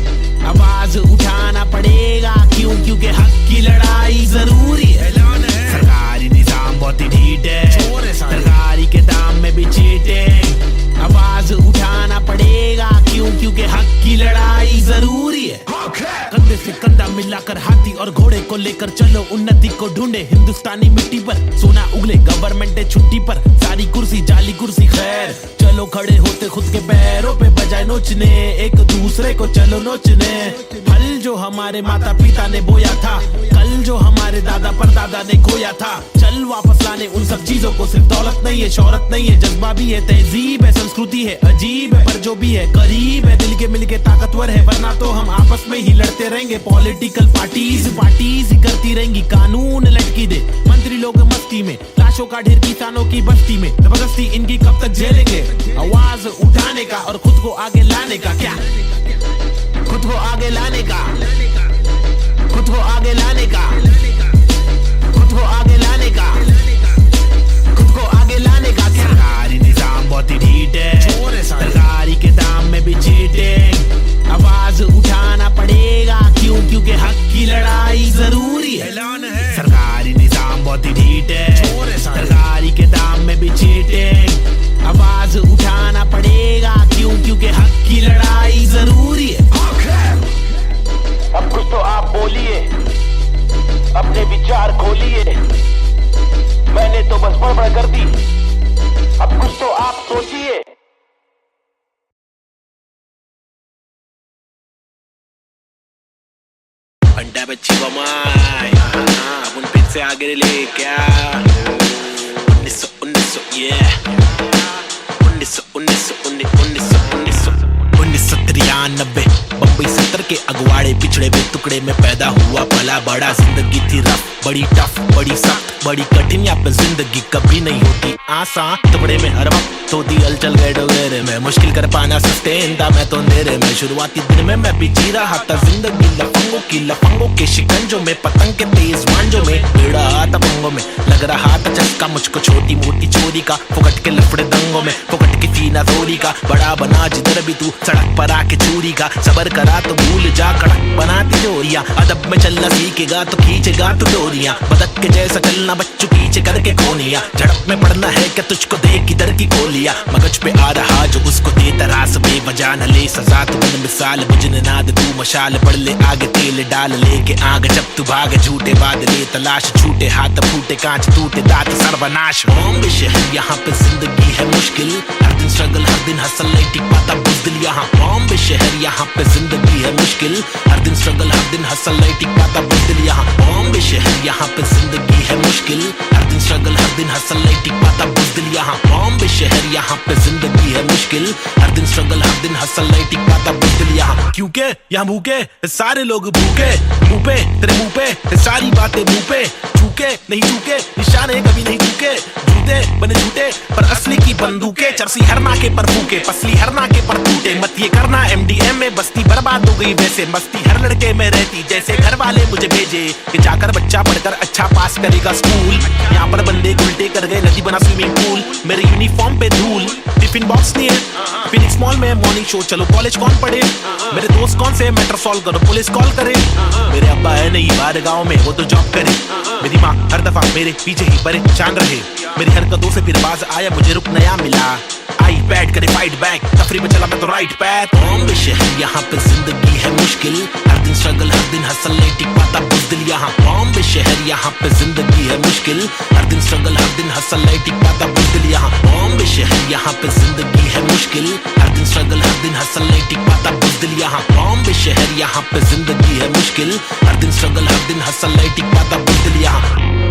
आवाज उठाना पड़ेगा क्यों, क्योंकि हक की लड़ाई जरूरी है, सरकारी निजाम बहुत ही ढीठ है, सरकारी के दाम में भी चीटिंग, आवाज उठाना पड़ेगा क्यों, क्योंकि हक की लड़ाई जरूरी है, कंधे से कंधा मिलाकर हाथी और घोड़े को लेकर चलो, उन्नति को ढूंढे हिंदुस्तानी मिट्टी पर, सोना उगले गवर्नमेंट है छुट्टी पर, सारी कुर्सी जाली कुर्सी खैर, चलो खड़े होते खुद के पैरों पे बजाय नोचने, एक दूसरे को चलो नोचने, फल जो हमारे माता पिता ने बोया था, कल जो हमारे दादा परदादा ने खोया था, चल वापस लाने उन सब चीजों को, सिर्फ दौलत नहीं है, शोहरत नहीं है, जज्बा भी है, तहजीब है, संस्कृति है, अजीब है, पर जो भी है करीब है, दिल के मिलके ताकतवर है, वरना तो हम आपस में ही लड़ते रहेंगे, पॉलिटिकल पार्टीज ही करती रहेंगी, कानून लटकी दे, मंत्री लोग मस्ती में, लाशों का ढेर किसानों की बस्ती में, जबरदस्ती इनकी कब तक झेलेंगे, आवाज उठाने का और खुद को आगे लाने का, क्या खुद को आगे लाने का, खुद को आगे लाने का, खुद को आगे लाने का, खुद को आगे लाने का, सरकारी निजाम बहुत ही ढीठ है, सरकारी के दाम में भी चीटिंग, आवाज उठाना पड़ेगा क्यों, क्योंकि हक की लड़ाई जरूरी है, सरकारी निजाम बहुत ही ढीठ है, सरकारी के दाम में भी चीटिंग, आवाज उठाना पड़ेगा क्यों, क्योंकि हक की लड़ाई जरूरी है। अब कुछ तो आप बोलिए, अपने विचार बड़ा बच्ची बमाई अपन फिर से आगे ले क्या 1993 बम्बई 70 के अगवाड़े पिछड़े में टुकड़े में पैदा हुआ पला बड़ा जिंदगी थी रफ बड़ी टफ बड़ी सख्त बड़ी कठिन यहाँ पे जिंदगी कभी नहीं होती आसान टुकड़े में हर वक्त होती हलचल गए डोगरे में मुश्किल कर पाना सस्टेन था मैं तो अंधेरे में शुरुआती दिन में मैं भी जी रहा था जिंदगी लफंगों के शिकंजों में पतंग के तेज मांझों में बेड़ा आता पंगों में लग रहा था चस्का मुझको छोटी मोटी चोरी का फुकट के लफड़े दंगों में फुकट की फीना थोड़ी का बड़ा बना जिधर भी तू सड़क पर आके चोरी का सबर करा तो भूल जा कड़क बनाती जोरियां अदब में चलना सीखेगा तो खींचेगा तू डोरियां बदक के जैसा चलना बच्चों पीछे करके कोनिया झड़प में पड़ना है क्या तुझको देख इधर की गोलियां मगज पे आ रहा जो उसको देता रास बेवजह न ले सजा तू बन मिसाल बुझने ना दे तू मशाल पड़ ले आगे तेल डाल लेके आग जब तू भाग झूठे बादले तलाश छूटे हाथ फूटे कांच टूटे दांत सर्वनाश बॉम्बे शहर यहाँ पे जिंदगी है मुश्किल हर दिन स्ट्रगल हर दिन हसल नहीं टिक पाता बुज़दिल यहाँ बॉम्बे शहर यहाँ पे जिंदगी है मुश्किल हर दिन स्ट्रगल हर दिन हसल नहीं टिक पाता बुज़दिल यहाँ बॉम्बे शहर यहाँ पे जिंदगी है मुश्किल हर दिन स्ट्रगल हर दिन हसल नहीं टिक पाता बुज़दिल यहाँ बॉम्बे शहर यहाँ पे जिंदगी है मुश्किल हर दिन स्ट्रगल हर दिन हसल नहीं टिक पाता बुज़दिल यहाँ क्योंकि यहाँ भूखे सारे लोग भूखे मुंह पे तेरे मुंह पे सारी बातें मुंह पे चूके नहीं चूके निशाने कभी नहीं चूके झूठे बने झूठे पर असली की बंदूकें चरसी हर नाके पर फूके पसली हर नाके पर टूटे मत ये करना MDM में बस्ती बर्बाद हो गई वैसे मस्ती हर लड़के में रहती जैसे घर वाले मुझे भेजे कि जाकर बच्चा पढ़कर अच्छा पास करेगा स्कूल यहाँ पर बंदे उल्टे कर गए नदी बना स्विमिंग पूल मेरे यूनिफॉर्म पे धूल टिफिन बॉक्स नहीं है फिनिक्स मॉल में मॉर्निंग शो चलो कॉलेज कौन पढ़े मेरे दोस्त कौन से मैटर सॉल्व करो पुलिस कॉल करे मेरे अब्बा है नहीं बाहर गाँव में वो तो जॉब करे मेरी माँ हर दफा मेरे पीछे ही परेशान रहे मेरी हरकतों से फिर बाज आया मुझे रुक नया मिला आई पैड करे फाइट बैक तफरी में चला मैं तो राइट पैथ बॉम्बे शहर यहाँ पे जिंदगी है मुश्किल हर दिन स्ट्रगल हर दिन हसल नहीं टिक पाता बुज़दिल यहाँ बॉम्बे शहर यहाँ पे जिंदगी है मुश्किल हर दिन स्ट्रगल हर दिन हसल नहीं टिक पाता बुज़दिल यहाँ बॉम्बे शहर यहाँ पे जिंदगी है मुश्किल हर दिन स्ट्रगल हर दिन हसल नहीं टिक पाता बुज़दिल यहाँ बॉम्बे शहर यहाँ पे जिंदगी है मुश्किल हर दिन स्ट्रगल हर दिन हसल नहीं टिक पाता बुज़दिल यहाँ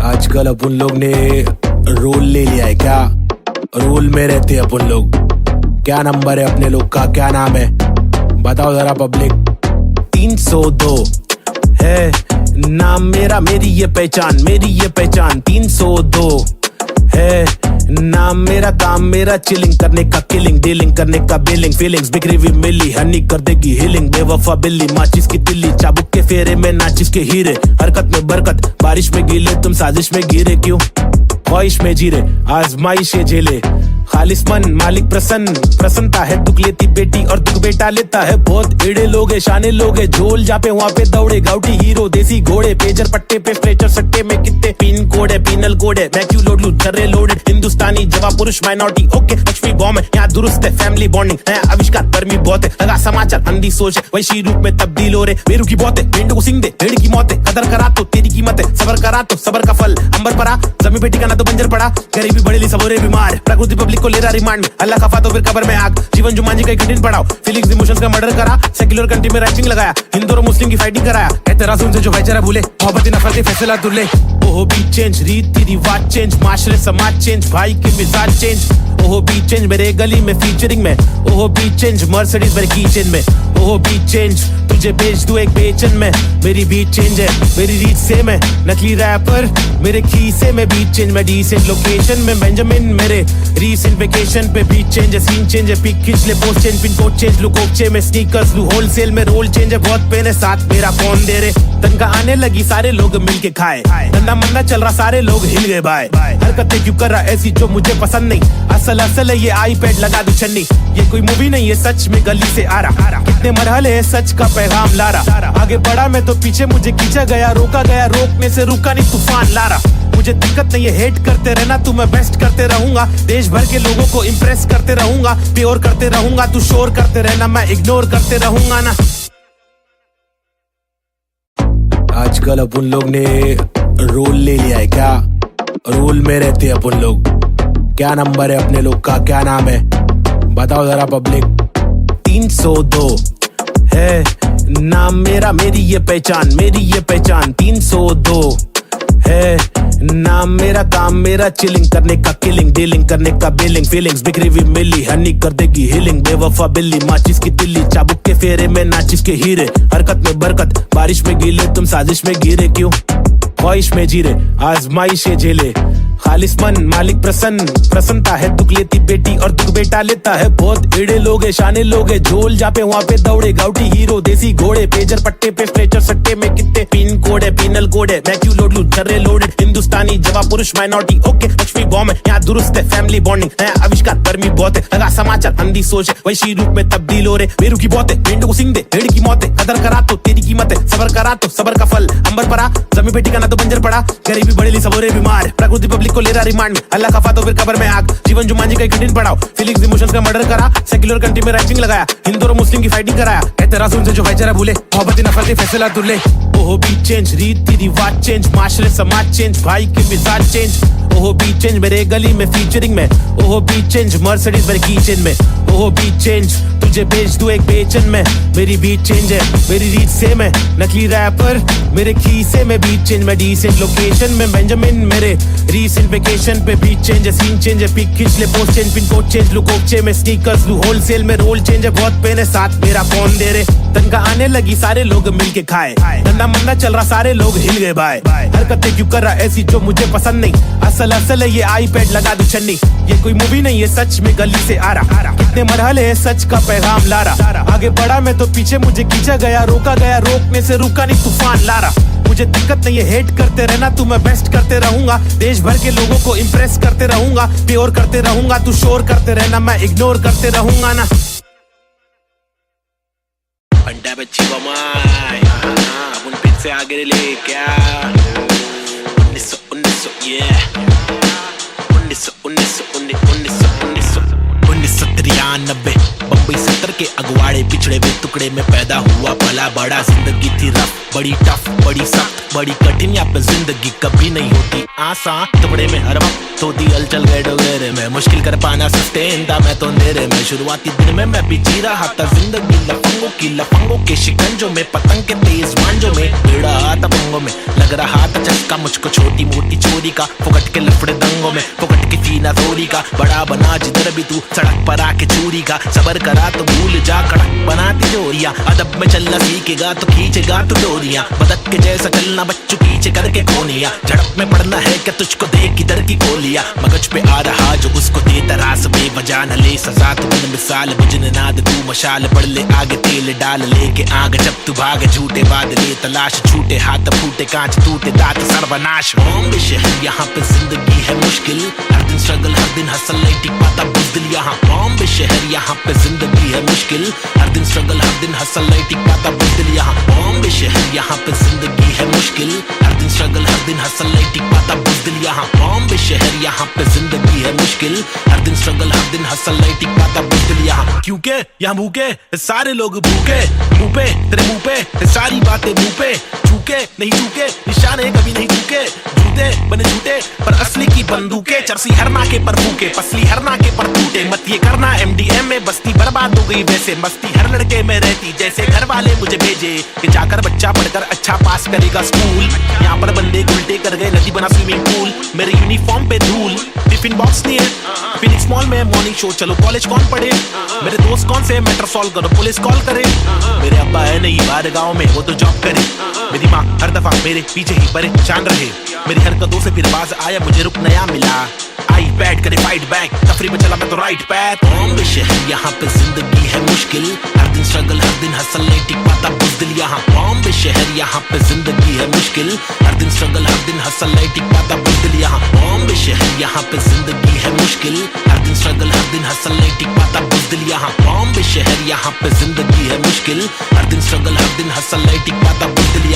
आजकल अपन लोग ने रोल ले लिया है क्या रोल में रहते हैं अपन लोग क्या नंबर है अपने लोग का क्या नाम है बताओ जरा पब्लिक 302 है नाम मेरा मेरी ये पहचान 302 है नाम मेरा काम मेरा चिलिंग करने का किलिंग डीलिंग करने का बिलिंग फीलिंग्स बिखरी हुई मिली हनी कर देगी हीलिंग बेवफा बिल्ली माचिस की तिल्ली चाबुक के फेरे में नाचिस के हीरे हरकत में बरकत बारिश में गीले तुम साजिश में गिरे क्यों ख्वाहिश में जीरे आजमाइश ये झेले खालिस मन मालिक प्रसन्नता है दुख लेती बेटी और दुख बेटा लेता है बहुत एड़े लोग है शाने लोग है झोल जापे वहाँ पे दौड़े गाउटी हीरो देसी घोड़े पेजर पट्टे पे स्ट्रेचर सट्टे में कितने पिन कोड है पिनल कोड है मैं क्यों लोड लूं छर्रे लोडेड हिंदुस्तानी जवाब पुरुष माइनॉरिटी ओके लक्ष्मी बॉम्ब है यहाँ दुरुस्त है फैमिली बॉन्डिंग है आविष्कार गर्मी बहुत है लगा समाचार अंधी सोच है वैसी रूप में तब्दील हो रहे बेरू की बहुत है भेड़ को सिंग दे भेड़ की मौत है कदर करा तो तेरी कीमत है सबर करा तो सबर का फल अंबर पड़ा जमी बेटी का ना तो बंजर पड़ा गरीबी बड़े सबोरे बीमार प्रकृति पब्लिक को ले रहा रिमांड में अल्लाह खफा तो फिर कब्र में आग जीवन जुमानी का कठिन पड़ाव फीलिंग्स इमोशंस का मर्डर करा सेक्युलर कंट्री में राइटिंग लगाया हिंदू और मुस्लिम की फाइटिंग कराया एतराज उनसे जो भाईचारा भूले मोहब्बत नफरत फैसला दुल्ले ओहो बी चेंज रीति रिवाज चेंज माशरे समाज चेंज भाई के मिजाज चेंज ओहो बी चेंज मेरे गली में फीचरिंग में ओहो बी चेंज मर्सिडीज मेरे कीचेन में ओहो बी चेंज तुझे भेज दूं एक बेचन में मेरी बीट चेंज है मेरी रीच सेम है नकली रैपर मेरे खीसे में बीट चेंज मैं डिसेंट लोकेशन में बेंजामिन मेरे रीसेंट वेकेशन पे बीट चेंज है सीन चेंज है पिक खींच ले post change pin code change look ओपचे में स्नीकर्स लू होलसेल में रोल चेंज है बहुत पेन है साथ मेरा कौन दे रे तनखा आने लगी सारे लोग मिलके खाए धंधा मंदा चल रहा सारे लोग हिल गए भाई हरकतें क्यों कर रहा ऐसी जो मुझे पसंद नहीं, असल असल है ये आईपैड लगा दू छन्नी, ये कोई मूवी नहीं है सच में गली से आ रहा, कितने मरहले है सच का पैगाम ला रहा, आगे बढ़ा मैं तो पीछे मुझे खींचा गया, रोका गया रोकने से रुका नहीं तूफान ला रहा, मुझे दिक्कत नहीं है हेट करते रहना तू, मैं बेस्ट करते रहूंगा, देश भर के लोगों को इम्प्रेस करते रहूंगा, प्योर करते रहूंगा, तू शोर करते रहना मैं इग्नोर करते रहूंगा ना। आजकल अपन लोग ने रोल ले लिया है क्या, रोल में रहते हैं अपन लोग, क्या नंबर है अपने लोग का, क्या नाम है बताओ जरा पब्लिक। 302 है नाम मेरा, मेरी ये पहचान, मेरी ये पहचान 302 है नाम मेरा, काम मेरा चिलिंग करने का, किलिंग डीलिंग करने का, बिलिंग फीलिंग्स बिखरी हुई मिली, हनी कर देगी हीलिंग, बेवफा बिल्ली माचिस की तिल्ली, चाबुक के फेरे में नाचिस के हीरे, हरकत में बरकत, बारिश में गीले तुम साजिश में गिरे क्यों, ख्वाहिश में जीरे आजमाइशें झेले, खालिस मन मालिक प्रसन्न, प्रसन्नता है दुख लेती बेटी और दुख बेटा लेता है, बहुत एड़े लोग है शाने लोग है, झोल जापे वहाँ पे दौड़े, गाउटी हीरो देसी घोड़े, पेजर पट्टे पे स्ट्रेचर सट्टे में कितने पिन कोड है, पिनल कोड है, मैं क्यों लोड लूं छर्रे लोडेड, हिंदुस्तानी जवाब पुरुष माइनॉरिटी ओके, लक्ष्मी बॉम्ब है यहाँ दुरुस्त है, फैमिली बॉन्डिंग नया आविष्कार, गर्मी बहुत है, लगा समाचार अंधी सोच है, वैशी रूप में तब्दील हो रहे, बेरू की बहुत है, भेड़ को सिंह दे, भेड़ की मौत है, कदर करा तो तेरी कीमत है, सबर करा तो सबर का फल, अंबर परा जमी पे टिकाना तो बंजर पड़ा, गरीबी बढ़ेली सबोरे बीमार, प्रकृति पब्लिक को ले रहा रिमांड में, अल्लाह खफा तो फिर कबर में आग, जीवन जुमान जी का कठिन पड़ाओ, फीलिंग्स इमोशंस का मर्डर करा, सेक्युलर कंट्री में राइटिंग लगाया, हिंदू और मुस्लिम की फाइटिंग कराया, एतराज उनसे जो भाईचारा भूले, मोहब्बत नफरत फैसला तुले, ओहो बी चेंज, रीति रिवाज चेंज, माशरे समाज चेंज, भाई के मिजाज चेंज, ओहो बी चेंज मेरे गली में फीचरिंग में, ओहो बी चेंज मर्सिडीज मेरे कीचेन में, ओहो बी चेंज तुझे बेच दूं एक बेचन में, मेरी बीट चेंज है मेरी रीत से मैं नकली रैपर, मेरे खीसे में बीट चेंज, मैं डिसेंट लोकेशन में बेंजामिन, मेरे रीसेंट वेकेशन पे बीट चेंज है, सीन चेंज है, पिक खींच ले post change, pin code change लू कोकचे में, स्नीकर्स लू होलसेल में, रोल चेंज है बहुत पेन है, साथ मेरा कौन दे रे, तनका आने लगी सारे लोग मिलके खाए, धंधा मंदा चल रहा सारे लोग हिल गए भाई, हरकतें क्यों कर रहा ऐसी जो मुझे पसंद नहीं, असल असल है ये आईपैड लगा दू छन्नी, ये कोई मूवी नहीं है सच में गली से आ रहा, कितने मरहले है सच का पैगाम ला रहा, आगे बढ़ा मैं तो पीछे मुझे खींचा गया, रोका गया रोकने से रुका नहीं तूफान ला रहा, मुझे दिक्कत नहीं है हेट करते रहना तू, मैं बेस्ट करते रहूंगा, देश भर के लोगों को इम्प्रेस करते रहूंगा, प्योर करते रहूंगा, तू शोर करते रहना मैं इग्नोर करते रहूंगा ना। अंडा बच्ची बमाई अपन फिर से आगे ले क्या 1993 बम्बई 70 के अगवाड़े पिछड़े हुए टुकड़े में पैदा हुआ, भला बड़ा जिंदगी थी रफ, बड़ी टफ, बड़ी सख्त, बड़ी कठिन, यहाँ पे जिंदगी कभी नहीं होती आसान, टुकड़े में हर वक्त होती हलचल गए डोगरे में, मुश्किल कर पाना सस्टेन था मैं तो अंधेरे में, शुरुआती दिन में मैं भी जी रहा था जिंदगी लफंगों के शिकंजों में, पतंग के तेज मांझों में, भिड़ा था पंगों में, लग रहा था चस्का मुझको छोटी मोटी चोरी का, फुकट के लफड़े दंगों में, फुकट की फीना थोड़ी का, बड़ा बना जिधर भी तू सड़क पर आके चोरी का, सबर करा तो भूल जा कड़क बनाती जोरिया, अदब में चलना सीखेगा तो खींचेगा तू डोरिया, बदक के जैसा चलना बच्चों पीछे करके कोनिया, झड़प में पड़ना है क्या तुझको देख किधर की गोलियां, मगज पे आ रहा जो उसको देता रास, बेवजह न ले सजा तू बन मिसाल, बुझने नाद तू मशाल, बढ़ ले आगे तेल डाल लेके आग, जब तू भाग झूठे बादले तलाश, छूटे हाथ फूटे कांच टूटे दांत सर्वनाश, बॉम्बे शहर यहाँ पे जिंदगी है मुश्किल, हर दिन स्ट्रगल हर दिन हसल नहीं टिक पाता बुज़दिल, यहाँ बॉम्बे शहर यहाँ पे जिंदगी है मुश्किल, हर दिन स्ट्रगल हर दिन हसल नहीं टिक पाता बुज़दिल, यहाँ बॉम्बे शहर यहाँ पे जिंदगी है मुश्किल, हर दिन स्ट्रगल हर दिन हसल नहीं टिक पाता बुज़दिल, यहाँ बॉम्बे शहर यहाँ पे जिंदगी है मुश्किल, हर दिन स्ट्रगल हर दिन हसल नहीं टिक पाता बुज़दिल, यहाँ क्योंकि यहाँ भूखे सारे लोग भूखे, मुंह पे तेरे मुंह पे सारी बातें मुंह पे, चूके नहीं चूके निशाने कभी नहीं चूके, झूठे बने झूठे पर असली की बंदूकें, चरसी हर नाके पर फूके पसली हर नाके पर टूटे, मत ये करना MDM में बस्ती बर्बाद हो गई वैसे, मस्ती हर लड़के में रहती जैसे घर वाले मुझे भेजे कि जाकर बच्चा पढ़कर अच्छा पास करेगा स्कूल, यहाँ पर बंदे उल्टे कर गए नदी बना स्विमिंग पूल, मेरे यूनिफॉर्म पे धूल, टिफिन बॉक्स नहीं है फिनिक्स मॉल में मॉर्निंग शो, चलो कॉलेज कौन पढ़े, मेरे दोस्त कौन से मैटर सॉल्व करो पुलिस कॉल करे, मेरे अब्बा है नहीं बाहर गाँव में वो तो जॉब करे, मेरी माँ हर दफा मेरे पीछे ही परेशान रहे, मेरी हरकतों से फिर बाज आया मुझे रुक नया मिला, आईपैड करे फाइट बैक, तफरी में चला मैं तो राइट पैथ, बॉम्बे शहर यहाँ पे जिंदगी है मुश्किल, हर दिन स्ट्रगल हर दिन हसल नहीं टिक पाता बुज़दिल, यहाँ बॉम्बे शहर यहाँ पे जिंदगी है मुश्किल, हर दिन स्ट्रगल हर दिन हसल नहीं टिक पाता बुज़दिल, यहाँ बॉम्बे शहर यहाँ पे जिंदगी है मुश्किल, हर दिन स्ट्रगल हर दिन हसल नहीं टिक पाता बुज़दिल। यहाँ बॉम्बे शहर यहाँ पे जिंदगी है मुश्किल, हर दिन स्ट्रगल हर दिन हसल नहीं टिक पाता बुज़दिल।